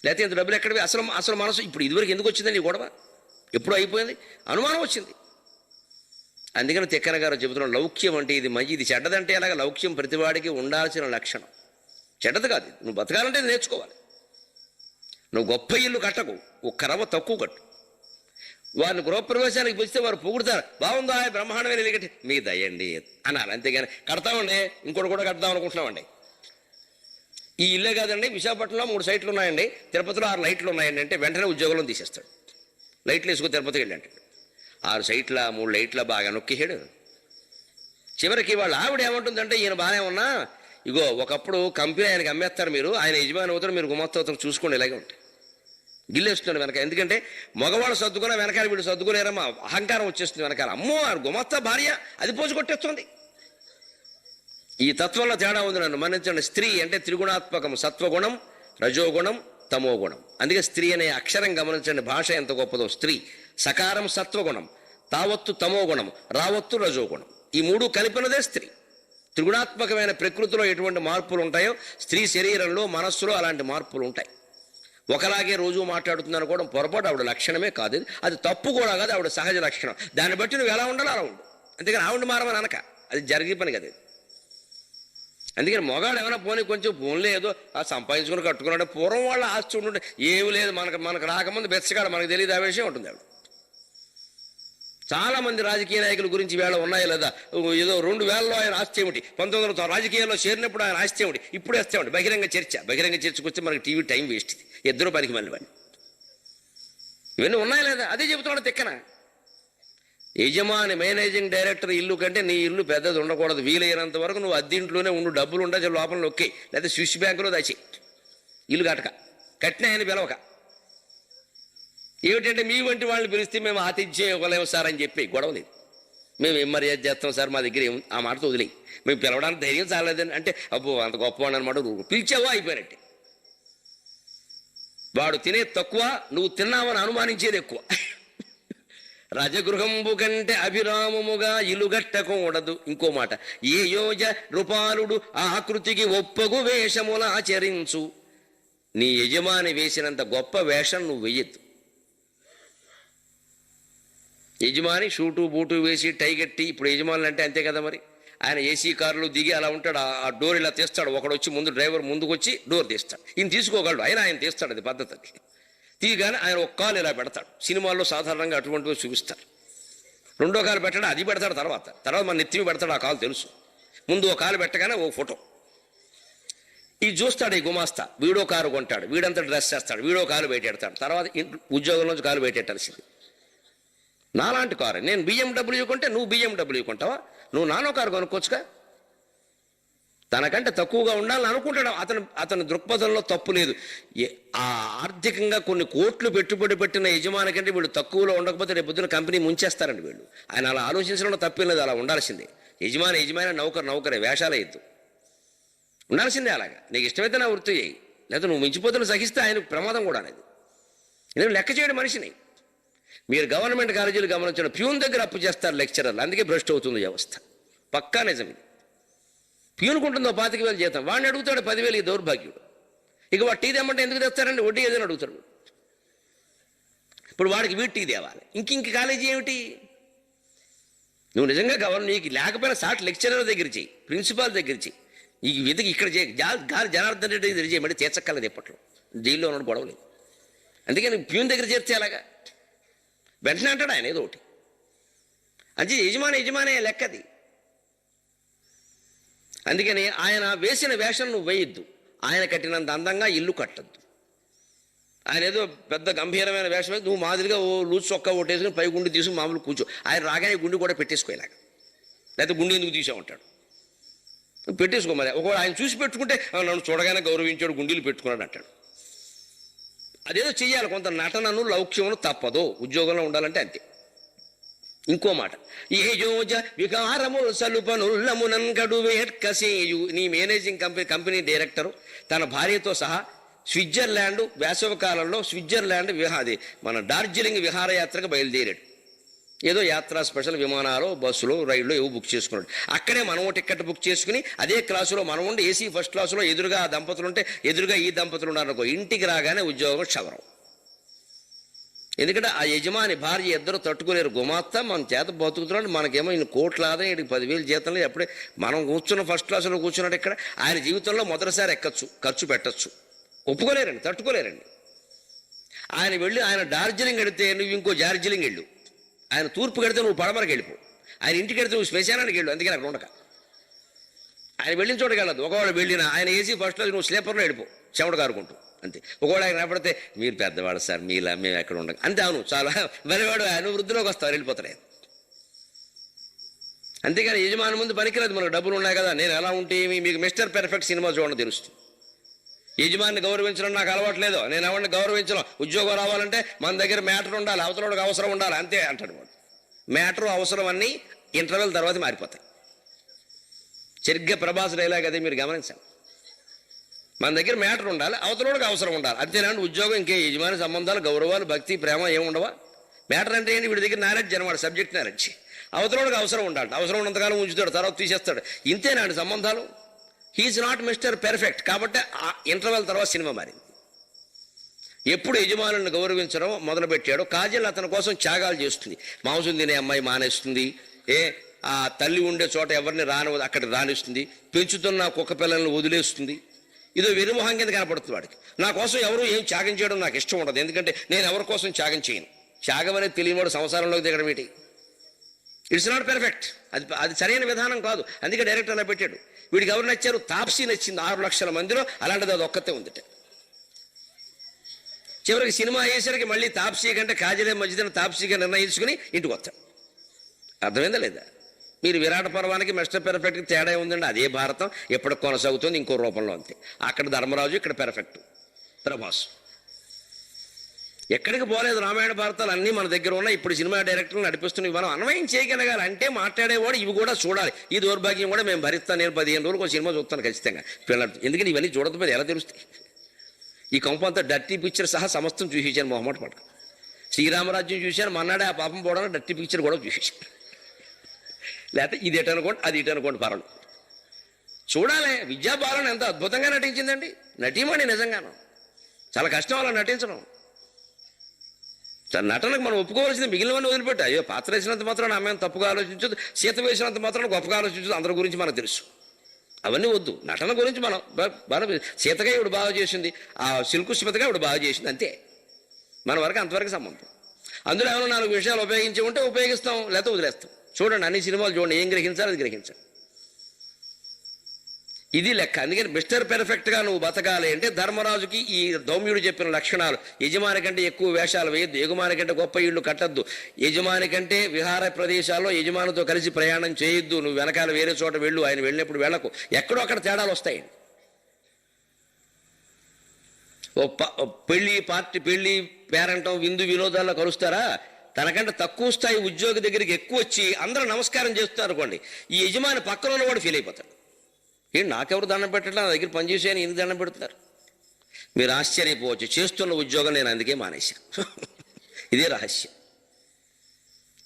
లేకపోతే ఇంత డబ్బులు ఎక్కడివి? అసలు మనసు ఇప్పుడు ఇదివరకు ఎందుకు వచ్చిందండి ఈ గొడవ? ఎప్పుడు అయిపోయింది, అనుమానం వచ్చింది. అందుకని తిక్కన గారు చెబుతున్నాడు, లౌక్యం అంటే ఇది మంచి, ఇది చెడ్డదంటే అలాగే. లౌక్యం ప్రతివాడికి ఉండాల్సిన లక్షణం. చెడ్డది కాదు, నువ్వు బతకాలంటే నేర్చుకోవాలి. నువ్వు గొప్ప ఇల్లు కట్టకు, ఒక రవ్వ తక్కువ కట్టు. వారిని గృహప్రవేశానికి పిలిస్తే వారు పొగుడుతారు, బాగుందా బ్రహ్మాండమైన ఇల్లు కట్టి, మీ దయండి అన్నారు. అంతేగాని కడతామండి, ఇంకోటి కూడా కడదాం అనుకుంటున్నామండి. ఈ ఇల్లే కాదండి, విశాఖపట్నంలో 3 సైట్లు ఉన్నాయండి, తిరుపతిలో 6 లైట్లు ఉన్నాయండి అంటే వెంటనే ఉద్యోగంలో తీసేస్తాడు. లైట్లు వేసుకుని తిరుపతికి వెళ్ళి అంటాడు. 6 సైట్ల 3 లైట్ల బాగా నొక్కిసాడు. చివరికి వాళ్ళు ఆవిడ ఏమంటుందంటే, ఈయన బాగానే ఉన్నా ఇగో ఒకప్పుడు కంపెనీ ఆయనకి అమ్మేస్తారు, మీరు ఆయన యజమాని అవుతారు, మీరు గుమస్తవుతారు, చూసుకోండి. ఇలాగే ఉంటాయి. గిల్లేస్తున్నాడు వెనక. ఎందుకంటే మగవాళ్ళు సర్దుకున్నా వెనకాల వీడు సర్దుకోలేరమ్మా, అహంకారం వచ్చేస్తుంది వెనకాల. అమ్మో గుమస్తా భార్య అది పోసి కొట్టేస్తుంది. ఈ తత్వంలో తేడా ఉంది. నన్ను మన్నించండి. స్త్రీ అంటే త్రిగుణాత్మకం, సత్వగుణం, రజోగుణం, తమోగుణం. అందుకే స్త్రీ అనే అక్షరం గమనించండి, భాష ఎంత గొప్పదో. స్త్రీ సకారం సత్వగుణం, తావత్తు తమోగుణం, రావత్తు రజోగుణం. ఈ 3 కలిపినదే స్త్రీ. త్రిగుణాత్మకమైన ప్రకృతిలో ఎటువంటి మార్పులు ఉంటాయో స్త్రీ శరీరంలో, మనస్సులో అలాంటి మార్పులు ఉంటాయి. ఒకలాగే రోజు మాట్లాడుతుంది అనుకోవడం పొరపాటు. ఆవిడ లక్షణమే కాదు, అది తప్పు కూడా కాదు, ఆవిడ సహజ లక్షణం. దాన్ని బట్టి నువ్వు ఎలా ఉండాలో అలా ఉండు. అంతేగాని ఆవిడ మారమని అనక, అది జరిగే పని కదా. అందుకని మొగాడు ఏమైనా పోనీ కొంచెం ఫోన్లో ఏదో సంపాదించుకుని కట్టుకున్నాడు. పూర్వం వాళ్ళ ఆస్తి ఉంటుంటే ఏమి లేదు, మనకు రాకముందు బెచ్చగాడు, మనకు తెలియదు, ఆ విషయం ఉంటుంది. ఆవిడ చాలామంది రాజకీయ నాయకుల గురించి వేళ ఉన్నాయా లేదా, ఏదో 2000లో ఆయన ఆస్తి ఏమిటి, 1900 రాజకీయాల్లో చేరినప్పుడు ఆయన ఆస్తి ఏమిటి, ఇప్పుడు వేస్తేమిటి, బహిరంగ చర్చకు వస్తే మనకి టీవీ టైం వేస్ట్. ఇద్దరు పనికి మళ్ళీ వాడిని. ఇవన్నీ ఉన్నాయా లేదా, అదే చెబుతున్నాడు తిక్కన. యజమాని మేనేజింగ్ డైరెక్టర్ ఇల్లు కంటే నీ ఇల్లు పెద్దది ఉండకూడదు. వీలైనంత వరకు నువ్వు అద్దెంట్లోనే ఉండు, డబ్బులు ఉండే లోపల నొక్కే, లేదా స్విస్ బ్యాంకులో దాచి ఇల్లు కట్టిన ఆయన పిలవక. ఏమిటంటే మీ వంటి వాళ్ళని పిలిస్తే మేము ఆతిథ్యం ఇవ్వలేము సార్ అని చెప్పి గొడవ లేదు. మేము ఏం మర్యాద చేస్తాం సార్, మా దగ్గర ఏం, ఆ మాటతో వదిలేయి. మేము పిలవడానికి ధైర్యం చాలేదని అంటే అబ్బో అంత గొప్పవాడు అనమాట. పిలిచావో అయిపోయినట్టే. వాడు తినేది తక్కువ, నువ్వు తిన్నావని అనుమానించేది ఎక్కువ. రజగృహంబు కంటే అభిరామముగా ఇలుగట్టకూడదు. ఇంకో మాట, ఏ యోజ రూపాలుడు ఆకృతికి ఒప్పగు వేషముల ఆచరించు. నీ యజమాని వేసినంత గొప్ప వేషం నువ్వు వెయ్యొద్దు. యజమాని షూటు బూటు వేసి టై కట్టి, ఇప్పుడు యజమానులు అంటే అంతే కదా మరి. ఆయన ఏసీ కారులో దిగి అలా ఉంటాడు, ఆ డోర్ ఇలా తీస్తాడు. ఒకడు వచ్చి ముందు, డ్రైవర్ ముందుకు వచ్చి డోర్ తీస్తాడు. ఈయన తీసుకోగలడు, ఆయన తీస్తాడు, అది పద్ధతి. తీయగానే ఆయన ఒక కాలు ఇలా పెడతాడు. సినిమాల్లో సాధారణంగా అటువంటివి చూపిస్తారు. 2వ కాలు పెట్టాడు, అది పెడతాడు. తర్వాత మన నెత్తిమి పెడతాడు, ఆ కాలు తెలుసు. ముందు ఒక కాలు పెట్టగానే ఓ ఫోటో ఇది చూస్తాడు. ఈ గుమాస్తా వీడో కారు కొంటాడు, వీడంతా డ్రెస్ చేస్తాడు, వీడో కాలు బయటెడతాడు. తర్వాత ఉద్యోగంలోంచి కాలు బయటెట్టాల్సింది. నాలాంటి కారు, నేను BMW కొంటే నువ్వు BMW కొంటావా? నువ్వు నానో కారు కొనుక్కోవచ్చుగా. తనకంటే తక్కువగా ఉండాలని అనుకుంటాడు. అతని దృక్పథంలో తప్పు లేదు. ఆ ఆర్థికంగా కొన్ని కోట్లు పెట్టుబడి పెట్టిన యజమాని కంటే వీళ్ళు తక్కువలో ఉండకపోతే రేపు పొద్దున కంపెనీ ముంచేస్తారండి వీళ్ళు. ఆయన అలా ఆలోచించడంలో తప్పేం లేదు, అలా ఉండాల్సిందే. యజమాని నౌకరే, వేషాలే ఎద్దు ఉండాల్సిందే. అలాగా నీకు ఇష్టమైతే నా వృత్తి చేయి, లేదా నువ్వు మించిపోతున్న సహిస్తే ఆయనకు ప్రమాదం కూడా అనేది. నేను లెక్క చేయడం మనిషిని. మీరు గవర్నమెంట్ కాలేజీలు గమనించడం, ప్యూన్ దగ్గర అప్పు చేస్తారు లెక్చరర్లు, అందుకే భ్రష్ట్ అవుతుంది వ్యవస్థ. పక్కా నిజం ఇది. ప్యూనుకుంటుందో 25,000 జీతం, వాడిని అడుగుతాడు 10,000, ఈ దౌర్భాగ్యుడు. ఇక వాడు టీ తెమ్మంటే ఎందుకు తెస్తారండి, వడ్డీ ఏదైనా అడుగుతాడు. ఇప్పుడు వాడికి వీటి టీ తేవాలి, ఇంక కాలేజీ ఏమిటి? నువ్వు నిజంగా నీకు లేకపోయినా సాట్ లెక్చరర్ దగ్గర చేయి, ప్రిన్సిపాల్ దగ్గర చేయి, ఈ వెతికి ఇక్కడ చేయి. గాలి జనార్దన్ రెడ్డి దగ్గర చేయమంటే తీర్చక్కర్లేదు. ఎప్పట్లో జైల్లో ఉన్న గొడవలేదు. అందుకని ప్యూన్ దగ్గర చేర్చే అలాగా వెంటనే అంటాడు ఆయన ఏదో ఒకటి. అది యజమానే లెక్కది. అందుకని ఆయన వేసిన వేషం నువ్వు వేయొద్దు. ఆయన కట్టినంత అందంగా ఇల్లు కట్టద్దు. ఆయన ఏదో పెద్ద గంభీరమైన వేషం నువ్వు మాదిరిగా ఓ లూజ్ చొక్కా ఓటేసుకుని పై గుండి తీసుకుని మామూలు కూర్చో. ఆయన రాగానే గుండి కూడా పెట్టేసుకోలేక, లేకపోతే గుండి ఎందుకు తీసామంటాడు. పెట్టేసుకో. మరి ఒకవేళ ఆయన చూసి పెట్టుకుంటే నన్ను చూడగానే గౌరవించాడు, గుండీలు పెట్టుకున్నాడు అంటాడు. అదేదో చెయ్యాలి. కొంత నటనను లౌక్యమును తప్పదు. ఉద్యోగంలో ఉండాలంటే అంతే. ఇంకో మాట, ఏజోజ వికారముల్ సలుపనుల్లమునన్ గడు వేట్కసేయు. నీ మేనేజింగ్ కంపెనీ డైరెక్టరు తన భార్యతో సహా స్విట్జర్లాండ్ వేసవి కాలంలో స్విట్జర్లాండ్ మన డార్జిలింగ్ విహారయాత్రకు బయలుదేరాడు. ఏదో యాత్రా స్పెషల్ విమానాలు, బస్సులు, రైళ్ళు ఏవో బుక్ చేసుకున్నాడు. అక్కడే మనం టికెట్ బుక్ చేసుకుని అదే క్లాసులో మనం ఉండి ఏసీ ఫస్ట్ క్లాసులో ఎదురుగా ఆ దంపతులు ఉంటే ఎదురుగా ఈ దంపతులు ఉన్నారనుకో, ఇంటికి రాగానే ఉద్యోగం క్షవరం. ఎందుకంటే ఆ యజమాని భార్య ఇద్దరు తట్టుకోలేరు. గుమాత్త మన చేత బతుకుతున్నాడు, మనకేమో ఇన్ని కోట్ల ఆదాయం, ఇక్కడికి 10,000 జీతంలో ఎప్పుడే మనం కూర్చున్న ఫస్ట్ క్లాసులో కూర్చున్నాడు. ఇక్కడ ఆయన జీవితంలో మొదటిసారి ఎక్కచ్చు, ఖర్చు పెట్టచ్చు. ఒప్పుకోలేరండి, తట్టుకోలేరండి. ఆయన వెళ్ళి ఆయన డార్జిలింగ్ వెడితే నువ్వు ఇంకో డార్జిలింగ్ వెళ్ళు, ఆయన తూర్పు కడితే నువ్వు పడమరకు వెళ్ళిపో, ఆయన ఇంటికి వెడితే నువ్వు శ్మశానానికి వెళ్ళు. అందుకని అక్కడ ఉండక ఆయన వెళ్ళిన చోటకి వెళ్ళదు. ఒకవేళ వెళ్ళినా ఆయన ఏసీ ఫస్ట్ క్లాస్, నువ్వు స్లీపర్లో వెళ్ళిపో చెమట కారుకుంటూ అంతే. ఒకవేళ ఆయన కనపడితే మీరు పెద్దవాడు సార్, మీలా మేము ఎక్కడ ఉండక అంతే. అవును చాలా మరివాడు ఆయన వృద్ధిలోకి వస్తారు, వెళ్ళిపోతాడు ఆయన. అంతేగాని యజమాని ముందు పనికిరాదు. మనకు డబ్బులు ఉన్నాయి కదా, నేను ఎలా ఉంటే మీకు మిస్టర్ పెర్ఫెక్ట్ సినిమా చూడండి తెలుస్తుంది. యజమానిని గౌరవించడం నాకు అలవాట్లేదు, నేను ఎవరిని గౌరవించడం. ఉద్యోగం రావాలంటే మన దగ్గర మ్యాటర్ ఉండాలి, అవతలకి అవసరం ఉండాలి, అంతే అంటాడు వాడు. మ్యాటరు అవసరం అన్నీ ఇంటర్వెల్ తర్వాత మారిపోతాయి. సరిగ్గా ప్రభాస్ డైలాగ్ అదే మీరు గమనించండి. మన దగ్గర మ్యాటర్ ఉండాలి, అవతలకి అవసరం ఉండాలి, అంతేనండి ఉద్యోగం. ఇంకే యజమాని సంబంధాలు, గౌరవాలు, భక్తి, ప్రేమ ఏముండవా? మ్యాటర్ అంటే ఏంటి? వీడి దగ్గర నాలెడ్జ్ అనమాట, సబ్జెక్ట్ నాలెడ్జ్. అవతలకి అవసరం ఉండాలి, అవసరం ఉన్నంతకాలం ఉంచుతాడు, తర్వాత తీసేస్తాడు. ఇంతేనండి సంబంధాలు. He is not mister perfect. కాబట్టి ఆ ఇంటర్వెల్ తర్వాత సినిమా మారింది. ఎప్పుడు యజమానులను గౌరవించడం మొదలుపెట్టాడో, కాజల్ అతని కోసం త్యాగాలు చేస్తుంది. మాంసం తినే అమ్మాయి మానేస్తుంది, ఆ తల్లి ఉండే చోట ఎవరిని అక్కడ రానిస్తుంది, పెంచుతున్న కుక్క పిల్లల్ని వదిలేస్తుంది. ఇదో వెరిమొహం కింద కనపడుతుంది వాడికి. నా కోసం ఎవరు ఏం త్యాగం చేయడం నాకు ఇష్టం ఉండదు, ఎందుకంటే నేను ఎవరి కోసం త్యాగం చేయను. త్యాగం అనేది తెలియనివాడు సంసారంలోకి దిగడం ఏంటి? It's not perfect. అది సరైన విధానం కాదు. అందుకే డైరెక్టర్ అలా పెట్టాడు. వీడికి ఎవరు నచ్చారు? తాప్సీ నచ్చింది. 6 లక్షల మందిలో అలాంటిది అది ఒక్కతే ఉందిట. చివరికి సినిమా అయ్యేసరికి మళ్ళీ తాప్సీ కంటే కాజలే మంచిదని తాప్సీగా నిర్ణయించుకుని ఇంటికి వస్తాడు. అర్థమైందా లేదా? మీరు విరాట పర్వానికి మిస్టర్ పెర్ఫెక్ట్కి తేడా ఉందండి. అదే భారతం ఎప్పటికి కొనసాగుతుంది, ఇంకో రూపంలో అంతే. అక్కడ ధర్మరాజు, ఇక్కడ పెర్ఫెక్ట్ ప్రభాస్. ఎక్కడికి పోలేదు. రామాయణ భారతాలు అన్నీ మన దగ్గర ఉన్నాయి. ఇప్పుడు సినిమా డైరెక్టర్లు నడిపిస్తున్నాయి. మనం అన్వయం చేయగలగాలి అంటే మాట్లాడేవాడు ఇవి కూడా చూడాలి. ఈ దౌర్భాగ్యం కూడా మేము భరిస్తాను. నేను 15 రోజులకు ఒక సినిమా చూస్తాను ఖచ్చితంగా పిల్లలు. ఎందుకని ఇవన్నీ చూడకపోతే ఎలా తెలుస్తాయి? ఈ కొంపంతా డర్టీ పిక్చర్ సహా సమస్తం చూసేసాను మొహమాట పడక. శ్రీరామరాజ్యం చూశాను, మన్నాడే ఆ పాపం పోవడానికి డర్టీ పిక్చర్ కూడా చూసేసాను. లేకపోతే ఇది ఎటనుకోండి, అది ఇటు అనుకోండి, పర్వాలేదు చూడాలి. విద్యాబాలన్ ఎంత అద్భుతంగా నటించిందండి. నటీమణి నిజంగాను చాలా కష్టం అలా నటించడం. నటనకు మనం ఒప్పుకోవాల్సింది. మిగిలినవన్నీ వదిలిపెట్టి అయ్యో పాత్ర వేసినంత మాత్రం ఆమె తప్పుగా ఆలోచించదు, సీత వేసినంత మాత్రం గొప్పగా ఆలోచించదు. అందరి గురించి మనకు తెలుసు. అవన్నీ వద్దు. నటన గురించి మనం సీతగా ఇవిడు బాగా చేసింది, ఆ సిల్కు స్మితగా ఇవిడు బాగా చేసింది, అంతే. మన వరకు అంతవరకు సంబంధం. అందులో ఏమైనా 4 విషయాలు ఉపయోగించి ఉంటే ఉపయోగిస్తాం, లేకపోతే వదిలేస్తాం. చూడండి అన్ని సినిమాలు చూడండి, ఏం గ్రహించాలి అది గ్రహించాలి. ఇది లెక్క. అందుకని మిస్టర్ పెర్ఫెక్ట్గా నువ్వు బతకాలి అంటే ధర్మరాజుకి ఈ దౌమ్యుడు చెప్పిన లక్షణాలు. యజమాని కంటే ఎక్కువ వేషాలు వేయద్దు, యజమాని కంటే గొప్ప ఇళ్ళు కట్టద్దు, యజమాని కంటే విహార ప్రదేశాల్లో యజమానితో కలిసి ప్రయాణం చేయొద్దు, నువ్వు వెనకాల వేరే చోట వెళ్ళు, ఆయన వెళ్ళినప్పుడు వెళ్ళకు. ఎక్కడో అక్కడ తేడాలు వస్తాయి. పెళ్లి పేరంటం విందు వినోదాల్లో కలుస్తారా? తనకంటే తక్కువ స్థాయి ఉద్యోగి దగ్గరికి ఎక్కువ వచ్చి అందరూ నమస్కారం చేస్తున్నారు అనుకోండి, ఈ యజమాని పక్కన ఉన్నవాడు ఫీల్ అయిపోతాడు. ఏంటి నాకెవరు దండం పెట్టట్లా, నా దగ్గర పనిచేసాను, ఈయన దండం పెడుతున్నారు. మీరు ఆశ్చర్యపోవచ్చు. చేస్తున్న ఉద్యోగం నేను అందుకే మానేశాను. ఇదే రహస్యం.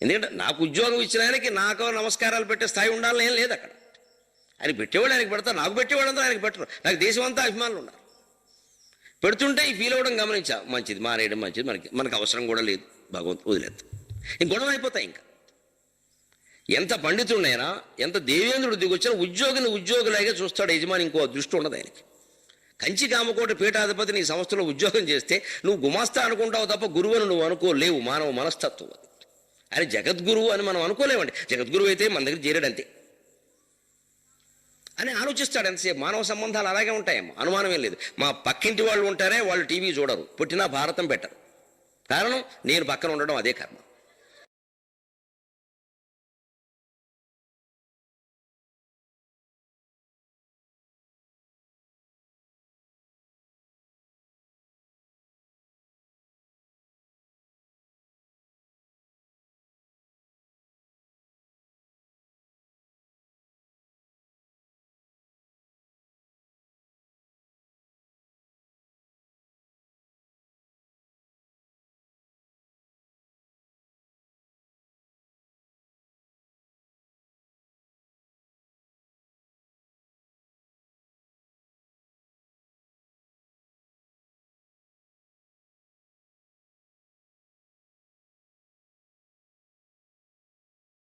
ఎందుకంటే నాకు ఉద్యోగం ఇచ్చిన ఆయనకి నాకు నమస్కారాలు పెట్టే స్థాయి ఉండాలని ఏం లేదు అక్కడ. ఆయన పెట్టేవాడు ఆయనకి పెడతారు, నాకు పెట్టేవాళ్ళంతా ఆయనకి పెట్టరు. నాకు దేశం అంతా అభిమానులు ఉన్నారు. పెడుతుంటే ఈ ఫీల్ అవ్వడం గమనించా. మంచిది, మానేయడం మంచిది, మనకి అవసరం కూడా లేదు, భగవంతుడు వదిలేదు. ఇంక గొడవ అయిపోతాయి. ఇంకా ఎంత పండితుడైనా, ఎంత దేవేంద్రుడు దిగొచ్చినా ఉద్యోగిని ఉద్యోగులాగే చూస్తాడు యజమాని. ఇంకో దృష్టి ఉండదు ఆయనకి. కంచి కామకోటి పీఠాధిపతి నీ సంస్థలో ఉద్యోగం చేస్తే నువ్వు గుమాస్తా అనుకుంటావు తప్ప గురువుని నువ్వు అనుకోలేవు. మానవ మనస్తత్వం అది. ఆయన జగద్గురువు అని మనం అనుకోలేమండి. జగద్గురువు అయితే మన దగ్గర చేరాడంతే అని ఆలోచిస్తాడు ఎంతసేపు. మానవ సంబంధాలు అలాగే ఉంటాయేమో, అనుమానమేం లేదు. మా పక్కింటి వాళ్ళు ఉంటారే, వాళ్ళు టీవీ చూడరు, పుట్టినా భారతం పెట్టరు. కారణం నేను పక్కన ఉండడం, అదే కర్మ.